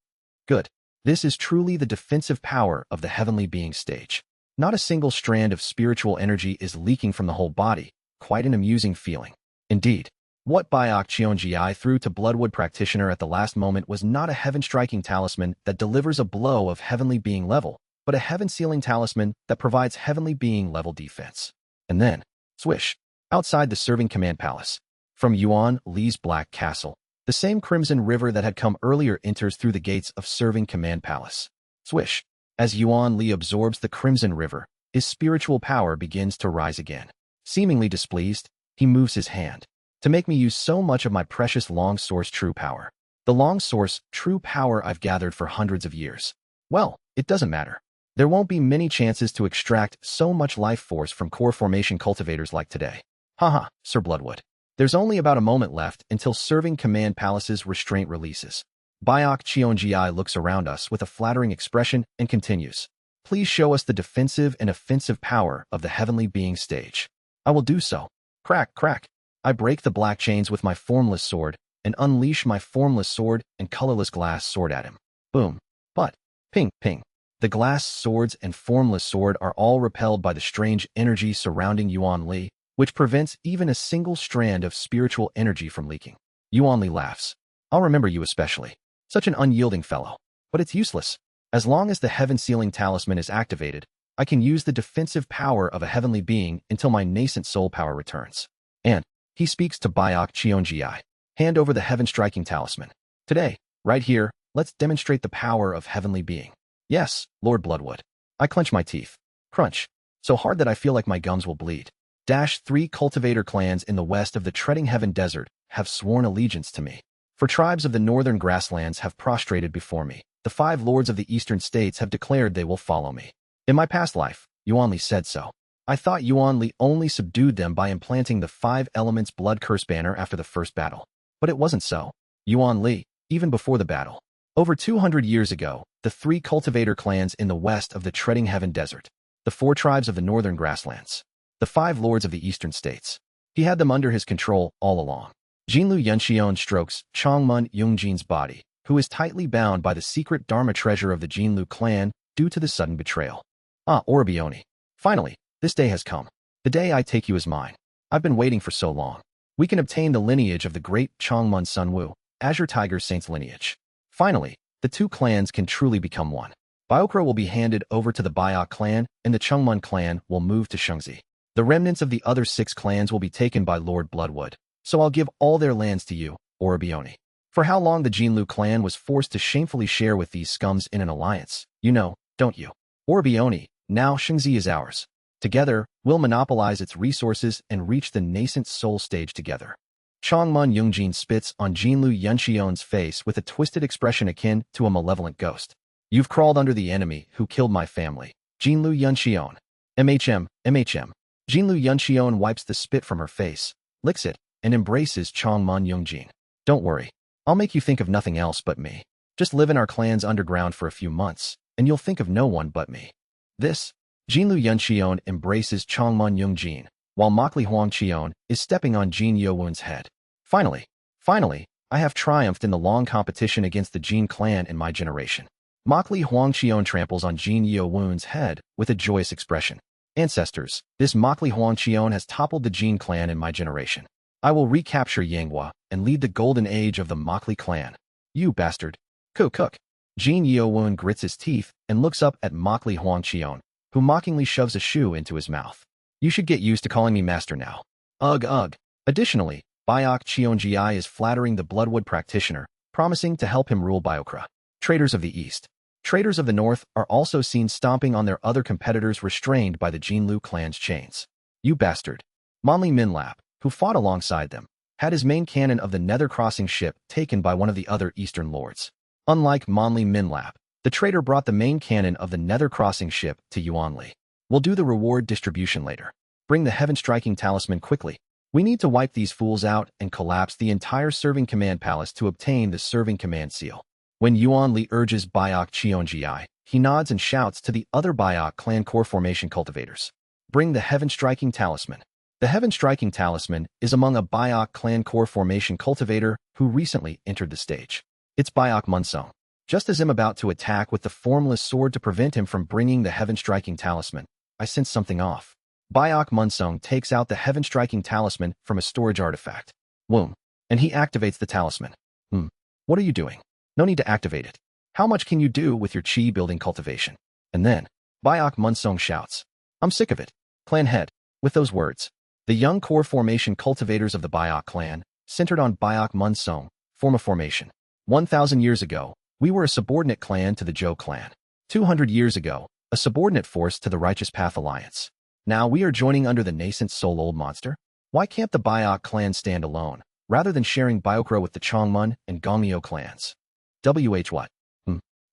Good. This is truly the defensive power of the heavenly being stage. Not a single strand of spiritual energy is leaking from the whole body. Quite an amusing feeling. Indeed, what Biok Chionji threw to Bloodwood practitioner at the last moment was not a heaven-striking talisman that delivers a blow of heavenly being level, but a heaven-sealing talisman that provides heavenly being level defense. And then, swish, outside the serving command palace. From Yuan Li's Black Castle, the same crimson river that had come earlier enters through the gates of serving command palace. Swish. As Yuan Li absorbs the crimson river, his spiritual power begins to rise again. Seemingly displeased, he moves his hand. To make me use so much of my precious long source true power. The long source true power I've gathered for hundreds of years. Well, it doesn't matter. There won't be many chances to extract so much life force from core formation cultivators like today. Haha, Sir Bloodwood. There's only about a moment left until serving command palace's restraint releases. Biok Chionji looks around us with a flattering expression and continues. Please show us the defensive and offensive power of the heavenly being stage. I will do so. Crack, crack. I break the black chains with my formless sword and unleash my formless sword and colorless glass sword at him. Boom. But, ping, ping. The glass swords and formless sword are all repelled by the strange energy surrounding Yuan Li, which prevents even a single strand of spiritual energy from leaking. Yuan Li laughs. I'll remember you especially. Such an unyielding fellow. But it's useless. As long as the heaven-sealing talisman is activated, I can use the defensive power of a heavenly being until my nascent soul power returns. And, he speaks to Biok Chionji. Hand over the heaven-striking talisman. Today, right here, let's demonstrate the power of heavenly being. Yes, Lord Bloodwood. I clench my teeth. Crunch. So hard that I feel like my gums will bleed. 3 cultivator clans in the west of the Treading Heaven Desert have sworn allegiance to me. For tribes of the northern grasslands have prostrated before me. The 5 lords of the eastern states have declared they will follow me. In my past life, Yuan Li said so. I thought Yuan Li only subdued them by implanting the 5 elements blood curse banner after the first battle. But it wasn't so. Yuan Li, even before the battle. Over 200 years ago, the 3 cultivator clans in the west of the Treading Heaven Desert. The 4 tribes of the northern grasslands. The 5 lords of the eastern states. He had them under his control all along. Jinlu Yunxion strokes Chongmun Yungjin's body, who is tightly bound by the secret Dharma treasure of the Jinlu clan due to the sudden betrayal. Orbioni. Finally, this day has come. The day I take you as mine. I've been waiting for so long. We can obtain the lineage of the great Chongmun Sunwu, Azure Tiger Saint's lineage. Finally, the 2 clans can truly become one. Biokra will be handed over to the Biok clan, and the Chongmun clan will move to Shengzi. The remnants of the other 6 clans will be taken by Lord Bloodwood, so I'll give all their lands to you, Orbioni. For how long the Jinlu clan was forced to shamefully share with these scums in an alliance, you know, don't you? Orbioni, now Shengzi is ours. Together, we'll monopolize its resources and reach the nascent soul stage together. Chongmun Yungjin spits on Jinlu Yunxion's face with a twisted expression akin to a malevolent ghost. You've crawled under the enemy who killed my family. Jinlu Yunxion. MHM. Jinlu Yunxion wipes the spit from her face, licks it, and embraces Chongmun Yungjin. Don't worry. I'll make you think of nothing else but me. Just live in our clan's underground for a few months, and you'll think of no one but me. This. Jinlu Yunxion embraces Chongmun Yungjin, while Mokli Huangqion is stepping on Jin Yowun's head. Finally, I have triumphed in the long competition against the Jin clan in my generation. Mokli Huangqion tramples on Jin Yowun's head with a joyous expression. Ancestors, this Mokli Huangqion has toppled the Jin clan in my generation. I will recapture Yanghua and lead the golden age of the Mokli clan. You bastard. Cook. Jin Yowun grits his teeth and looks up at Mokli Huangqion, who mockingly shoves a shoe into his mouth. You should get used to calling me master now. Ugh. Additionally, Biok Cheonji is flattering the Bloodwood practitioner, promising to help him rule Biokra. Traders of the East. Traders of the North are also seen stomping on their other competitors restrained by the Jinlu clan's chains. You bastard. Monli Minlap, who fought alongside them, had his main cannon of the Nether Crossing ship taken by one of the other Eastern lords. Unlike Monli Minlap, the trader brought the main cannon of the Nether Crossing ship to Yuan Li. We'll do the reward distribution later. Bring the Heaven-Striking Talisman quickly. We need to wipe these fools out and collapse the entire Serving Command Palace to obtain the Serving Command Seal. When Yuan Li urges Biok Cheonji, he nods and shouts to the other Biok clan core formation cultivators. Bring the Heaven-Striking Talisman. The Heaven-Striking Talisman is among a Biok clan core formation cultivator who recently entered the stage. It's Biok Munsong. Just as I'm about to attack with the formless sword to prevent him from bringing the Heaven-Striking Talisman, I sense something off. Biok Munsong takes out the Heaven-Striking Talisman from a storage artifact. Whoom. And he activates the talisman. What are you doing? No need to activate it. How much can you do with your chi-building cultivation? And then, Biok Munsong shouts. I'm sick of it. Clan head. With those words, the young core formation cultivators of the Biok clan, centered on Biok Munsong, form a formation. 1,000 years ago, we were a subordinate clan to the Zhou clan. 200 years ago, a subordinate force to the Righteous Path Alliance. Now we are joining under the nascent Soul Old Monster? Why can't the Biok clan stand alone, rather than sharing Biokra with the Chongmun and Gongmyo clans? What?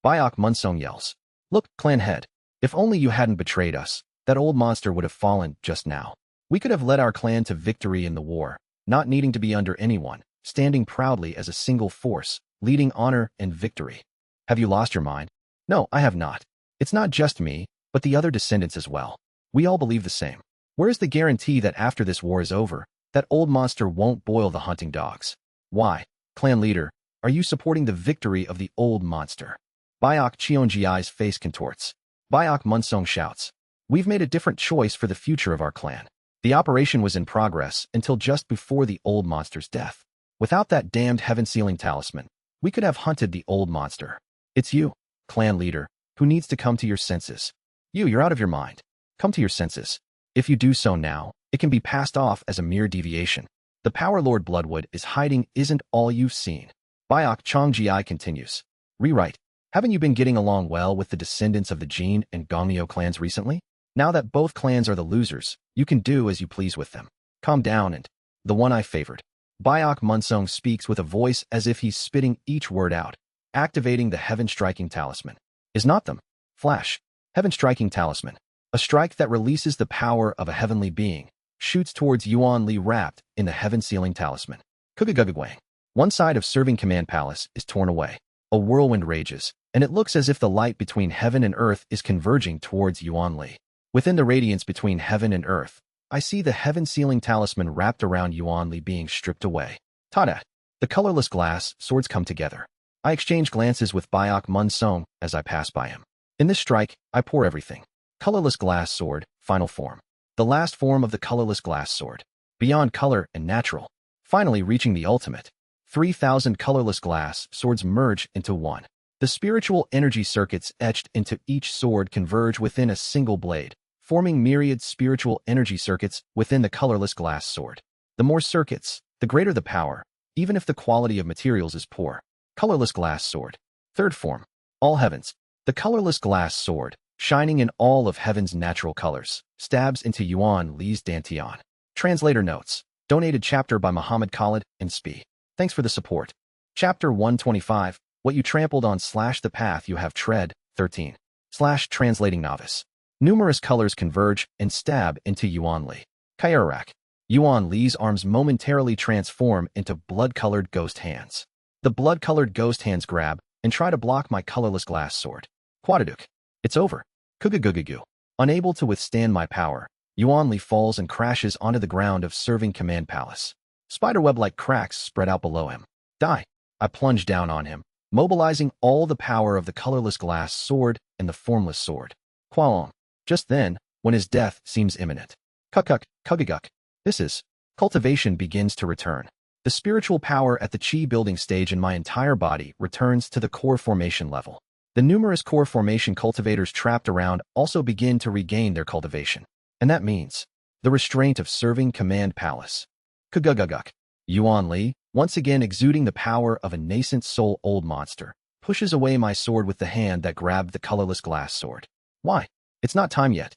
Biok Munsong yells. Look, clan head. If only you hadn't betrayed us, that old monster would have fallen just now. We could have led our clan to victory in the war, not needing to be under anyone, standing proudly as a single force, leading honor and victory. Have you lost your mind? No, I have not. It's not just me, but the other descendants as well. We all believe the same. Where is the guarantee that after this war is over, that old monster won't boil the hunting dogs? Why, clan leader, are you supporting the victory of the old monster? Biok Cheonji's face contorts. Biok Munsong shouts. We've made a different choice for the future of our clan. The operation was in progress until just before the old monster's death. Without that damned heaven-sealing talisman, we could have hunted the old monster. It's you, clan leader, who needs to come to your senses. You're out of your mind. Come to your senses. If you do so now, it can be passed off as a mere deviation. The Power Lord Bloodwood is hiding isn't all you've seen. Biok Chongji continues. Rewrite. Haven't you been getting along well with the descendants of the Jin and Gongmyo clans recently? Now that both clans are the losers, you can do as you please with them. Calm down and... The one I favored. Bayok Munsong speaks with a voice as if he's spitting each word out, activating the Heaven-Striking Talisman. Is not them. Flash. Heaven-Striking Talisman. A strike that releases the power of a heavenly being, shoots towards Yuan Li wrapped in the Heaven-Sealing Talisman. Kugagugagwang. One side of Serving Command Palace is torn away. A whirlwind rages, and it looks as if the light between heaven and earth is converging towards Yuan Li. Within the radiance between heaven and earth, I see the Heaven-Sealing Talisman wrapped around Yuan Li being stripped away. Tada! The colorless glass swords come together. I exchange glances with Bayok Munsong as I pass by him. In this strike, I pour everything. Colorless glass sword, final form. The last form of the colorless glass sword. Beyond color and natural. Finally reaching the ultimate. 3,000 colorless glass swords merge into one. The spiritual energy circuits etched into each sword converge within a single blade, forming myriad spiritual energy circuits within the colorless glass sword. The more circuits, the greater the power, even if the quality of materials is poor. Colorless glass sword. Third form. All heavens. The colorless glass sword, shining in all of heaven's natural colors, stabs into Yuan Li's dantian. Translator notes. Donated chapter by Muhammad Khalid and Spee. Thanks for the support. Chapter 125. What you trampled on / the path you have tread, 13. / translating novice. Numerous colors converge and stab into Yuan Li. Kairak. Yuan Li's arms momentarily transform into blood-colored ghost hands. The blood-colored ghost hands grab and try to block my colorless glass sword. Quadaduk. It's over. Kugagugagu. Unable to withstand my power, Yuan Li falls and crashes onto the ground of Serving Command Palace. Spiderweb-like cracks spread out below him. Die. I plunge down on him, mobilizing all the power of the colorless glass sword and the formless sword. Qualong. Just then, when his death seems imminent. Kukuk, Kugaguk. This is... Cultivation begins to return. The spiritual power at the chi building stage in my entire body returns to the core formation level. The numerous core formation cultivators trapped around also begin to regain their cultivation. And that means the restraint of Serving Command Palace. Kuguguguk. Yuan Li, once again exuding the power of a nascent soul old monster, pushes away my sword with the hand that grabbed the colorless glass sword. Why? It's not time yet.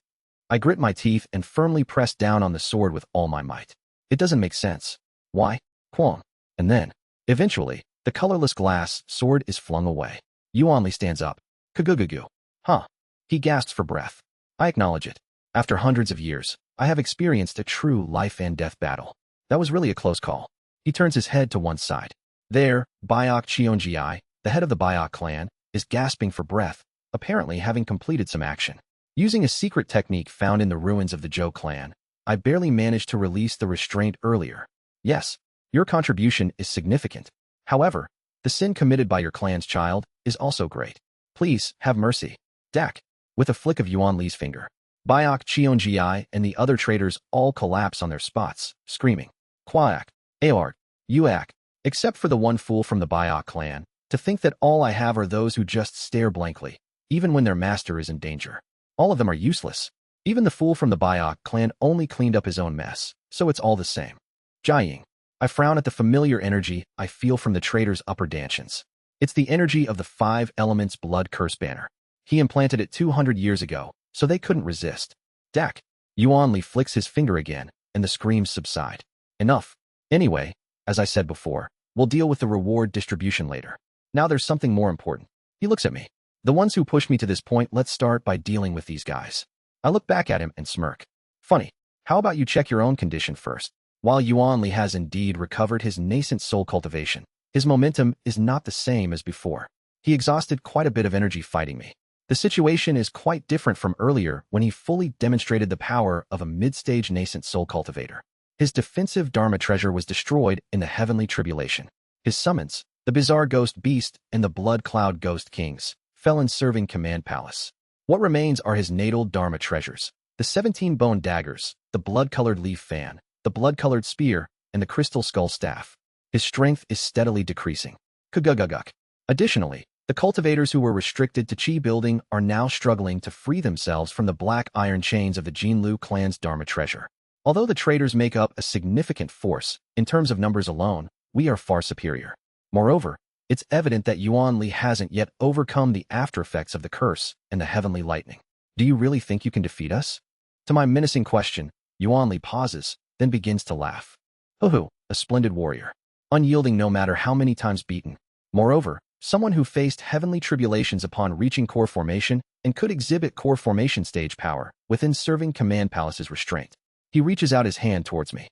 I grit my teeth and firmly press down on the sword with all my might. It doesn't make sense. Why? Quong. And then, eventually, the colorless glass sword is flung away. Yuan Li stands up. Kugugugu. Huh. He gasps for breath. I acknowledge it. After hundreds of years, I have experienced a true life and death battle. That was really a close call. He turns his head to one side. There, Bayok Cheonjiai, the head of the Bayok clan, is gasping for breath, apparently having completed some action. Using a secret technique found in the ruins of the Zhou clan, I barely managed to release the restraint earlier. Yes, your contribution is significant. However, the sin committed by your clan's child is also great. Please, have mercy. Dak. With a flick of Yuan Li's finger, Bayok Cheonjiai and the other traitors all collapse on their spots, screaming. Kwaak. Aort. Uak. Except for the one fool from the Bayok clan, to think that all I have are those who just stare blankly, even when their master is in danger. All of them are useless. Even the fool from the Bayok clan only cleaned up his own mess, so it's all the same. Jiaying. I frown at the familiar energy I feel from the traitor's upper dantians. It's the energy of the 5 elements blood curse banner. He implanted it 200 years ago, so they couldn't resist. Dak. Yuan Li flicks his finger again, and the screams subside. Enough. Anyway, as I said before, we'll deal with the reward distribution later. Now there's something more important. He looks at me. The ones who pushed me to this point, let's start by dealing with these guys. I look back at him and smirk. Funny. How about you check your own condition first? While Yuan Li has indeed recovered his nascent soul cultivation, his momentum is not the same as before. He exhausted quite a bit of energy fighting me. The situation is quite different from earlier when he fully demonstrated the power of a mid-stage nascent soul cultivator. His defensive Dharma treasure was destroyed in the heavenly tribulation. His summons, the bizarre ghost beast and the blood cloud ghost kings, fell in Serving Command Palace. What remains are his natal Dharma treasures, the 17 bone daggers, the blood-colored leaf fan, the blood-colored spear, and the crystal skull staff. His strength is steadily decreasing. Kuguguguk. Additionally, the cultivators who were restricted to chi building are now struggling to free themselves from the black iron chains of the Jinlu clan's Dharma treasure. Although the traitors make up a significant force, in terms of numbers alone, we are far superior. Moreover, it's evident that Yuan Li hasn't yet overcome the after effects of the curse and the heavenly lightning. Do you really think you can defeat us? To my menacing question, Yuan Li pauses, then begins to laugh. Hoo-hoo, a splendid warrior. Unyielding no matter how many times beaten. Moreover, someone who faced heavenly tribulations upon reaching core formation and could exhibit core formation stage power within serving Command Palace's restraint. He reaches out his hand towards me.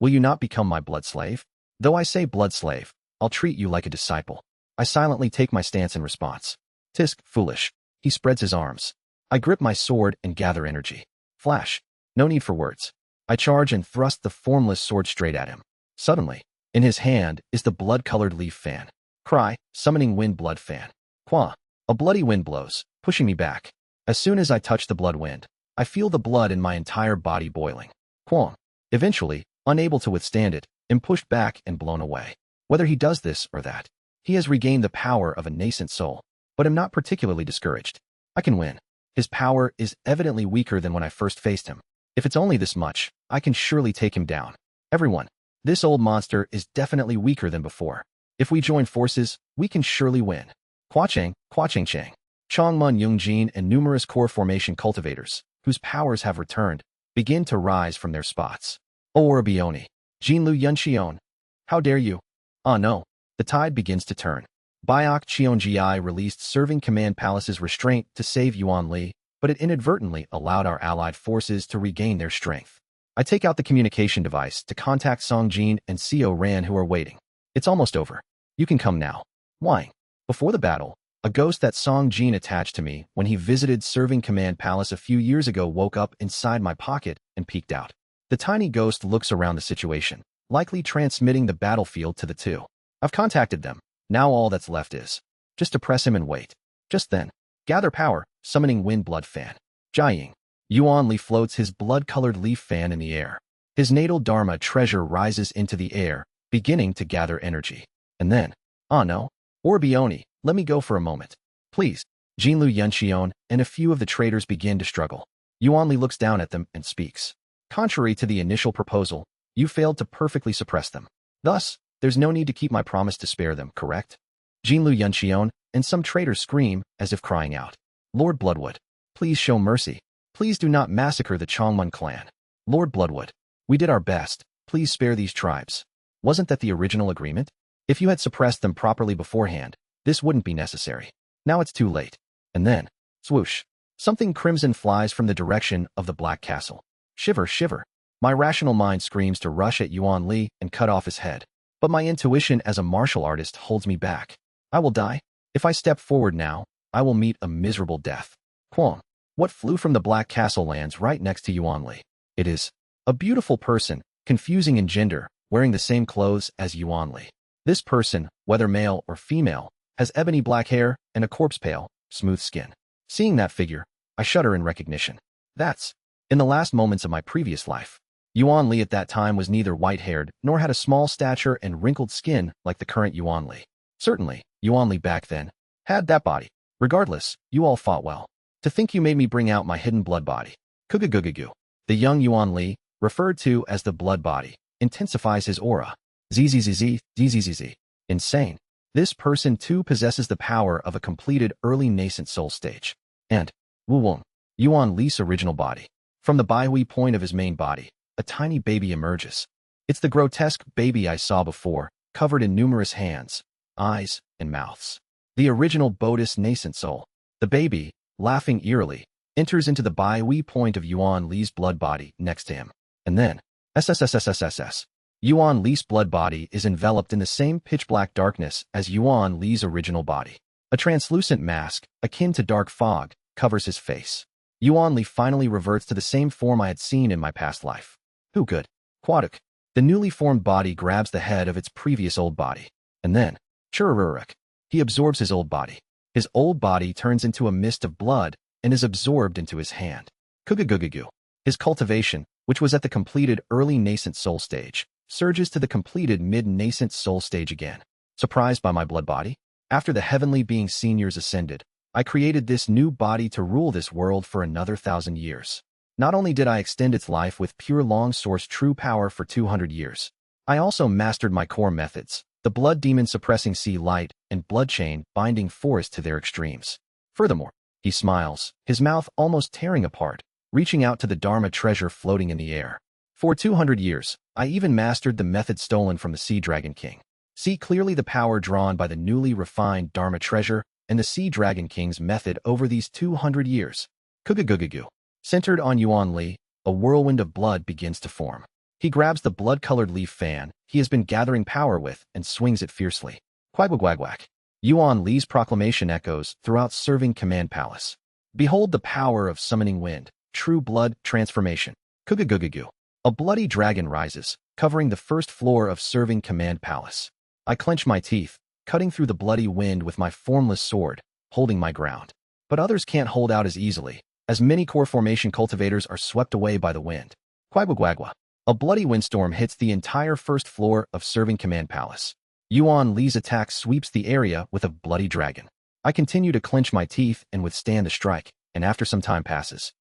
Will you not become my blood slave? Though I say blood slave, I'll treat you like a disciple. I silently take my stance in response. Tisk, foolish. He spreads his arms. I grip my sword and gather energy. Flash. No need for words. I charge and thrust the formless sword straight at him. Suddenly, in his hand is the blood-colored leaf fan. Cry, summoning wind blood fan. Qua. A bloody wind blows, pushing me back. As soon as I touch the blood wind, I feel the blood in my entire body boiling. Quang. Eventually, unable to withstand it, am pushed back and blown away. Whether he does this or that, he has regained the power of a nascent soul, but am not particularly discouraged. I can win. His power is evidently weaker than when I first faced him. If it's only this much, I can surely take him down. Everyone, this old monster is definitely weaker than before. If we join forces, we can surely win. Quachang, Chang, Chongmun Yungjin and numerous core formation cultivators, whose powers have returned, begin to rise from their spots. Orobioni, Jinlu Yunxion. How dare you? Ah no, the tide begins to turn. Biok Cheonji released serving Command Palace's restraint to save Yuan Li, but it inadvertently allowed our allied forces to regain their strength. I take out the communication device to contact Song Jin and Seo Ran who are waiting. It's almost over. You can come now. Why? Before the battle, a ghost that Song Jin attached to me when he visited serving Command Palace a few years ago woke up inside my pocket and peeked out. The tiny ghost looks around the situation, likely transmitting the battlefield to the two. I've contacted them. Now all that's left is just to press him and wait. Just then, gather power, summoning wind blood fan. Jiaying. Yuan Li floats his blood-colored leaf fan in the air. His natal Dharma treasure rises into the air, beginning to gather energy. And then, ah no, Orbioni, let me go for a moment. Please. Jinlu Yunxion and a few of the traders begin to struggle. Yuan Li looks down at them and speaks. Contrary to the initial proposal, you failed to perfectly suppress them. Thus, there's no need to keep my promise to spare them, correct? Jinlu Yunxion and some traders scream, as if crying out. Lord Bloodwood, please show mercy. Please do not massacre the Chongmun clan. Lord Bloodwood, we did our best. Please spare these tribes. Wasn't that the original agreement? If you had suppressed them properly beforehand, this wouldn't be necessary. Now it's too late. And then, swoosh, something crimson flies from the direction of the Black Castle. Shiver, shiver. My rational mind screams to rush at Yuan Li and cut off his head. But my intuition as a martial artist holds me back. I will die. If I step forward now, I will meet a miserable death. Quang. What flew from the Black Castle lands right next to Yuan Li? It is a beautiful person, confusing in gender, wearing the same clothes as Yuan Li. This person, whether male or female, has ebony black hair and a corpse-pale, smooth skin. Seeing that figure, I shudder in recognition. That's in the last moments of my previous life. Yuan Li at that time was neither white-haired nor had a small stature and wrinkled skin like the current Yuan Li. Certainly, Yuan Li back then had that body. Regardless, you all fought well. To think you made me bring out my hidden blood body. Kugugugugu. The young Yuan Li, referred to as the blood body, intensifies his aura. Zzz. Insane. This person too possesses the power of a completed early nascent soul stage. And, Wu Yuan Li's original body. From the Baihui point of his main body, a tiny baby emerges. It's the grotesque baby I saw before, covered in numerous hands, eyes, and mouths. The original Bodis nascent soul. The baby, laughing eerily, enters into the Baihui point of Yuan Li's blood body next to him. And then, SSSSSSS. Yuan Li's blood body is enveloped in the same pitch-black darkness as Yuan Li's original body. A translucent mask, akin to dark fog, covers his face. Yuan Li finally reverts to the same form I had seen in my past life. Who good? Quaduk. The newly formed body grabs the head of its previous old body. And then, Churururuk. He absorbs his old body. His old body turns into a mist of blood and is absorbed into his hand. Kugugugugu. His cultivation, which was at the completed early nascent soul stage, surges to the completed mid-nascent soul stage again. Surprised by my blood body? After the heavenly being seniors ascended, I created this new body to rule this world for another 1,000 years. Not only did I extend its life with pure long source true power for 200 years, I also mastered my core methods, the blood demon suppressing sea light and blood chain binding forest to their extremes. Furthermore, he smiles, his mouth almost tearing apart, reaching out to the Dharma treasure floating in the air. For 200 years, I even mastered the method stolen from the Sea Dragon King. See clearly the power drawn by the newly refined Dharma treasure and the Sea Dragon King's method over these 200 years. Kugugugugu. Centered on Yuan Li, a whirlwind of blood begins to form. He grabs the blood-colored leaf fan he has been gathering power with and swings it fiercely. Quack-quack-quack. Yuan Li's proclamation echoes throughout Serving Command Palace. Behold the power of summoning wind, true blood transformation. Kugugugugu. A bloody dragon rises, covering the first floor of Serving Command Palace. I clench my teeth, cutting through the bloody wind with my formless sword, holding my ground. But others can't hold out as easily, as many core formation cultivators are swept away by the wind. Quaguaguagua. A bloody windstorm hits the entire first floor of Serving Command Palace. Yuan Li's attack sweeps the area with a bloody dragon. I continue to clench my teeth and withstand the strike, and after some time passes.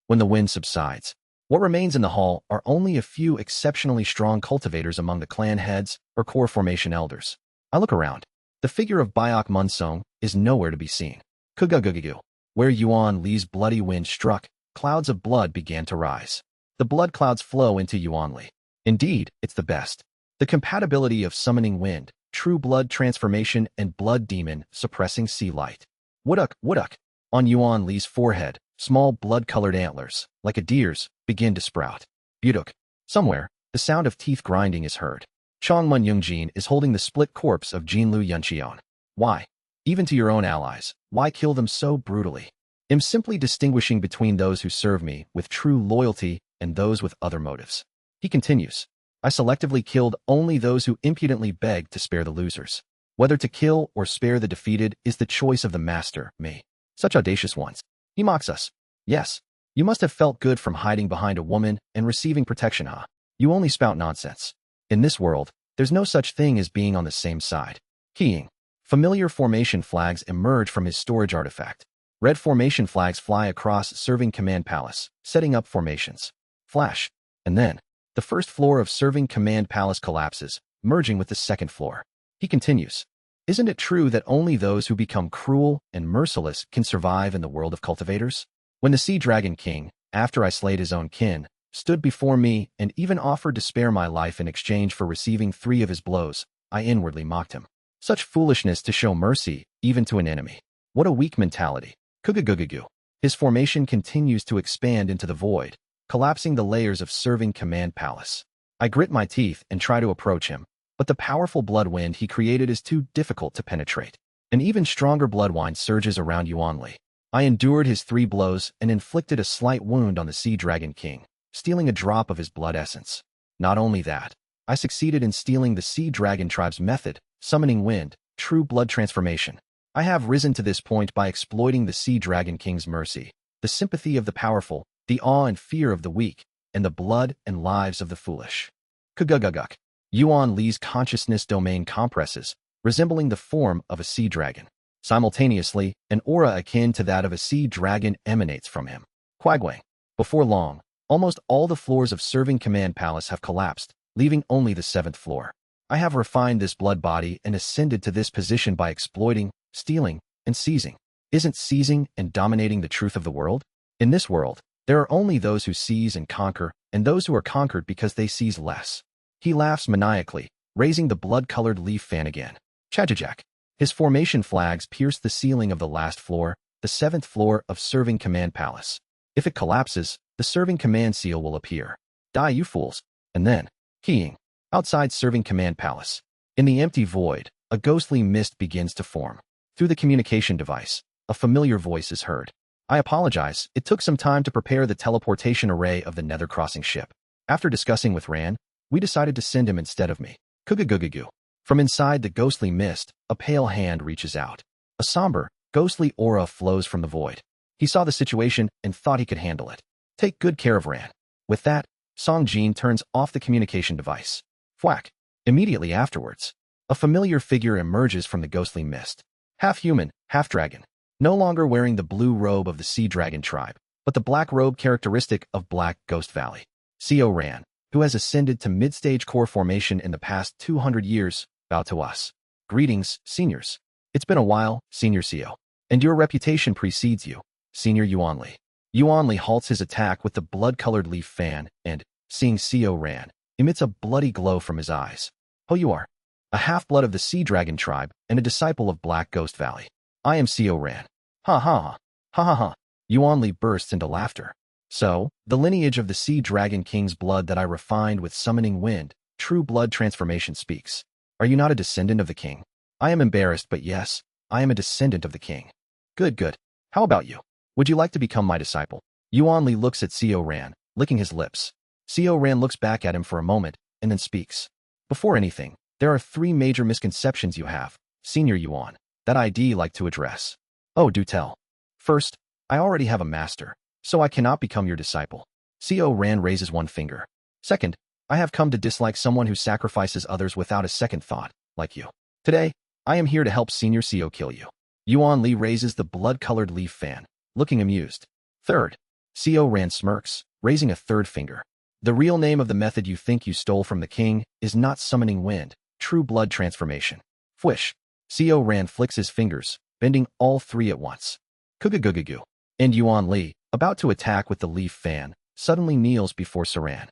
When the wind subsides, what remains in the hall are only a few exceptionally strong cultivators among the clan heads or core formation elders. I look around. The figure of Byok Munsong is nowhere to be seen. Kugugugugu. Where Yuan Li's bloody wind struck, clouds of blood began to rise. The blood clouds flow into Yuan Li. Indeed, it's the best. The compatibility of summoning wind, true blood transformation, and blood demon suppressing sea light. Wooduk, wooduk. On Yuan Li's forehead, small blood-colored antlers, like a deer's, begin to sprout. Buduk. Somewhere, the sound of teeth grinding is heard. Chongmun Yungjin is holding the split corpse of Jinlu Yunqion. Why? Even to your own allies, why kill them so brutally? I'm simply distinguishing between those who serve me with true loyalty and those with other motives. He continues. I selectively killed only those who impudently begged to spare the losers. Whether to kill or spare the defeated is the choice of the master, me. Such audacious ones. He mocks us. Yes, you must have felt good from hiding behind a woman and receiving protection, huh? You only spout nonsense. In this world, there's no such thing as being on the same side. Keying. Familiar formation flags emerge from his storage artifact. Red formation flags fly across Serving Command Palace, setting up formations. Flash. And then, the first floor of Serving Command Palace collapses, merging with the second floor. He continues. Isn't it true that only those who become cruel and merciless can survive in the world of cultivators? When the Sea Dragon King, after I slayed his own kin, stood before me and even offered to spare my life in exchange for receiving 3 of his blows, I inwardly mocked him. Such foolishness to show mercy, even to an enemy. What a weak mentality. Kugugugugu. His formation continues to expand into the void, collapsing the layers of Serving Command Palace. I grit my teeth and try to approach him, but the powerful blood wind he created is too difficult to penetrate. An even stronger blood wind surges around Yuan Li. I endured his 3 blows and inflicted a slight wound on the Sea Dragon King, stealing a drop of his blood essence. Not only that, I succeeded in stealing the Sea Dragon tribe's method, summoning wind, true blood transformation. I have risen to this point by exploiting the Sea Dragon King's mercy, the sympathy of the powerful, the awe and fear of the weak, and the blood and lives of the foolish. Kuguguguk. Yuan Li's consciousness domain compresses, resembling the form of a sea dragon. Simultaneously, an aura akin to that of a sea dragon emanates from him. Quagwang. Before long, almost all the floors of Serving Command Palace have collapsed, leaving only the 7th floor. I have refined this blood body and ascended to this position by exploiting, stealing, and seizing. Isn't seizing and dominating the truth of the world? In this world, there are only those who seize and conquer, and those who are conquered because they seize less. He laughs maniacally, raising the blood-colored leaf fan again. Chajajak. His formation flags pierce the ceiling of the last floor, the 7th floor of Serving Command Palace. If it collapses, the Serving Command seal will appear. Die, you fools. And then, keying. Outside Serving Command Palace. In the empty void, a ghostly mist begins to form. Through the communication device, a familiar voice is heard. I apologize, it took some time to prepare the teleportation array of the Nether Crossing ship. After discussing with Ran, we decided to send him instead of me. Kugugugugu. From inside the ghostly mist, a pale hand reaches out. A somber, ghostly aura flows from the void. He saw the situation and thought he could handle it. Take good care of Ran. With that, Song Jin turns off the communication device. Thwack. Immediately afterwards, a familiar figure emerges from the ghostly mist. Half human, half dragon. No longer wearing the blue robe of the Sea Dragon tribe, but the black robe characteristic of Black Ghost Valley. Co Ran, who has ascended to mid-stage core formation in the past 200 years, bow to us. Greetings, seniors. It's been a while, Senior Co. And your reputation precedes you, Senior Yuan Li. Yuan Li halts his attack with the blood-colored leaf fan and, seeing Xiao Ran, emits a bloody glow from his eyes. Oh, you are a half-blood of the Sea Dragon tribe and a disciple of Black Ghost Valley. I am Xiao Ran. Ha ha ha ha ha. Yuan Li bursts into laughter. So, the lineage of the Sea Dragon King's blood that I refined with summoning wind, true blood transformation speaks. Are you not a descendant of the king? I am embarrassed, but yes, I am a descendant of the king. Good, good. How about you? Would you like to become my disciple? Yuan Li looks at Xiao Ran, licking his lips. Xiao Ran looks back at him for a moment, and then speaks. Before anything, there are 3 major misconceptions you have, Senior Yuan, that I'd like to address. Oh, do tell. First, I already have a master, so I cannot become your disciple. Xiao Ran raises one finger. Second, I have come to dislike someone who sacrifices others without a second thought, like you. Today, I am here to help Senior Xiao kill you. Yuan Li raises the blood-colored leaf fan, looking amused. Third, Xiao Ran smirks, raising a third finger. The real name of the method you think you stole from the king is not summoning wind, true blood transformation. Fwish. Xiao Ran flicks his fingers, bending all 3 at once. Kugugugugu. And Yuan Li, about to attack with the leaf fan, suddenly kneels before Saran.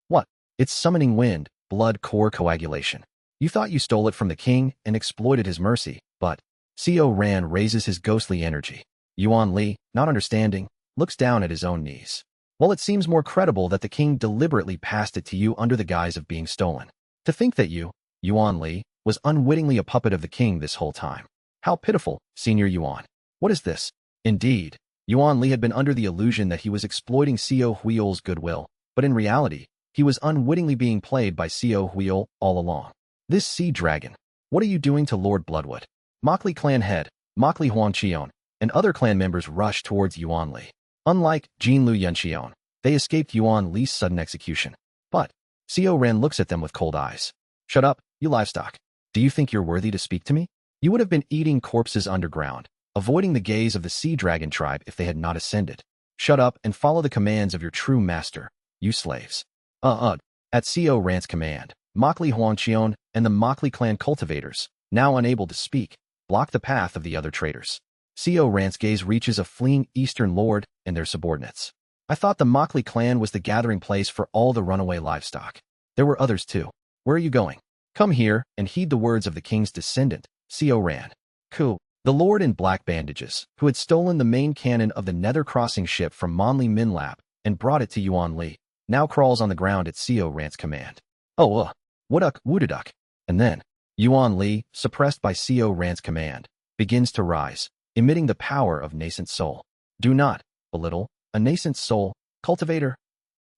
What? It's summoning wind, blood core coagulation. You thought you stole it from the king and exploited his mercy, but Xiao Ran raises his ghostly energy. Yuan Li, not understanding, looks down at his own knees. Well, it seems more credible that the king deliberately passed it to you under the guise of being stolen. To think that you, Yuan Li, was unwittingly a puppet of the king this whole time. How pitiful, Senior Yuan. What is this? Indeed, Yuan Li had been under the illusion that he was exploiting Xiao Hui's goodwill, but in reality, he was unwittingly being played by Xiao Hui all along. This sea dragon. What are you doing to Lord Bloodwood? Mokli clan head, Mokli Huangqion, and other clan members rushed towards Yuan Li. Unlike Jinlu Yunqion, they escaped Yuan Li's sudden execution. But Xiao Ran looks at them with cold eyes. Shut up, you livestock. Do you think you're worthy to speak to me? You would have been eating corpses underground, avoiding the gaze of the Sea Dragon tribe if they had not ascended. Shut up and follow the commands of your true master, you slaves. At Xiao Ran's command, Mokli Huangqion and the Mokli clan cultivators, now unable to speak, block the path of the other traitors. Xiao Ran's gaze reaches a fleeing Eastern lord and their subordinates. I thought the Mokli clan was the gathering place for all the runaway livestock. There were others too. Where are you going? Come here and heed the words of the king's descendant, Xiao Ran. Ku, the lord in black bandages, who had stolen the main cannon of the Nether Crossing ship from Monli Minlap and brought it to Yuan Li, now crawls on the ground at Xiao Ran's command. Wooduk Woodaduk. And then, Yuan Li, suppressed by Xiao Ran's command, begins to rise, emitting the power of nascent soul. Do not belittle a nascent soul, cultivator.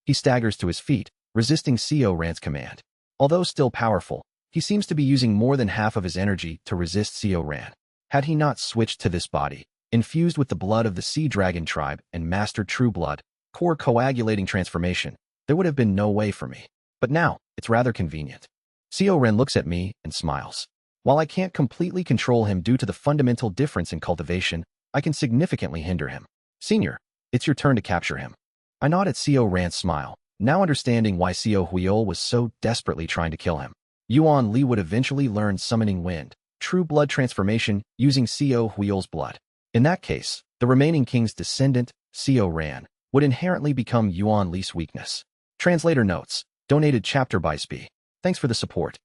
He staggers to his feet, resisting Xiao Ran's command. Although still powerful, he seems to be using more than half of his energy to resist Xiao Ran. Had he not switched to this body, infused with the blood of the Sea Dragon tribe and mastered true blood, core coagulating transformation, there would have been no way for me. But now, it's rather convenient. Xiao Ran looks at me and smiles. While I can't completely control him due to the fundamental difference in cultivation, I can significantly hinder him. Senior, it's your turn to capture him. I nod at Xiao Ran's smile, now understanding why Xiao Hui was so desperately trying to kill him. Yuan Li would eventually learn summoning wind, true blood transformation using Xiao Hui's blood. In that case, the remaining king's descendant, Xiao Ran, would inherently become Yuan Li's weakness. Translator notes, donated chapter by Spi. Thanks for the support.